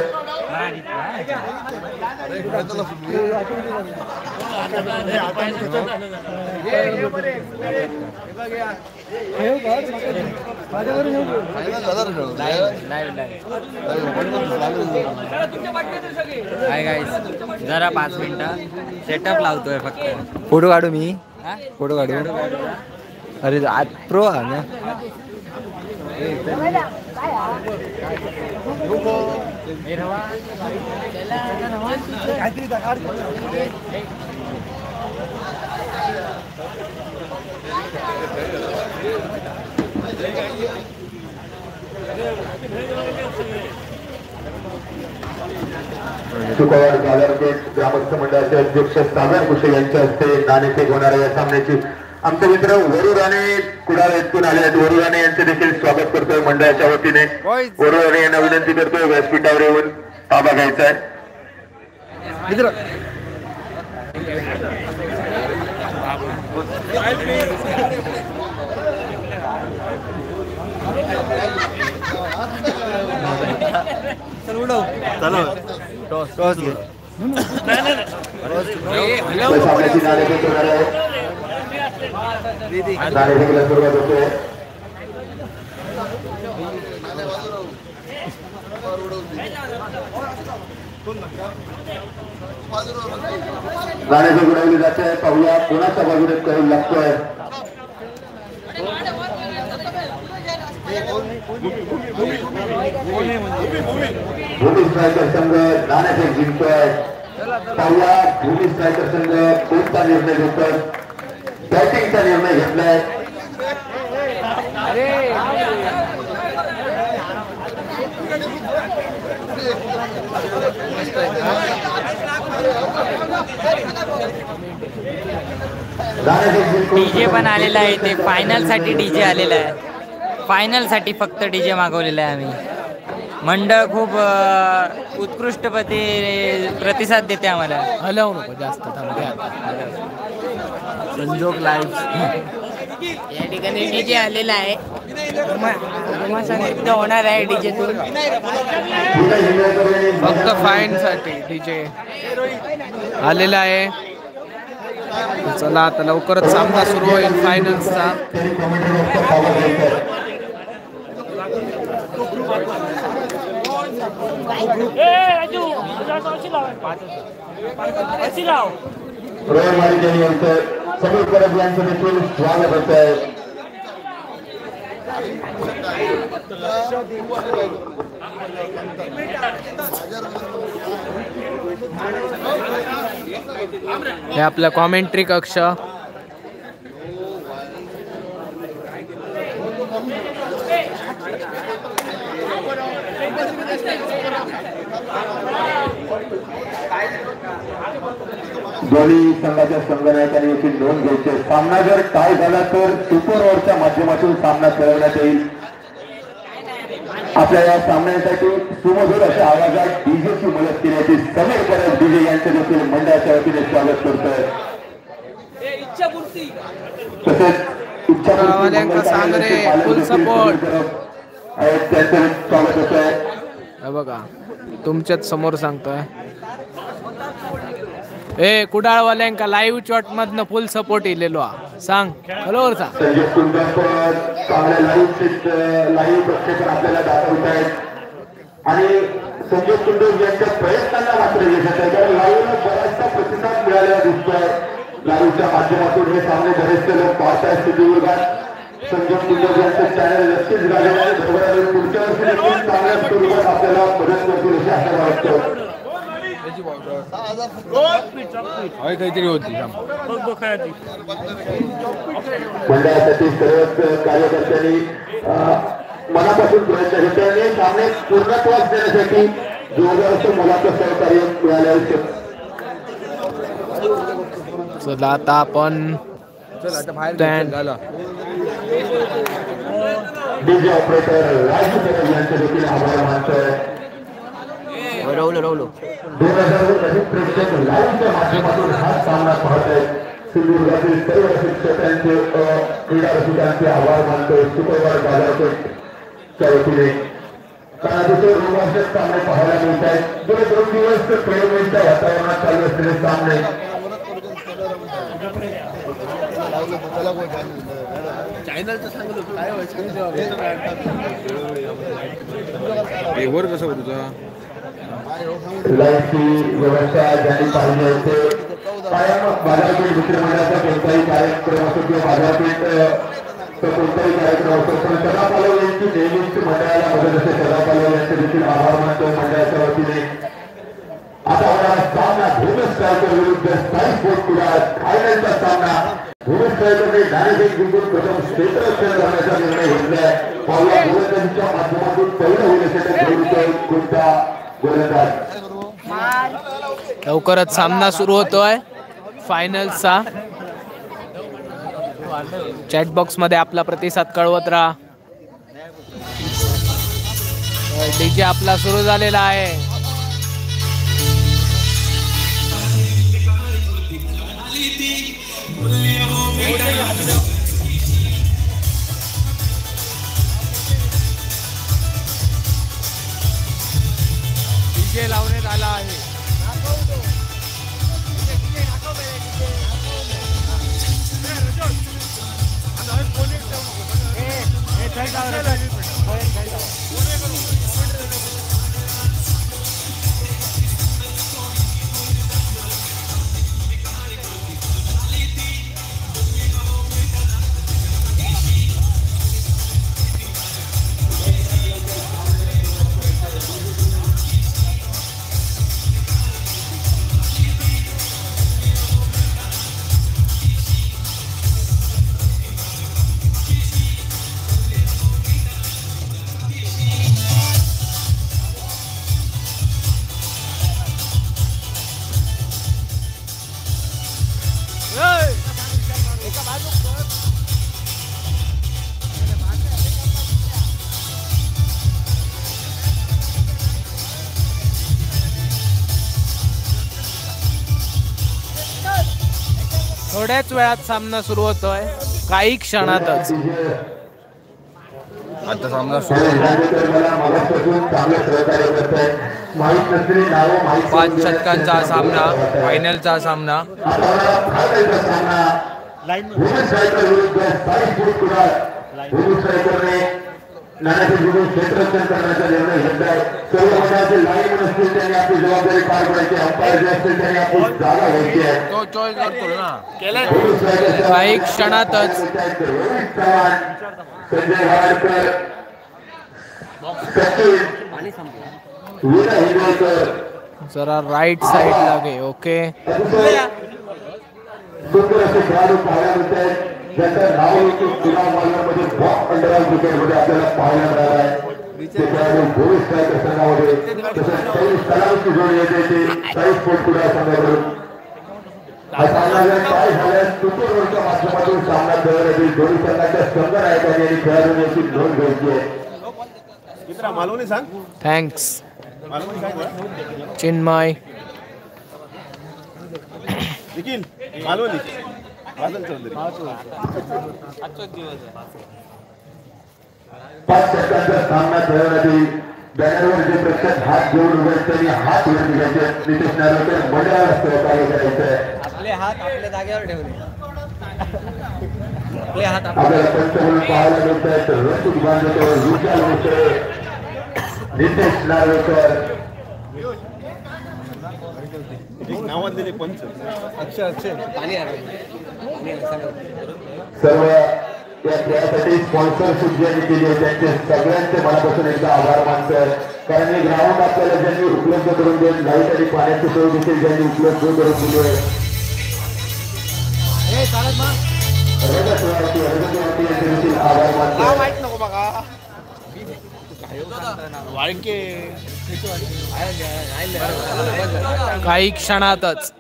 जरा 5 मिनिटं सेटअप लावतोय फक्त. फोटो काढू मी. फोटो काढू. अरे आज प्रो आहे ना. शुक्रवार बाजारपेठ ग्रामस्थ मंडळाचे अध्यक्ष सागर कुशे यांच्या हस्ते नाणेफेक होणार आहे. या सामन्याची आमचे मित्र वरू राणे कुडाळ येथून आले आहेत. वरू राणे यांचे देखील स्वागत करतोय मंडळाच्या वतीने. वरू राणे यांना विनंती करतोय व्यासपीठावर येऊन ताबा घ्यायचा आहे. टॉस घे. सामन्याची नाणेफेक होणार आहे. नाणेफेकीला सुरुवात होते. नाणेफेक उडवली जाते. पाहूया कोणाच्या बाजूने करू लागतोय. भूमी स्ट्रायकर संघ नाणेफेक जिंकतोय. पाहूया भूमी स्ट्रायकर संघ कोणता निर्णय घेतोय. बॅटिंगचा निर्णय घेतलाय. डीजे पण आलेला आहे. ते फायनल साठी डीजे आलेला आहे. फायनल साठी फक्त डीजे मागवलेला आहे आम्ही. मंडळ खूप उत्कृष्ट प्रतिसाद देते आम्हाला. हलवू नको जास्त थांबते आता. संजोग लाईव्ह या ठिकाणी डीजे आलेला आहे. होणार आहे डीजेतून फक्त फाईन साठी डीजे आलेला आहे. चला आता लवकरच सामना सुरू होईल फायनल्सचा. समीर परब यांचं देखील स्वागत होत आहे. हे आपला कॉमेंट्री कक्ष. दोन्ही संघाच्या संघनायकांनी देखील नोंद घ्यायची. सामना जर टाय झाला तर सुपर ओव्हरच्या माध्यमातून सामना खेळवण्यात येईल. आपल्या या सामन्यासाठी सुमधुर अशा आवाजात डीजेची मदत केल्याची समीर परब डीजे यांचे देखील मंडळाच्या वतीने स्वागत करतोय. तसेच फुल सपोर्ट त्यांचं स्वागत होत आहे. बघा तुमच्याच समोर सांगतोय. ए कुडाळवाल्यांका लाईव्ह चॉट मधनं फुल सपोर्ट इलेलो सांग हॅलो सांग. संजय कुंडकर चांगल्या लाईव्ह प्रक्षेपण आपल्याला दाखवत आहेत आणि संजय कुंडकर यांच्या प्रयत्नांना मात्र यश आहे. कारण लाईव्हला बराचसा प्रतिसाद मिळालेला दिसतोय. लाईव्हच्या माध्यमातून हे सामने बरेचसे लोक पाहतायत सिंधुदुर्गात. संजय कुंडकर यांचं चॅनल नक्कीच गाजवलं आहे. बरोबर पुढच्या वर्षी देखील चांगल्या स्वरूपात आपल्याला मदत करतील अशी आशा वाटतो. काहीतरी होती मंडळासाठी सर्वच कार्यकर्त्यांनी मनापासून प्रयत्न घेतले आणि सामने पूर्णत्वास देण्यासाठी जोरदार मुलाचं सहकार्य मिळाले. चला आता आपण डीजे ऑपरेटर राजू परब यांचे देखील आभार मानतोय. 2000 अधिक प्रेक्षक लाईव्हच्या माध्यमातून हा सामना पाहत आहेत. सिंधुदुर्गातील सर्व शिक्षकांचे क्रीडा रसिकांचे आभार मानतोय. शुक्रवार बाजारपेठच्या वतीने कारण अतिशय रोमांचक सामने पाहायला मिळत आहेत. गेले 2 दिवस प्रेमच्या वातावरणात चालू असलेले सामने वर कसं तुझा लाईव्हची व्यवस्था ज्यांनी पाहिजे होते. कायम बाजारपेठ विक्री मंडळाचा कोणताही कार्यक्रम असो किंवा बाजारपेठ कोणताही कार्यक्रम असतो पण सदा पालव यांची नेहमीच मंडळाला मदत असते. सदा पालव यांचे देखील आभार मानतो मंडळाच्या वतीने. आता होणारा सामना भूमेश स्ट्रायकर विरुद्ध साई स्पोर्ट कुडाळ फायनलचा सामना. भूमेश स्ट्रायकरने नाणेफेक जिंकून प्रथम क्षेत्ररक्षण करण्याचा निर्णय घेतलाय. पाहुया गोलंदाजीच्या माध्यमातून पहिलं होण्यासाठी कोणता गोलंदाज. लवकरच सामना सुरू होतोय फायनल्सचा. चॅट बॉक्स मध्ये आपला प्रतिसाद कळवत राहा. डीजे आपला सुरू झालेला आहे. डीजे लावण्यात आला आहे. थोड्याच वेळात सामना सुरू होतोय, काही क्षणातच. आता सामना सुरू 5 षटकांचा सामना, फायनलचा सामना. नाण्याचे क्षेत्ररक्षण करण्याचा निर्णय घेतलाय. सर्व प्रकारचे लाईन असतील त्यांनी आपली जबाबदारी पार पाडायची. अंपायर जे असतील त्यांनी आपली जागा घ्यायची आहे. काही क्षणातच रोहित चव्हाण, संजय वाडकर, सचिन, विनय हिंगोळकर, जरा राईट साइड लागे. ओके, सुंदर असे खेळाडू पाहायला मिळत आहेत. ज्यांचं नाव चुनाव मालकांमध्ये बॉक्स अंडरऑल क्रिकेटमध्ये आपल्याला पाहायला मिळालं आहे. ते खेळाडू भोवीस स्ट्रायकर संघामध्ये, तसंच काही सलामीची जोडी येते ते साई स्पोर्ट क्रीडा संघाकडून. हा सामना जर काय झाल्यास तुतूरवरच्या माध्यमातून सामना खेळण्याची दोन्ही संघाच्या संघ नायकांनी आणि खेळाडूंनी याची नोंद घ्यायची आहे. थँक्स चिन्मय. पाच षटकांचा सामना खेळण्यासाठी बॅनरवर जे प्रेक्षक हात घेऊन उभे त्यांनी हात वरती घ्यायचे. नितेश नार्वेकर मंडळाला सहकार्य करायचं आहे. आपले हात आपल्या जागेवर ठेवले. आपले हात आपल्याला पंचमूल पाहायला मिळत आहेत. रसिक बांधकर, विशाल मिश्रे, नितेश नार्वेकर, सर्व या खेळासाठी स्पॉन्सरशिप ज्यांनी केली आहे त्यांचे सगळ्यांचे मनापासून एकदा आभार मानतोय. कारण हे ग्राउंड आपल्याला ज्यांनी उपलब्ध करून दिले, लाईट आणि पाण्याची सोय देखील ज्यांनी उपलब्ध करून दिली आहे. आभार मानतोय. काही क्षणातच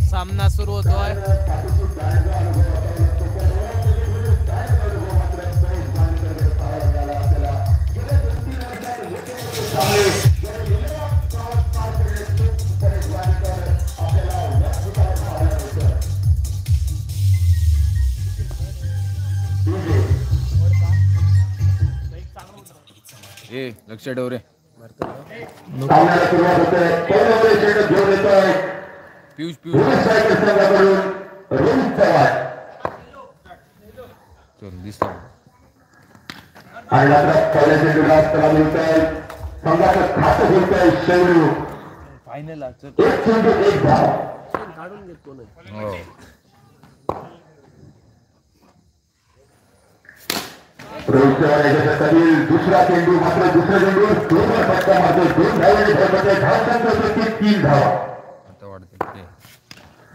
सामना सुरू होतोय. लक्ष ठेव रे. पियुष रोहित चव्हाण दिसतो आणि पहिल्या चेंडूला त्याला मिळतंय. संघाचं खातं घेतोय शैलू. फायनल एक चेंडू एक धाव. रोहित चव्हाण याच्यासाठी दुसरा चेंडू, मात्र दुसरा चेंडू 2 वर फटका मारतो. 2 धावांनी फरक धावसंख्या होते 3 धावा. आता वाढते.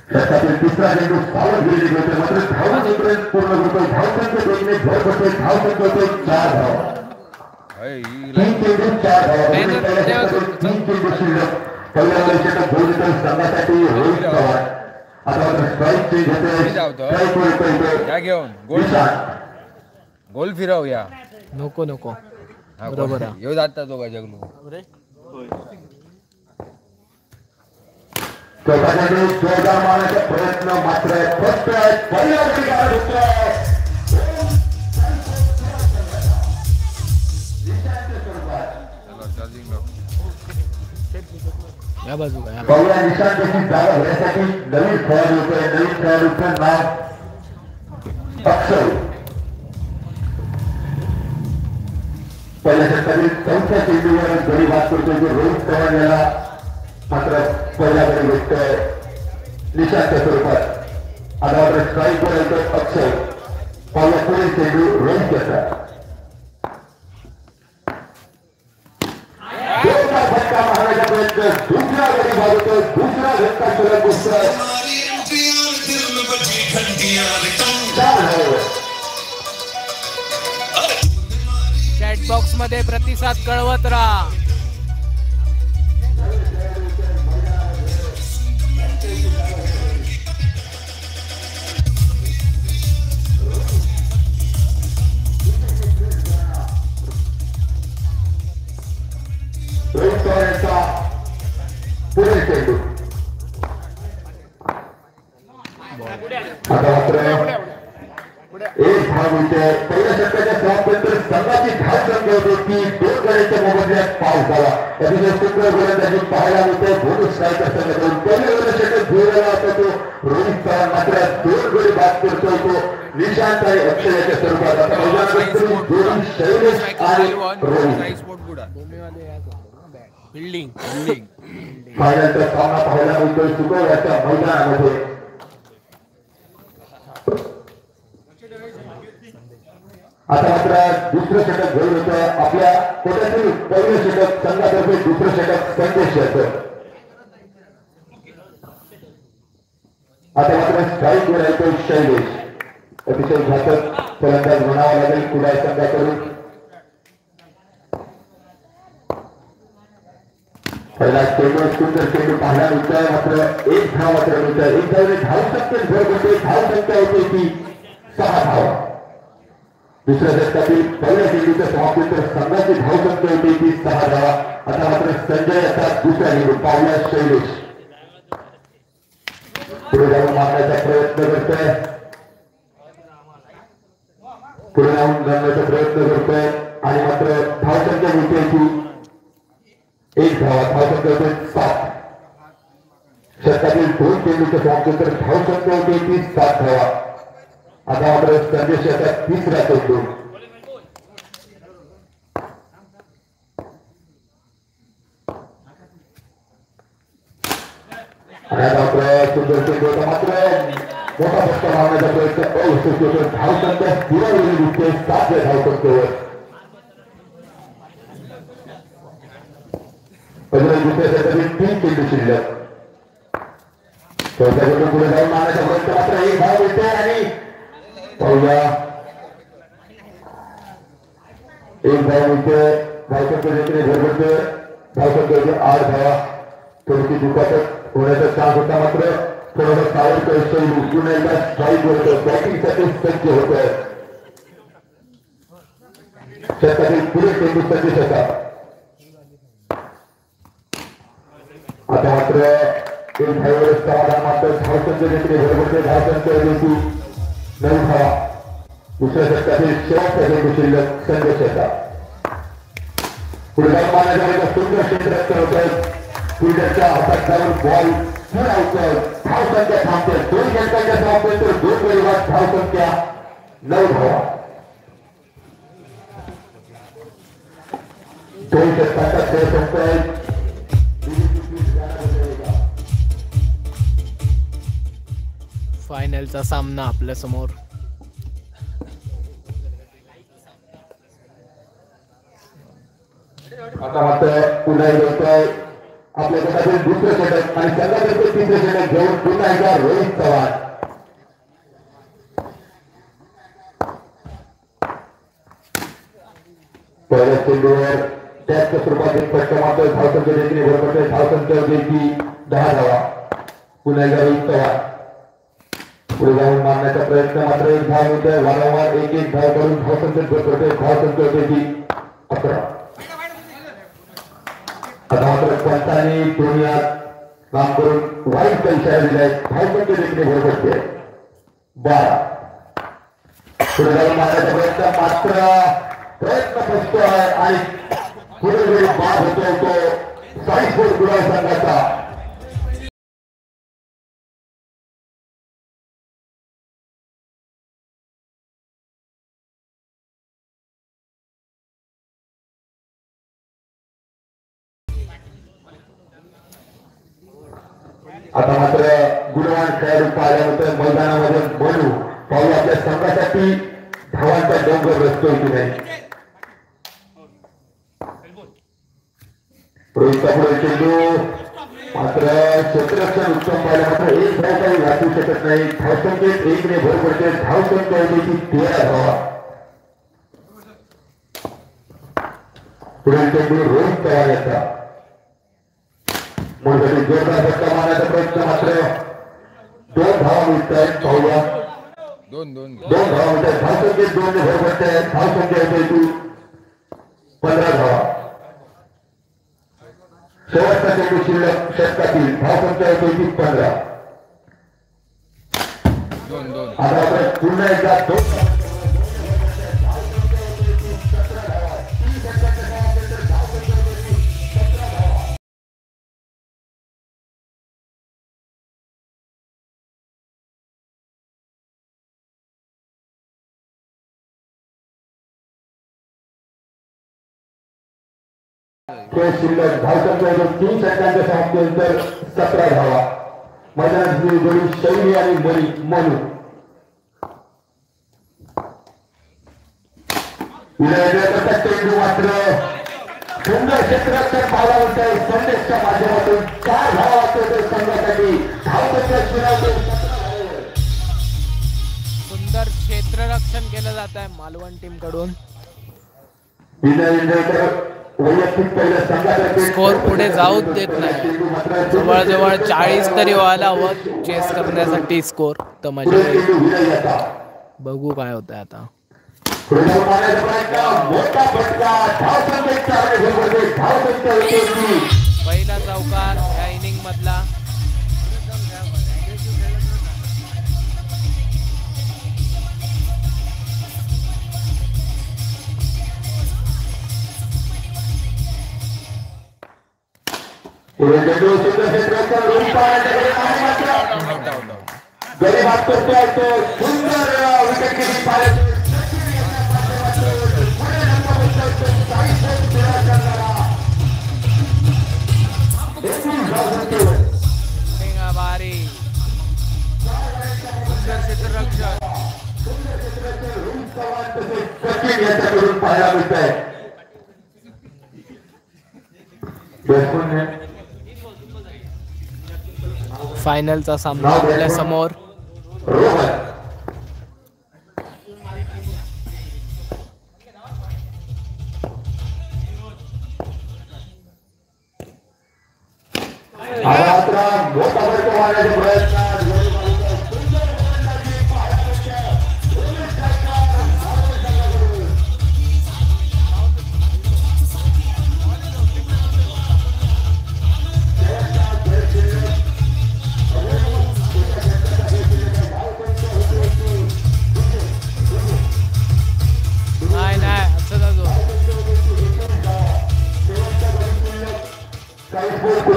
त्यातील तिसरा चेंडू सावधगिरी घेतोय, मात्र धावून एकपर्यंत पूर्ण होतोय. धावसंख्या 2ने भर पडतोय. धावसंख्या होते 4 धावा. 3 चेंडू 4 धावा. 3 चेंडू शिल्लक. पहिल्या चेंडू गोल देतोय संघासाठी रोहित चव्हाण. आता मात्र स्ट्राईक चेंज होतोय. स्ट्राईक वर येतोय घेऊन गोल फिरवूया. नको नको, बरोबर आहे. येऊ जाता तो का जगलू. चौकासाठी जोरदार मारण्याचा प्रयत्न मात्र फक्त पहिल्या ठिकाणी होतोय. या बाजूला पहिल्या निशाणीची जागा घेण्यासाठी नवीन खेळाडू होतोय. नवीन खेळाडूचं नाव अक्षय. पहिल्या षटकातील 4थ्या चेंडूवर गडी बाद करतोय जो रोहित चव्हाण याला मात्र पहिल्याकडे भेटतोय निशांच्या स्वरूपात. आता मात्र स्ट्राईक वर येतोय अक्षय. पहिला पुढे चेंडू रोहित घेतात. फटका मारण्याचा प्रयत्न, दुसरा गडी बाद होतोय. दुसरा झटका शिल्लक बसतोय. 4 धावा. चॅट बॉक्स मध्ये प्रतिसाद कळवत राहा. रोहित चव्हाणचा पुढील चेंडू होते की 2 गड्यांच्या मोबदल्यात पास झाला. अतिशय सुंदर गोलंदाजी पाहायला मिळते. बोनस स्ट्रायकर संघाकडून पहिल्या षटक घेऊन होता तो रोहित चव्हाण मात्र 2 गडी बाद करतोय तो निशांत आणि अक्षयाच्या स्वरूपात. आता मैदानात दोन शैलेश आणि रोहित बिल्डिंग फायनलचा सामना पाहायला मिळतोय सुकवल्याच्या मैदानामध्ये. आता मात्र दुसरं षटक घेऊन होतं आपल्या कोट्यातील पहिलं षटक संघातर्फे, दुसरं षटक संदेश याचं. आता मात्र स्ट्राईक वर येतो शैलेश. अतिशय घातक फलंदाज म्हणावा लागेल कुडाळ संघाकडून. पहिला चेंडू सुंदर चेंडू पाहायला मिळतोय. मात्र एक धाव मात्र मिळतोय. एक धावने धावसंख्येत भर पडते. धावसंख्या होते ती 6 धावा. दुसऱ्या षटकातील पहिल्या चेंडूच्या समाप्तीनंतर संघाची धावसंख्या होती ती 6 धावा. आता मात्र संजय आता दुसरा चेंडू पावला शैलेश पुढे जाऊन मारण्याचा प्रयत्न करतोय. पुढे जाऊन जाण्याचा प्रयत्न करतोय आणि मात्र धावसंख्या मिळते ती 1 धावा. धावसंख्या होते 7. षटकातील 2 चेंडूच्या समाप्तीनंतर धावसंख्या होती ती 7 धावा. आता मात्र संदेश याचा तिसरा चेंडू. मात्र सुंदर चेंडू होता. मात्र मोठा फटका मारण्याचा प्रयत्न अयशस्वी होतो. धावसंख्या स्थिरावलेली दिसते 7 धावसंख्येवर. दुसऱ्या षटकातील 3 चेंडू शिल्लक. चौथ्या चेंडू पुढे जाऊन मारण्याचा प्रयत्न. मात्र 1 धाव मिळते आणि पाहूया 1 धाव मिळते. धावसंख्या देखील भरभरते. धावसंख्या होते 8 धावा. थोडीशी दुखापत होण्याचा चान्स होता. मात्र थोडासा सावरकर शैली पुन्हा एकदा स्ट्राईक होतं. बॅटिंगसाठी सज्ज होत आहे. षटकातील पुढे चेंडू संदेश होता. आता मात्र 1 धावेवर समाधान. मात्र धावसंख्या देखील भरभरते. धावसंख्या होती 9 धावा. दुसऱ्या षटकातील शेवटचा चेंडू शिल्लक संदेश होता. पुढे जाऊन मारण्याचा सुंदर क्षेत्ररक्षण होत आहे. फिल्डरच्या हातात जाऊन बॉल पुन्हा उचल. धावसंख्या थांबते. 2 षटकांच्या समाप्तीनंतर 2 गडी बाद. धावसंख्या 9 धावा. 2 षटकांचा खेळ संपतोय. फायनलचा सामना आपल्या समोर. आता मात्र पुन्हा येतोय आपल्या गटातील दुसरं षटक आणि संघातर्फे तिसरं षटक घेऊन पुन्हा एकदा रोहित चव्हाण. पहिल्या चेंडूवर त्याच स्वरूपात एक फटका मात्र. धावसंख्या देखील भरपडते. धावसंख्या होती 10 धावा. पुन्हा एकदा रोहित चव्हाण पुढे जाऊन मारण्याचा प्रयत्न. मात्र 1 धाव मिळतोय. वारंवार 1-1 धाव करून धावसंख्येत भरपडते. धावसंख्या होती ती 11. आता मात्र पंचांनी दोन्ही काम करून वाईटचा इशारा दिलाय. धावसंख्या देखील भरपडते 12. पुढे जाऊन मारण्याचा प्रयत्न. मात्र प्रयत्न फसतो आहे आणि पुढे वेळी बाद होतो तो साईस्पोर्ट कुडाळ संघाचा. आता मात्र गुणवान खेळाडू पाहिल्यानंतर मैदानामध्ये बनू पाहू आपल्या संघासाठी धावांचा डोंगर रचतोय की नाही. रोहितचा पुढे चेंडू. मात्र क्षेत्ररक्षण उत्तम पाहिलं. मात्र 1 धाव काही वाचू शकत नाही. धावसंख्येत 1 ने भर पडते. धावसंख्या होती 13 धावा. पुढील चेंडू रोहित चव्हाण याचा. मुळसाठी जोरदार फटका मारण्याचा प्रयत्न. मात्र 2 धावा मिळत आहेत. पाहूया 2 धावा मिळत आहेत. धावसंख्येत 2 ने भर पडते. धावसंख्या होती 15 धावा. शेवटचा चेंडू शिल्लक षटकातील. धावसंख्या होती 15. आता आपण पुन्हा एकदा 2 खेळ शिल्लक धावसंख्या 3 षटकांच्या समाप्तीनंतर 17 धावा. मैदानात जोडी शैली आणि मनु चेंडू मात्र सुंदर क्षेत्ररक्षण पाहायला मिळत आहे. संदेशच्या माध्यमातून 4 धावा वाचवते संघासाठी. धावसंख्या सुंदर क्षेत्ररक्षण केलं जात आहे मालवण टीम कडून. वैयक्तिक पहिल्या संघातर्फे स्कोर पुढे जाऊच देत नाही. जवळजवळ 40 तरी व्हायला हवं चेस करण्यासाठी स्कोर. तर मजा येईल. बघू काय होतंय आता. पहिला चौकार या इनिंग मधला. गरीबात करतोय तो सुंदर विकेट किपिंग पाहिजे. बारी सुंदर क्षेत्ररक्षण याच्याकडून पाहायला मिळत आहे. फायनलचा सामना आपल्या समोर.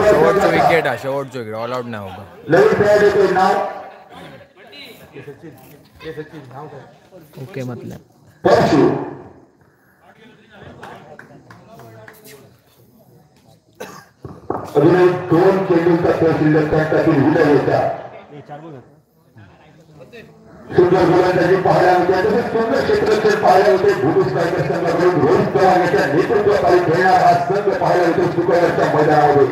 शेवटचं विकेट आहे. शेवटचं विकेट ऑल आउट नाही होगा. ओके मतलब अजूनही 2 चेंडूंचा खेळ शिल्लक त्यातील विजय होता. सुंदर गोलंदाजी पाहायला होत्या. तसेच सुंदर क्षेत्ररक्षण पाहायला होते. भूमी स्ट्रायकर संघाकडून रोहित चव्हाण याच्या नेतृत्वाखाली खेळणारा हा संघ पाहायला होतो सुकळच्या मैदानामध्ये.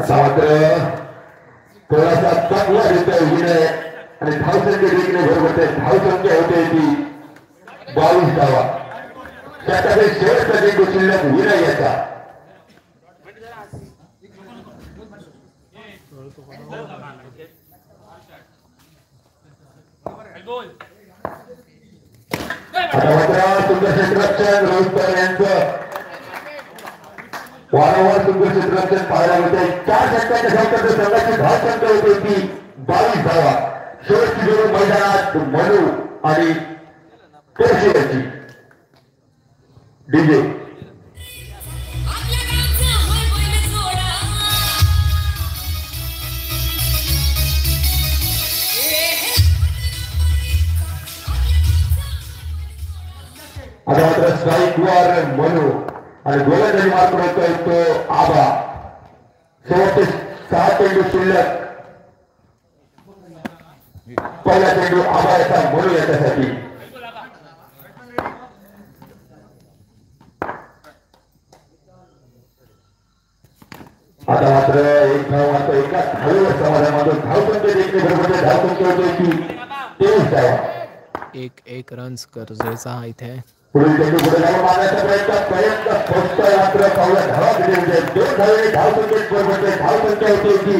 मात्र थोडासा चांगला देतोय विनय आणि धावसंख्या देखील बरोबर. धावसंख्या होते ती 22 धावा. त्याच्याकडे शेवटचा चेंडू शिल्लक विनय याचा. आता मात्र सुंदर क्षेत्ररक्षण रोहित पवार यांचं वारंवार सुंदर क्षेत्ररक्षण पाहायला मिळते. 4 षटकांच्या संघाची धावसंख्या होती ती 22 धावा. शेवटची जोडी मैदानात मनु आणि पेशेवरची डीजे. आता मात्र स्ट्राईक वर मनु आणि गोलंदाजी मार्ग करतोय तो आबा. शेवटचे 6 चेंडू शिल्लक. पहिला चेंडू आबा याचा मनु याच्यासाठी. आता मात्र एक धाव मात्र एका धावेवर समाधानामधून धावसंख्या देखील बरोबर. धावसंख्या होते ती 23 धावा. 1 रन्स गरजेचा इथे. पुढील चेंडू पुढे जाऊन मारण्याचा प्रयत्न फक्त मात्र पावला धावा दिले होते. 2 धावेने धावसंख्येत बरोबर. धावसंख्या होती ती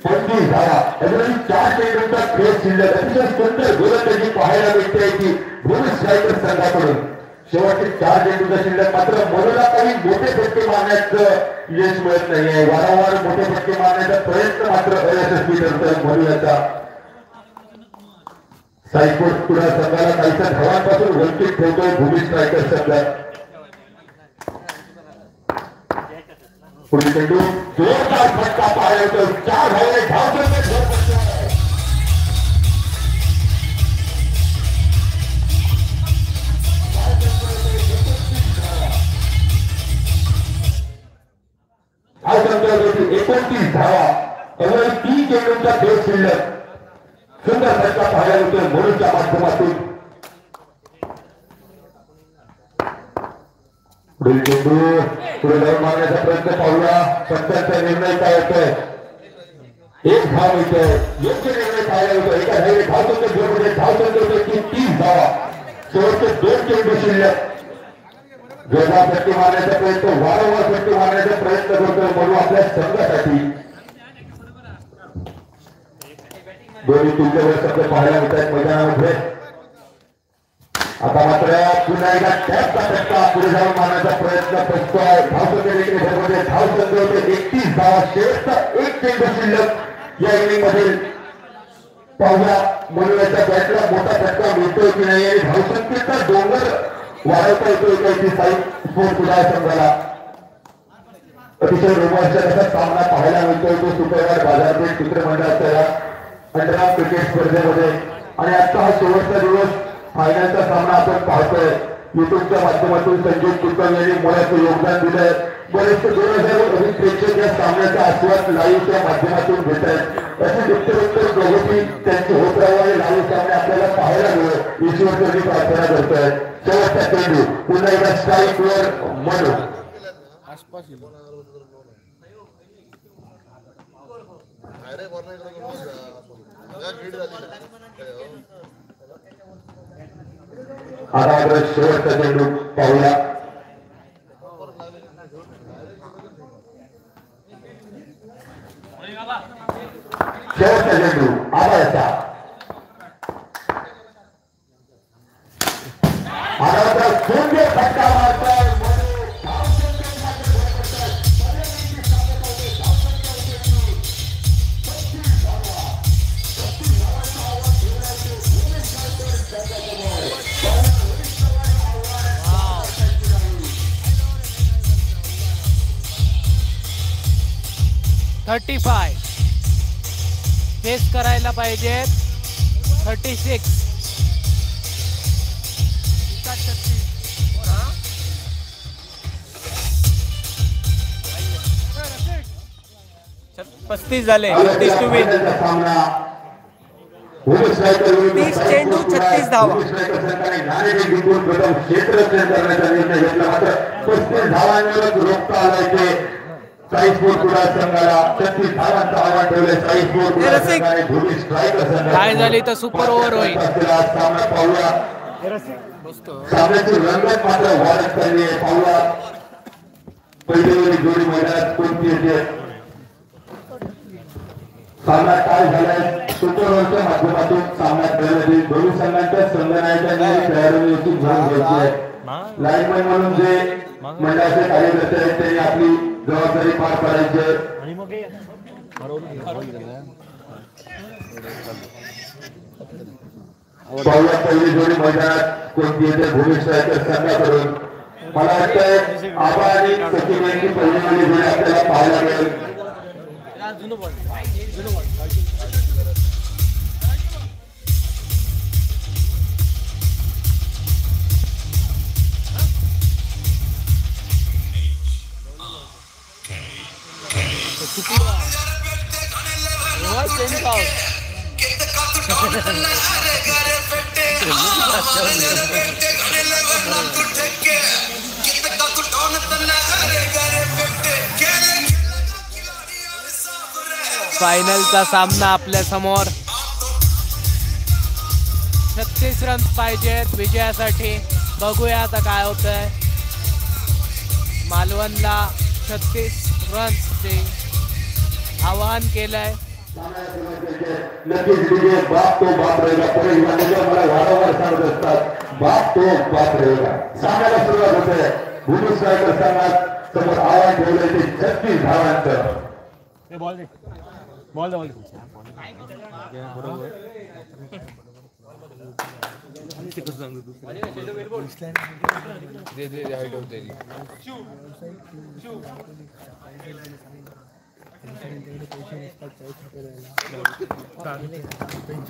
25 धावा. अजूनही 4 चेंडूंचा खेळ शिल्लक. अतिशय सुंदर गोलंदाजी पाहायला मिळते ती भूमी स्ट्रायकर संघाकडून. शेवटचे 4 चेंडूंचा शिल्लक. मात्र मनुला काही मोठे फटके मारण्याचं यश मिळत नाहीये. वारंवार मोठे फटके मारण्याचा प्रयत्न मात्र अयशस्वी ठरतोय मनु याचा. साईकोट पुढे संघाला काहीसा धावांपासून वंचित ठेवतोय भूमी स्ट्रायकर संघ. पुढील चेंडू जोरदार फटका पाहायला होतो. 4 धावे धावसंख्या 29 धावा. केवळ 3 चेंडूंचा खेळ शिल्लक. सुंदर फटका पाहायला मिळतोय मोरूच्या माध्यमातून. पुढील चेंडू पुढे जाऊन मारण्याचा प्रयत्न पाहूया. पंचांचा निर्णय काय होतोय. एक धाव मिळतोय. योग्य निर्णय पाहायला मिळतोय. एका धावेने धावसंख्या घेऊन धावसंख्या होतोय की 30 धावा. शेवटचे 2 चेंडू शिल्लक. जोरदार फटके मारण्याचा प्रयत्न वारंवार फटके मारण्याचा प्रयत्न करतोय म्हणून आपल्या संघासाठी. दोन्ही तुमच्यावर शब्द पाहायला मिळत आहेत मैदानामध्ये. आता मात्र पुन्हा एकदा टॅपचा फटका पुढे जाऊन मारण्याचा प्रयत्न करतोय. धावसंख्या देखील घरमध्ये धावसंख्या होते 31 धावा. शेवटचा 1 चेंडू शिल्लक या इनिंग मधील. पाहूया मनोयाच्या बॅटला मोठा फटका मिळतोय की नाही आणि धावसंख्येचा डोंगर वाढवता येतोय का इथे साई स्पोर्ट क्रीडा संघाला. अतिशय रोमांचक असा सामना पाहायला मिळतोय तो शुक्रवार बाजारपेठ मित्रमंडळाच्या अंडरआर्म क्रिकेट स्पर्धेमध्ये. आणि आजचा हा शेवटचा दिवस फायनलचा सामना आपण पाहतोय. युट्यूबच्या माध्यमातून संजीव कुलकर्णी यांनी मोलाचं योगदान दिलंय. बरेचसे 2000 अधिक प्रेक्षक या सामन्याचा आस्वाद लाईव्हच्या माध्यमातून घेत आहेत. अशी उत्तरोत्तर प्रगती त्यांची होत राहावी. लाईव्ह सामने आपल्याला पाहायला मिळेल ईश्वरचरणी प्रार्थना करतोय. शेवटचा चेंडू पुन्हा एकदा स्ट्राईकवर मनू. आता मात्र शेवटचा चेंडू पाहूया. शेवटचा चेंडू आबाळचा. आता मात्र सुंदर फटका मारतोय. थर्टी 35 फेस करायला पाहिजे. 36 35 झाले. 30 टू विन. 30 चेंडू 36 धावा. क्षेत्ररक्षण करण्याचा निर्णय घेतला. मात्र 35 धावांवरच रोखता आलाय ते साई स्पोर्ट क्रीडा संघाला. 36 धावांचं आव्हान ठेवलंय साई स्पोर्ट क्रीडा संघाने. भूमी स्ट्रायकर संघाला काय झाली तर सुपर ओव्हर होईल. सामना पाहूया. सामन्याची रंगत मात्र वाढत चालली आहे. पाहूया पहिली जोडी मैदानात कोणती येते. सामना काय झालाय. सुपर ओव्हरच्या माध्यमातून सामन्यात खेळण्याची दोन्ही संघांच्या संघनायकांनी खेळाडूंनी उचूक घेऊन घ्यायची आहे. लाईनमॅन म्हणून जे मंडळाचे कार्यकर्ते आहेत त्यांनी आपली जबाबदारी पार पाडायची आहे. पाहूया पहिली जोडी मैदानात कोणती येते. भूमी स्ट्रायकर संघाकडून. मला वाटतंय आबा आणि सचिन यांची पहिली जोडी आपल्याला पाहायला मिळेल. फायनलचा सामना आपल्या समोर. 36 रन्स पाहिजेत विजयासाठी. बघूया आता काय होतंय. मालवणला 36 रन्सचे आवाहन केलंय. नक्कीच डीजे बाप तो बाप रहेगा. पुढे मला वारंवार सांगत असतात बाप तो बाप रहेगा. सामन्याला सुरुवात होते. भूमी स्ट्रायकर संघात समोर आव्हान ठेवलंय ते 36 धावांचं.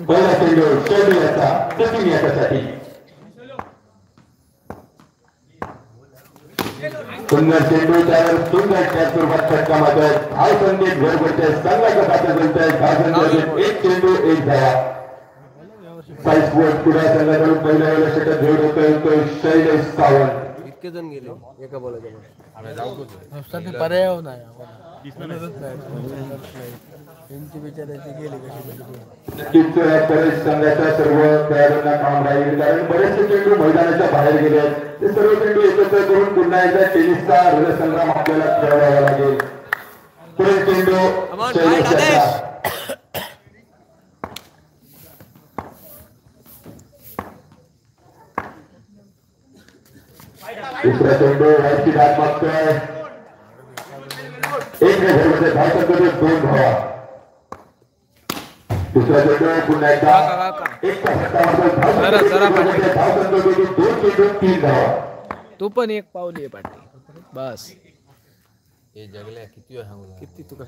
पहिला चेंडू सोडू याचा याच्यासाठी. सुंदर चेंडू त्यावर सुंदर त्या स्वरूपात फटका मारतोय. धाव संकेत घर पडतोय. संघाचं खातं बोलतोय. धाव संकेत एक चेंडू एक धावा. साई स्पोर्ट पुढे संघाकडून पहिल्या वेळेला षटक घेऊन होतोय तो शैलेश सावंत. इतके जण गेले एका बॉलाच्या पर्याय नाही त्यांची विचारायची गेली नक्कीच बरेच संघाच्या सर्व खेळाडूंना काम राहील कारण बरेचसे चेंडू मैदानाच्या बाहेर गेले आहेत. ते सर्व चेंडू एकत्र करून पुन्हा एकदा टेनिसचा रणसंग्राम आपल्याला खेळवावा लागेल. पुढे चेंडू शैलेश याचा. दुसरा चेंडू वाईटची डाग मागतोय. एक घरमध्ये धाव संख्येत 2 धावा. दुसरा चेंडू पुन्हा एकदा एक धाव संख्येत 2 चेंडू 3 धावा. तू पण एक पावली आहे पाठी बस. हे जगल्या किती वेळा सांगू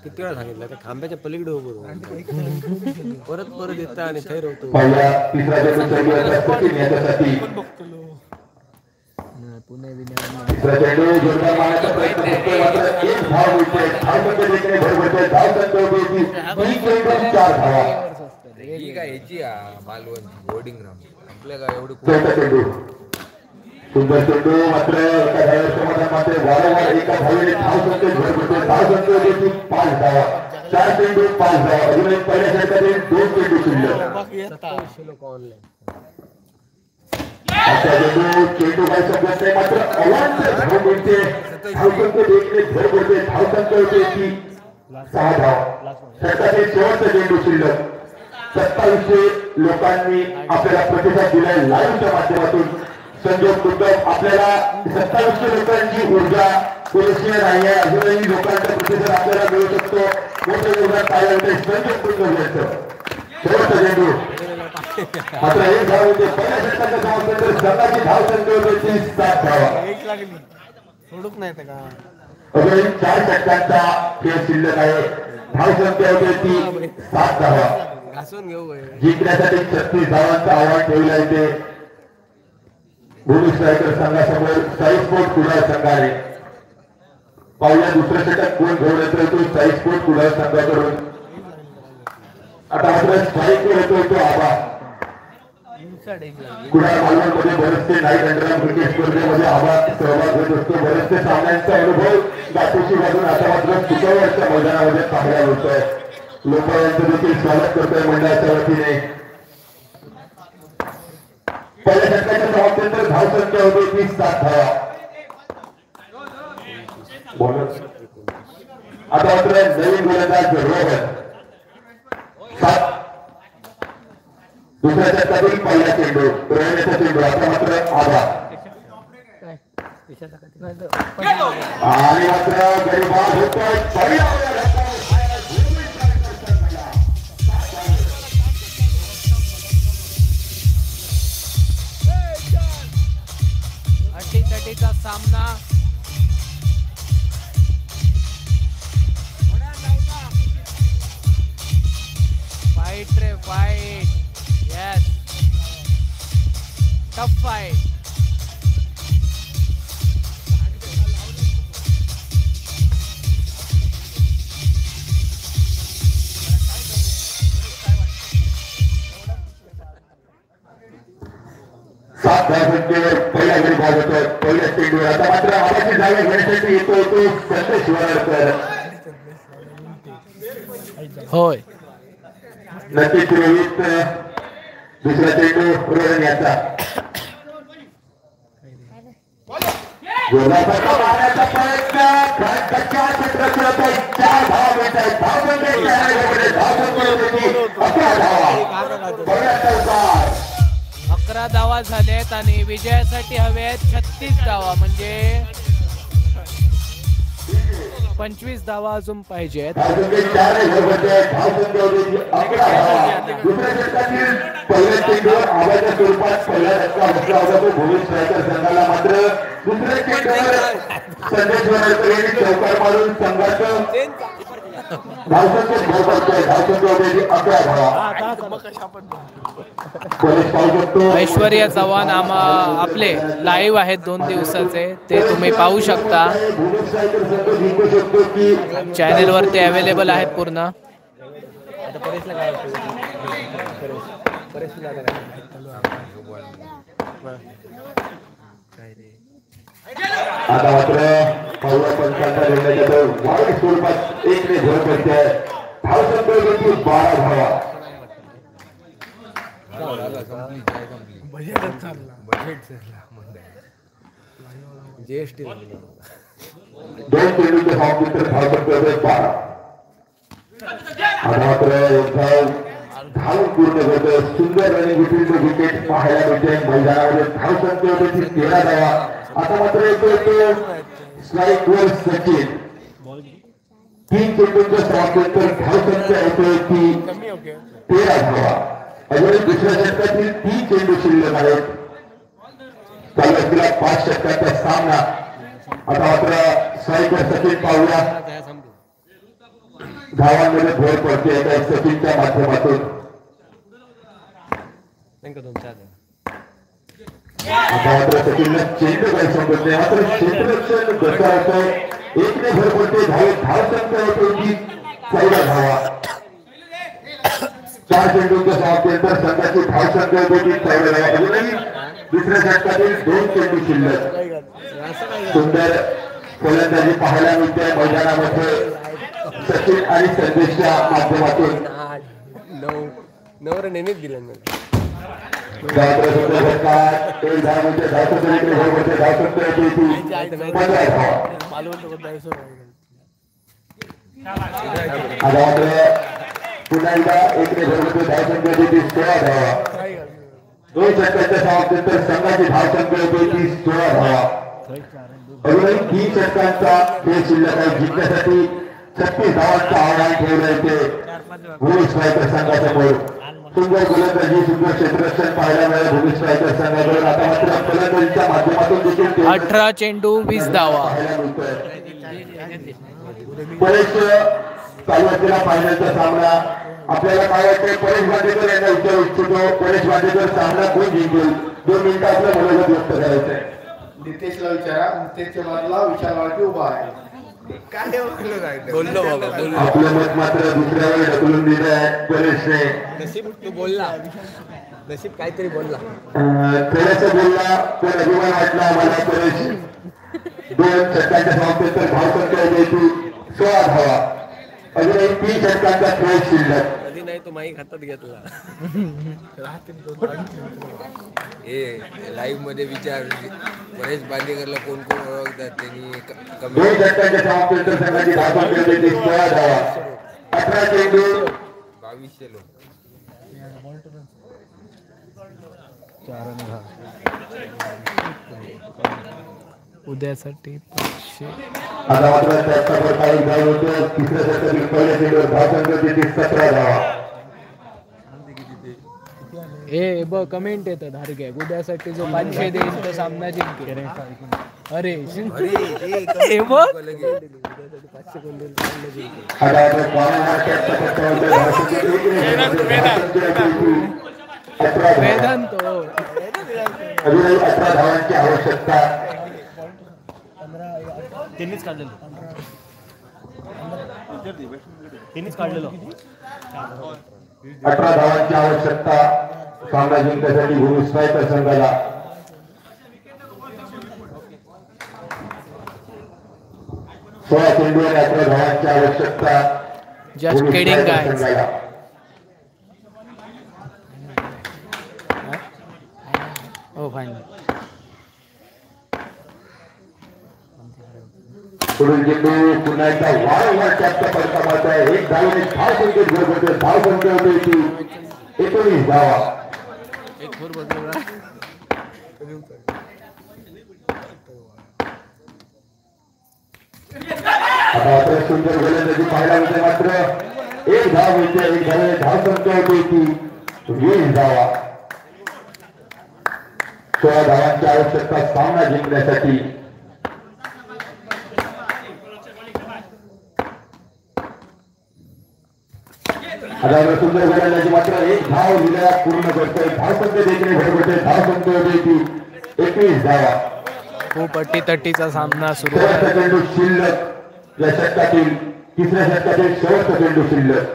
किती वेळा सांगितलं त्या खांब्याच्या पलीकडे उभं परत परत येतं आणि ठरवतो. पहिला तिसरा चेंडू याच्यासाठी तिसरा चेंडू जोरदार मारण्याचा प्रयत्न करतोय मात्र एक धाव मिळते. धाव संख्या देखील भर पडते. धाव संख्या होती 3 चेंडू 4 धावा. ही काय ह्याची मालवणची बोर्डिंग ग्राउंड आपल्या काय एवढं चौथा चेंडू सुंदर चेंडू मात्र एका धावेच्या मात्र वारंवार एका धावेने धाव संख्येत भर पडते. धाव संख्या होती 5 धावा. 4 चेंडू 5 धावा. अजून एक पहिल्या षटकातील 2 चेंडू शिल्लक. चेंडू काय समजत नाही मात्र अवांतर धाव मिळते. धाव संख्या देखील भर पडते. धाव संख्या होती 6 धाव. षटकातील शेवटचा चेंडू शिल्लक. 2700 लोकांनी आपल्याला प्रतिसाद दिलाय लाईव्हच्या माध्यमातून. संजोग उद्धव आपल्याला 2700 लोकांची ऊर्जा पुरेशी नाही आहे. अजूनही लोकांचा प्रतिसाद आपल्याला मिळू शकतो. मोठे योगदान काय होते संजोग उद्धव यांचं. शेवटचा चेंडू मात्र एक धाव होते. पहिल्या षटकाच्या समाप्तीनंतर संघाची धाव संख्या होती 7 धावा. सोडूक नाही का अजून 4 षटकांचा खेळ शिल्लक आहे. धाव संख्या होती 7 धावा. जिंकण्यासाठी 36 धावांचं आव्हान ठेवलं आहे. ते भूमी स्ट्रायकर संघासमोर साई स्पोर्ट कुडाळ संघाने. पाहिल्या दुसरं षटक कोण घेऊन येतोय तो साई स्पोर्ट कुडाळ संघाकडून. आता मात्र स्ट्राईक येतोय तो आबा. कुडाळ मालवणमध्ये बरेचसे नाईट अंडरआर्म क्रिकेट स्पर्धेमध्ये आबा सहभाग घेत असतो. बरेचसे सामन्यांचा अनुभव दाखवशी बाजून आता मात्र चुकावरच्या मैदानामध्ये पाहायला मिळतोय. लोक यांचं देखील स्वागत करतोय मंडळाच्या वतीने. पहिल्या षटकाच्या समाप्तीनंतर धाव संख्या होती 7 धावा. आता मात्र नवीन गोलंदाज रोहन. दुसऱ्या षटकातील पहिला चेंडू रोहनचा चेंडू. आता मात्र आबा आणि मात्र गरीबाज होतोय. अटीतटीचा सामना. फाईट रे फाईट. Yes tough fight. सात धावसंख्येवर पहिला गडी भाग होतोय. पहिल्या चेंडूवर आता मात्र आबाची जागा घेण्यासाठी येतो तो संदेश वराडकर. होय नक्कीच रोहित. दुसरा चेंडू रोहन याचा. जोरदार फटका मारण्याचा प्रयत्न. कच्च्या क्षेत्रात होतोय. 4 धावा मिळत आहेत. धाव संख्या 11 धावा. पहिला चौकार. 11 धावा झालेत आणि विजयासाठी हवे आहेत 36 धावा. म्हणजे 25 धावा अजून पाहिजेत. पहिल्या चेंडूवर आवाच्या स्वरूपात पहिला धक्का बसला होता तो भूमी स्ट्रायकर संघाला. मात्र दुसऱ्या चेंडूवर संदेश वराडकर यांनी चौकार मारून संघाचं धावसंख्येत भर पडतोय. धावसंख्या होती 11 धावा. पोलीस पाहू शकतो. ऐश्वर्या चव्हाण आपले लाईव्ह आहेत 2 दिवसाचे, ते तुम्ही पाहू शकता. चॅनेलवरती अवेलेबल आहेत पूर्ण. आता मात्र पहिल्या पंचांचा निर्णय घेतो. वाईट स्वरूपात 1 भर पडते. धावसंख्या होती 12 धावा. जीएसटी 2 चेंडूचे धावसंख्या होते 12. आता मात्र धाव पूर्ण होतं. सुंदर रनिंग विकेट पाहायला मिळते. मैदानामध्ये धावसंख्या होती 13 धावा. आता मात्र येतो स्ट्राईक वर सचिन. 3 चेंडूंच्या समाप्तीनंतर धावसंख्या होते ती 13 धावा. अजूनही दुसऱ्या षटकातील 3 चेंडू शिल्लक आहेत. चालू असलेला 5 षटकांचा सामना. आता मात्र स्ट्राईक वर सचिन पाहूया. धावांमध्ये भर पडते सचिनच्या माध्यमातून. आता मात्र सचिनला चेंडू काही समजत नाही. मात्र क्षेत्ररक्षण बचावतोय. 1 भर पडते. धावसंख्या होते ती 14 धावा. 4 चेंडूंच्या समाप्तीनंतर संघाची धावसंख्या होती ती 14 धावा. अजूनही दुसऱ्या षटकातील 2 चेंडू शिल्लक. सुंदर फलंदाजी पाहायला मिळते मैदानामध्ये सचिन आणि संदेशच्या माध्यमातून. 9 नेहमीच दिलं पुन्हा एकदा 1 भरमध्ये धावसंख्या होती 16 धावा. 2 षटकांच्या समाप्तीनंतर संघाची धावसंख्या होती 16 धावा. अजूनही 3 षटकांचा खेळ शिल्लक आहे. जिंकण्यासाठी 36 धावांचं आव्हान ठेवलं येते भूमी स्ट्रायकर संघासमोर. सुंदर गोलंदाजी, सुंदर क्षेत्ररक्षण पाहायला मिळालं भूमी स्ट्रायकर संघाकडून. आता मात्र फलंदाजीच्या माध्यमातून देखील 18 चेंडू 20 धावा. परेश चालू असलेला फायनलचा सामना. आपल्याला काय वाटतं? परेश बांदेकर यांना विचारू इच्छितो. परेश बांदेकर सामना कोण जिंकेल? 2 मिनिटं आपलं मनोगत व्यक्त करायचंय. नितेशला विचारा. नितेशच्या मधला विचारवरती उभा आहे. आपलं मत मात्र दुसऱ्यावर ढकलून दिलं आहे परेशने. नसीब तू बोलला. नसीब काहीतरी बोलला. थोडंसं बोलला पण अभिमान वाटला आम्हाला. परेश 2 षटकांच्या समाप्तीनंतर धावसंख्या होती 16 धावा. अजूनही 3 षटकांचा खेळ शिल्लक. कधी नाही तो माईक हातात घेतला. लाईव्ह मध्ये विचार परेश बांदेकरला कोण कोण ओळखतात त्यांनी. 2 षटकांच्या समाप्तीनंतर संघाची धावसंख्या होती 16 धावा. 18 चेंडू 2200 लोक. उद्यासाठी 500. आता मात्र त्याच्यावर काही धाव होतं. तिसऱ्या षटकातील पहिल्या चेंडूवर धावसंख्या होती 17 धावा. हे बघ कमेंट येतं धारगे. उद्यासाठी जो 500 देईल तो सामना जिंकेल. अरे हे बघ वेदांत. अजूनही 18 धावांची आवश्यकता. त्यांनीच काढलेलं. 18 धावांची आवश्यकता सामना जिंकण्यासाठी भूमी स्ट्रायकर संघाला. सोळा चेंडूवर 18 धावांची आवश्यकता जस्ट किडिंग गाइस. ओ फाइन. पुढील चेंडू पुन्हा एकदा वारंवार कॅपचा फटका मारत आहे. 1 धावेने धावसंख्येत भर पडते. धावसंख्या होते ती 19 धावा. आता मात्र सुंदर गोलंदाजी पाहायला मिळते. मात्र 1 धाव मिळते. 1 धावेने धावसंख्या होते ती 20 धावा. 16 धावांची आवश्यकता सामना जिंकण्यासाठी. आता सुंदर गोलंदाजी मात्र एक धाव लिहिला पूर्ण करतोय. धावसंख्या देखील भरभरतोय. धावसंख्या देखील 21 धावा. खूप अटीतटीचा सामना सुरू शेवटचा आहे. चेंडू शिल्लक या षटकातील तिसऱ्या षटकातील शेवटचा चेंडू शिल्लक.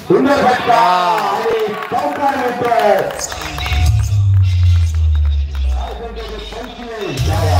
सुंदर फटका आणि चौकार मिळतोय. 25 धावा.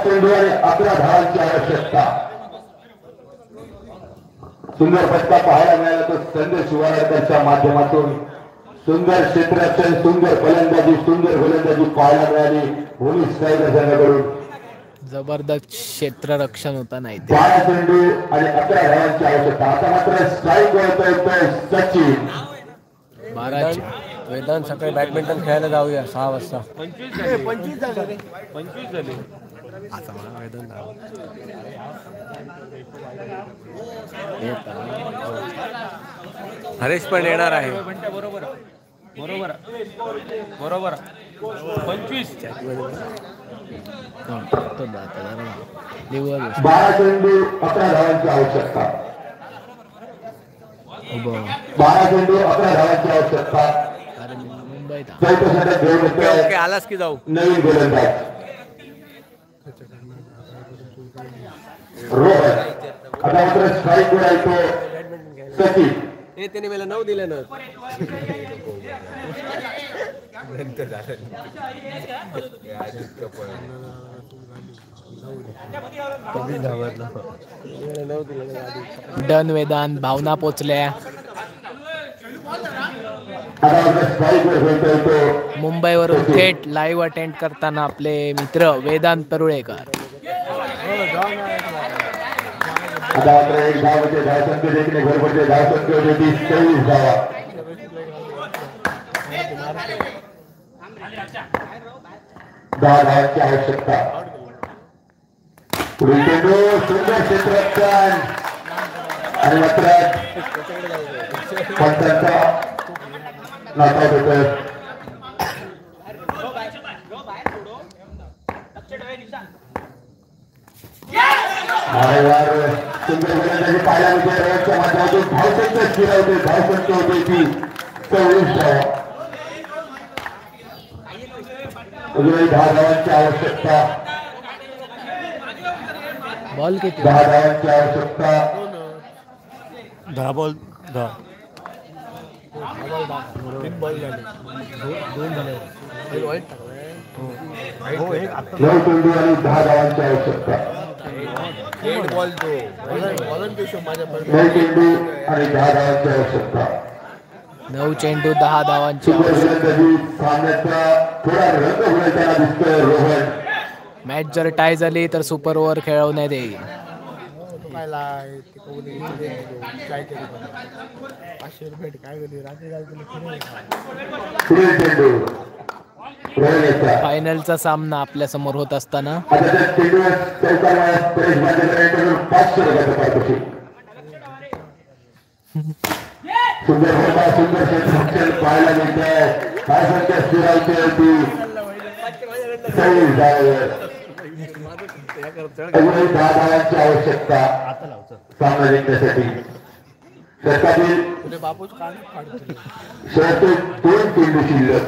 चेंडू आणि 11 धावांची आवश्यकता. सुंदर फटका पाहायला मिळाला तो संदेश शिवारकरच्या माध्यमातून. सुंदर क्षेत्ररक्षण, सुंदर फलंदाजी, सुंदर गोलंदाजी पाहायला मिळाली पोलीस स्ट्रायकर संघाकडून. जबरदस्त क्षेत्ररक्षण होता नाही ते. 12 चेंडू आणि 11 धावांची आवश्यकता. आता मात्र स्ट्राईक वळतोय सचिन. 12 वेदांत सकाळी बॅडमिंटन खेळायला जाऊया 6 वाजता. 25 झाले. हरेश पण येणार आहे. बरोबर बरोबर बरोबर 25 12 चेंडू 11 धावांची आवश्यकता. 12 चेंडू 11 धावांची आवश्यकता. चौथं षटक घेऊन येतोय. ओके आलास की जाऊ. नवीन गोलंदाज रोहन. आता मात्र स्ट्राईक वर आहे तो सचिन. हे त्याने मला 9 दिले ना. डन वेदांत. भावना पोचल्या. आता मात्र स्ट्राईक वर खेळतोय तो मुंबईवरून थेट लाईव्ह अटेंड करताना आपले मित्र वेदांत तरुळेकर. आता मात्र एक धावाचे धावसंख्या देखील भरभरते. धावसंख्या होती 23 धावा. 10 धावांची आवश्यकता. पुढील चेंडू सुंदर क्षेत्ररक्षण आणि मात्र पंचांचा नॉकआउट होतोय. सुंदर गोलंदाजी पाहायला मिळते. रोहनच्या माध्यमातून धावसंख्या स्थिरावते. धावसंख्या होते ती 24 धावा. अजूनही 10 धावांची आवश्यकता. बॉल किती? 10 धावांची आवश्यकता. 10 बॉल 10. 9 चेंडू आणि 10 धावांची आवश्यकता. 9 चेंडू आणि 10 धावांची आवश्यकता. 9 चेंडू 10 धावांची. सुंदर गोलंदाजी सामन्याचा थोडा रंग होण्याचा दिसतोय रोहन. मॅच जर टाय झाली तर सुपर ओव्हर खेळवण्यात येईल. पुढील चेंडू रोहनचा. फायनलचा सामना आपल्या समोर होत असताना आता त्या चेंडूवर चौकार परेश बांदेकर 500 रुपयाचं पारितोषिक. सुंदर होता. सुंदर क्षेत्ररक्षण पाहायला मिळत आहे. धावसंख्या स्थिरावते होती 24 धावांवर. अजूनही 10 धावांची आवश्यकता सामना जिंकण्यासाठी. षटकातील शेवटचे 2 चेंडू शिल्लक.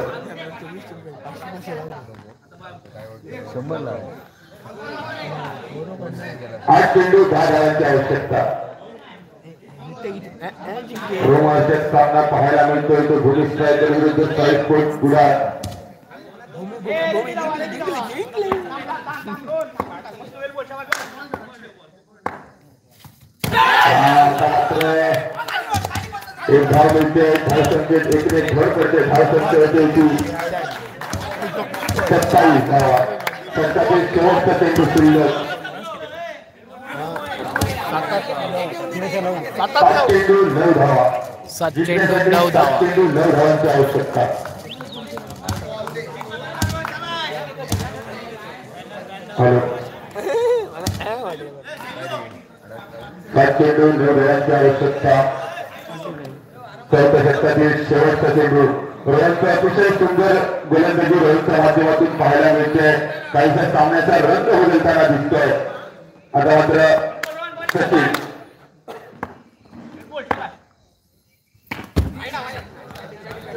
8 चेंडू 10 धावांची आवश्यकता. रोमांचक सामना पाहायला मिळतोय तो भूमी स्ट्रायकर विरुद्ध स्ट्राईक कोच गुलाब. एक धाव मिळते. धावसंख्येत एकने भर पडते. धावसंख्या होते ती 27 धावा. षटकातील शेवटचा चेंडू शिल्लक. 7 चेंडू 9 धावा. 7 चेंडू 9 धावा. चेंडू 9 धावांची आवश्यकता. हॅलो 7 चेंडू 9 धावांची आवश्यकता. चौथ्या षटकातील शेवटचा चेंडू. रोहनचं अतिशय सुंदर गोलंदाजी रोहनच्या माध्यमातून पाहायला मिळते. काहीसा सामन्याचा रंग बदलताना दिसतोय. आता मात्र सचिन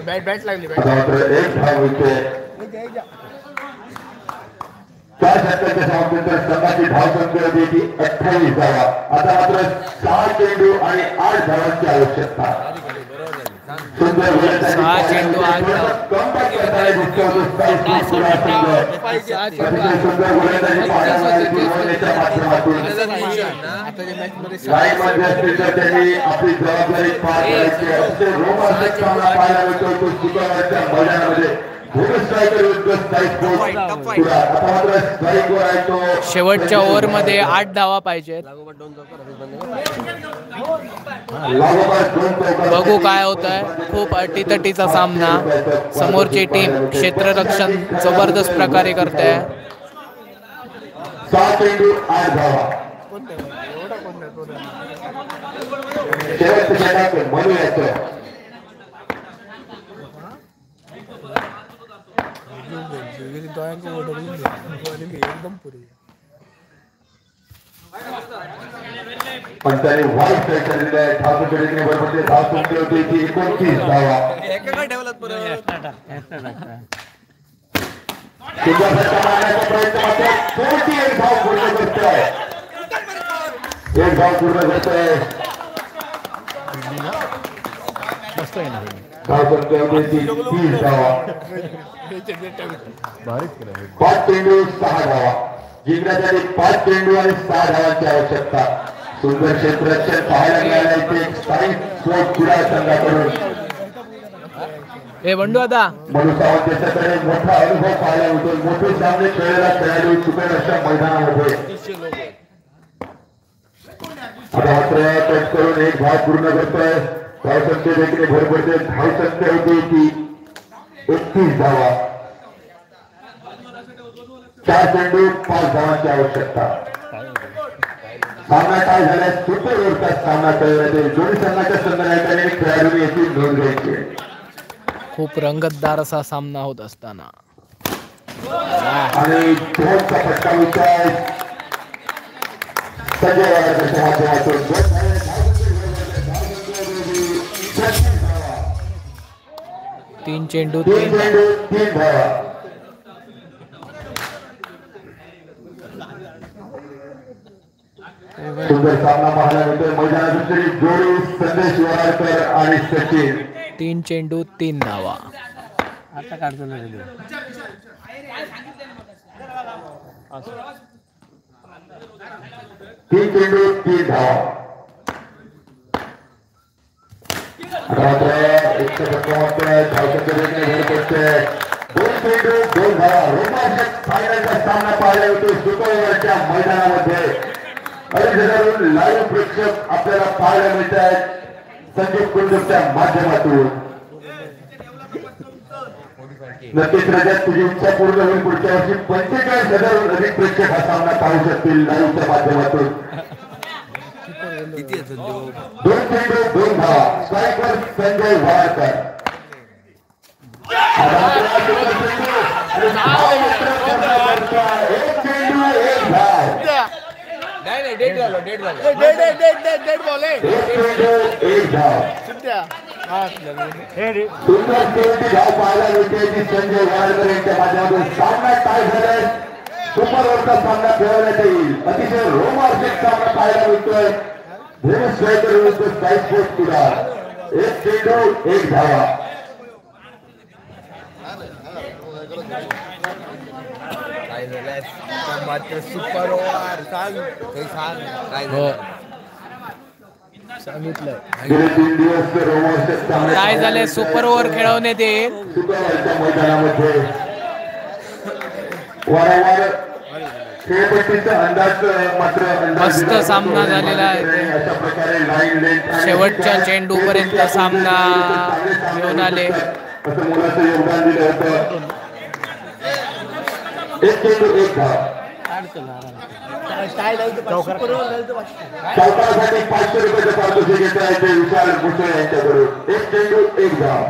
बॅट लागली. आता मात्र एक धाव मिळते. 4 षटकाच्या समाप्तीनंतर संघाची धावसंख्या होती ती 28 धावा. आता मात्र 6 चेंडू आणि 8 धावांची आवश्यकता. सुंदर गोलंदाजी 6 चेंडू 8 धावा. कमबॅक करताना दिसतो सुंदर गोलंदाजी पाहायला मिळाली रोहनच्या माध्यमातून. लाईनमध्ये असतील तर त्यांनी आपली जबाबदारी पार करायची. अतिशय रोमांचक सामना पाहायला मिळतो तो शुक्रवारच्या मैदानामध्ये. शेवटच्या ओव्हर मध्ये 8 धावा पाहिजेत. बघू काय होत आहे. खूप अटीतटीचा सामना. समोरची टीम क्षेत्ररक्षण जबरदस्त प्रकारे करते. 7 चेंडू 8 धावा. शेवटच्या षटकात म्हणूयाचं पण त्याने वाईट स्ट्राईक केलेला आहे. धावसंख्येने बरोबर धावसंख्या होती ती 29 धावा. प्रयत्न मात्र 41 धाव पूर्ण करतोय. 1 धाव पूर्ण करतोय. धावसंख्या होती ती 30 धावा. 5 चेंडू 6 धावा. जिंकण्यासाठी 5 चेंडू आणि 6 धावांची आवश्यकता. सुंदर क्षेत्ररक्षण पाहायला मिळालं इथे स्थानिक स्पोर्ट क्रीडा संघाकडून. बंडू आता मनु सावंत यांच्याकडे मोठा अनुभव पाहायला मिळतो. मोठे सामने खेळलेला खेळाडू चुकेल अशा मैदानामध्ये. आता मात्र टच करून 1 धाव पूर्ण करतोय. धावसंख्या देखील भर पडते. धावसंख्या होती ती 31 धावा. 4 चेंडू 5 धावांची आवश्यकता. सामना काय झाला. सुपर ओव्हरचा सामना करण्यात येईल. दोन्ही संघाच्या संघनायकाने खेळाडूंनी याची नोंद घ्यायची. खूप रंगतदार असा सामना होत असताना आणि दोनचा फटका विचार संजय वाघाच्या माध्यमातून 3 चेंडू 3 धावा. सुंदर सामना पाहायला मिळतोय. मैदानात दुसरी जोडी संदेश वराडकर आणि सचिन. 3 चेंडू 3 धावा. आता काढतो ना 3 चेंडू 3 धावा. मात्र 1 फटका मारतोय. धावसंख्या देखील भर पडते. 2 चेंडू 2 धावा. रोमांचक फायनलचा सामना पाहायला मिळतोय शुक्रवारच्या मैदानामध्ये. अलीकडून लाईव्ह प्रेक्षक आपल्याला पाहायला मिळत आहेत संदीप कुंडूच्या माध्यमातून. नक्कीच रजत तुझी इच्छा पूर्ण होईल. पुढच्या वर्षी 45,000 अधिक प्रेक्षक हा सामना पाहू शकतील लाईव्हच्या माध्यमातून. 2 चेंडू 2 धावा. स्ट्रायकर संजय वाडकर. डेट झालं. पाहायला मिळते की संजय वाडकर यांच्या माध्यमातून सामना काय झालाय. सुपर ओव्हरचा सामना खेळवण्यात येईल. अतिशय रोमांचक सामना पाहायला मिळतोय. स्ट्रायकर विरुद्ध स्काय स्पोर्ट्स क्रीडा. 1 चेंडू 1 धावा. मात्र सुपर ओव्हर सांग काय सांगितलं गेले 3 दिवस रोमांचक सामने काय झाले. सुपर ओव्हर खेळवण्यात येईल. शुक्रवारच्या मैदानामध्ये वारंवार खेळपट्टीचा अंदाज मात्र मस्त सामना झालेला आहे. अशा प्रकारे लाईन लेंथ शेवटच्या चेंडूपर्यंत सामना घेऊन आले. असं मुलाचं योगदान दिलं होतं. एक चेंडू एक धाव. चौकासाठी 500 रुपयाचं पारितोषिक घेत आहे ते विशाल भुसे यांच्याकडून. एक चेंडू एक धाव.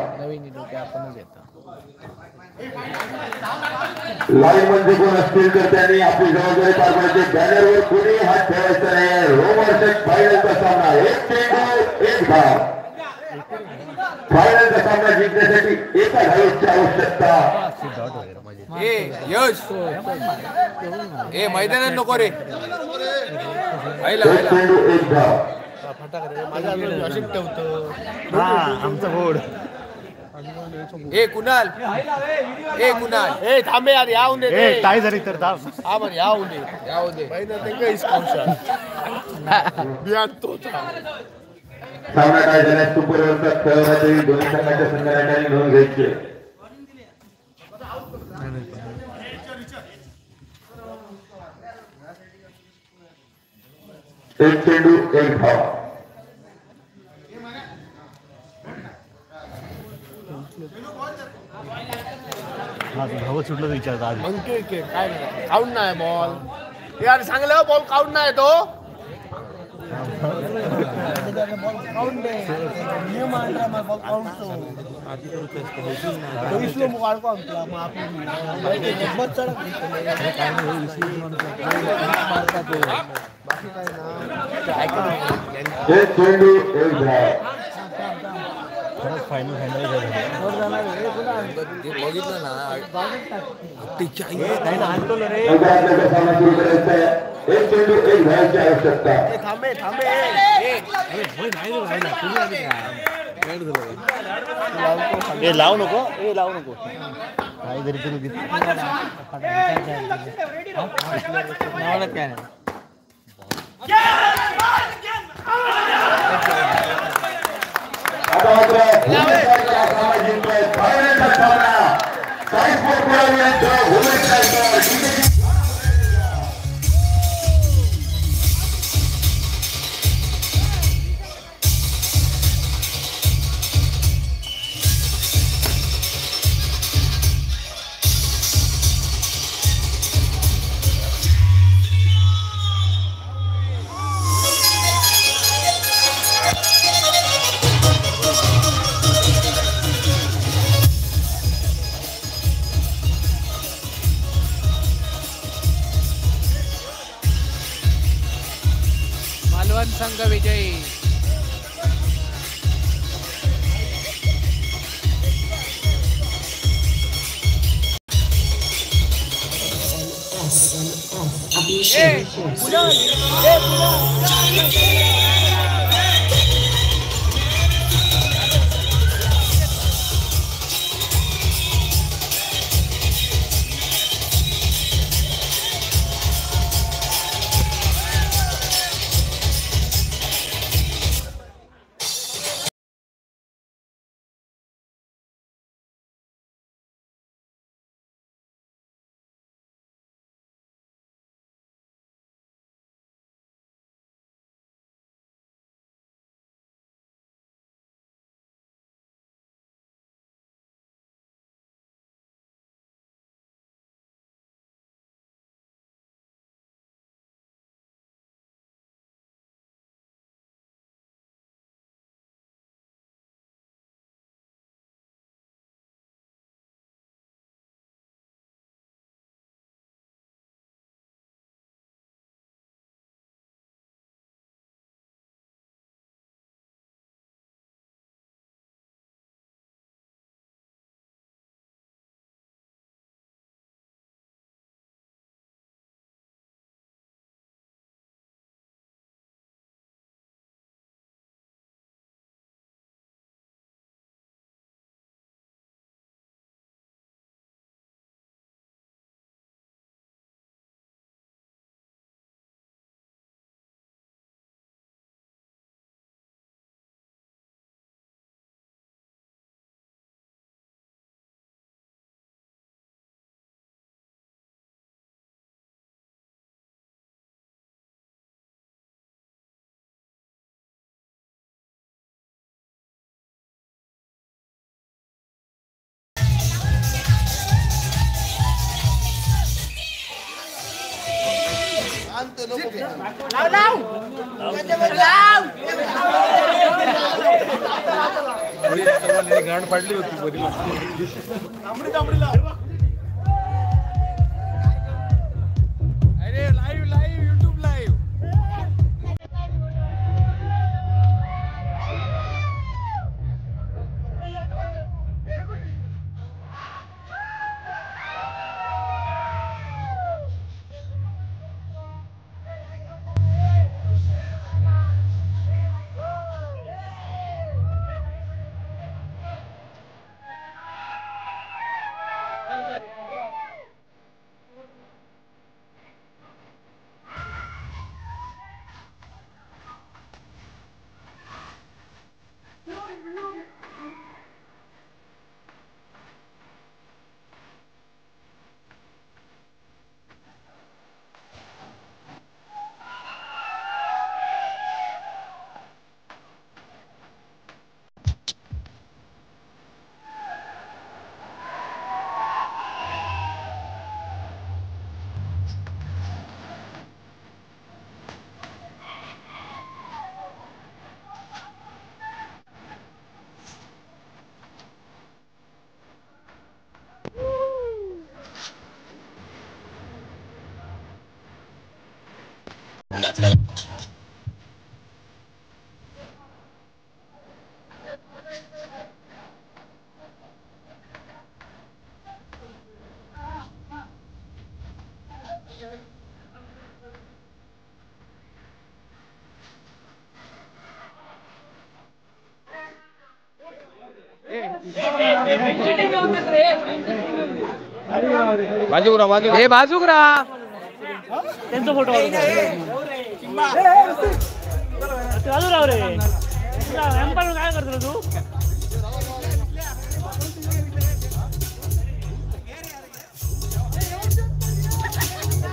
लाईव्ह मध्ये कोण असतील तर त्यांनी आपली जबाबदारी पार पाडायची. बॅनरवर कोणी हात ठेवायचा नाही. रोमर्सेट फायनलचा सामना. एक चेंडू एक धाव. फायनलचा सामना जिंकण्यासाठी एका धावेची आवश्यकता. यश मैदानात नको रे. एक चेंडू एक धाव. आमचा बोर्ड कुणाल थांबे यार यावून दे टाय झाली तर धाव. हा बरं यावून दे सामना काय झाल्यास सुपरवरचा खेळासाठी दोन्ही संघाच्या संघटनांनी नोंद घ्यायची. एक चेंडू एक धाव. धाव सुटलं विचारता आधी. काय नाही काउंट नाही बॉल यार चांगला बॉल काउंट नाही तो एक चेंडू एक धाव. फायनल बघितलं ना नगरातला सामना सुरू करायचा आहे. एक चेंडू एक धावाची आवश्यकता. लावू नको काय जरी तुम्ही आता मात्र सामना जिंकतोय. फायनलचा सामना साई स्पोर्ट क्लब यांचं भुवनेश्वर मालवण संघ विजयी. गाण फाडली होती अरे लाईव्ह लाईव्ह युट्यूब लाईव्ह बाजूक राहा त्यांचा फोटो चालू राव रे काय करतो तू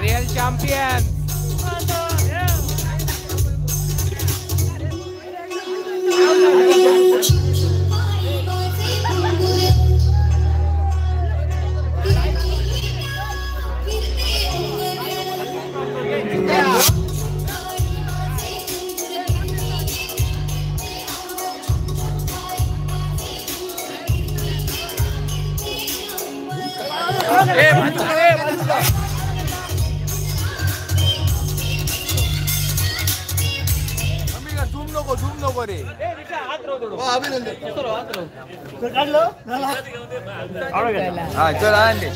रियल चॅम्पियन झूम नको रे काढलं हा चल आणले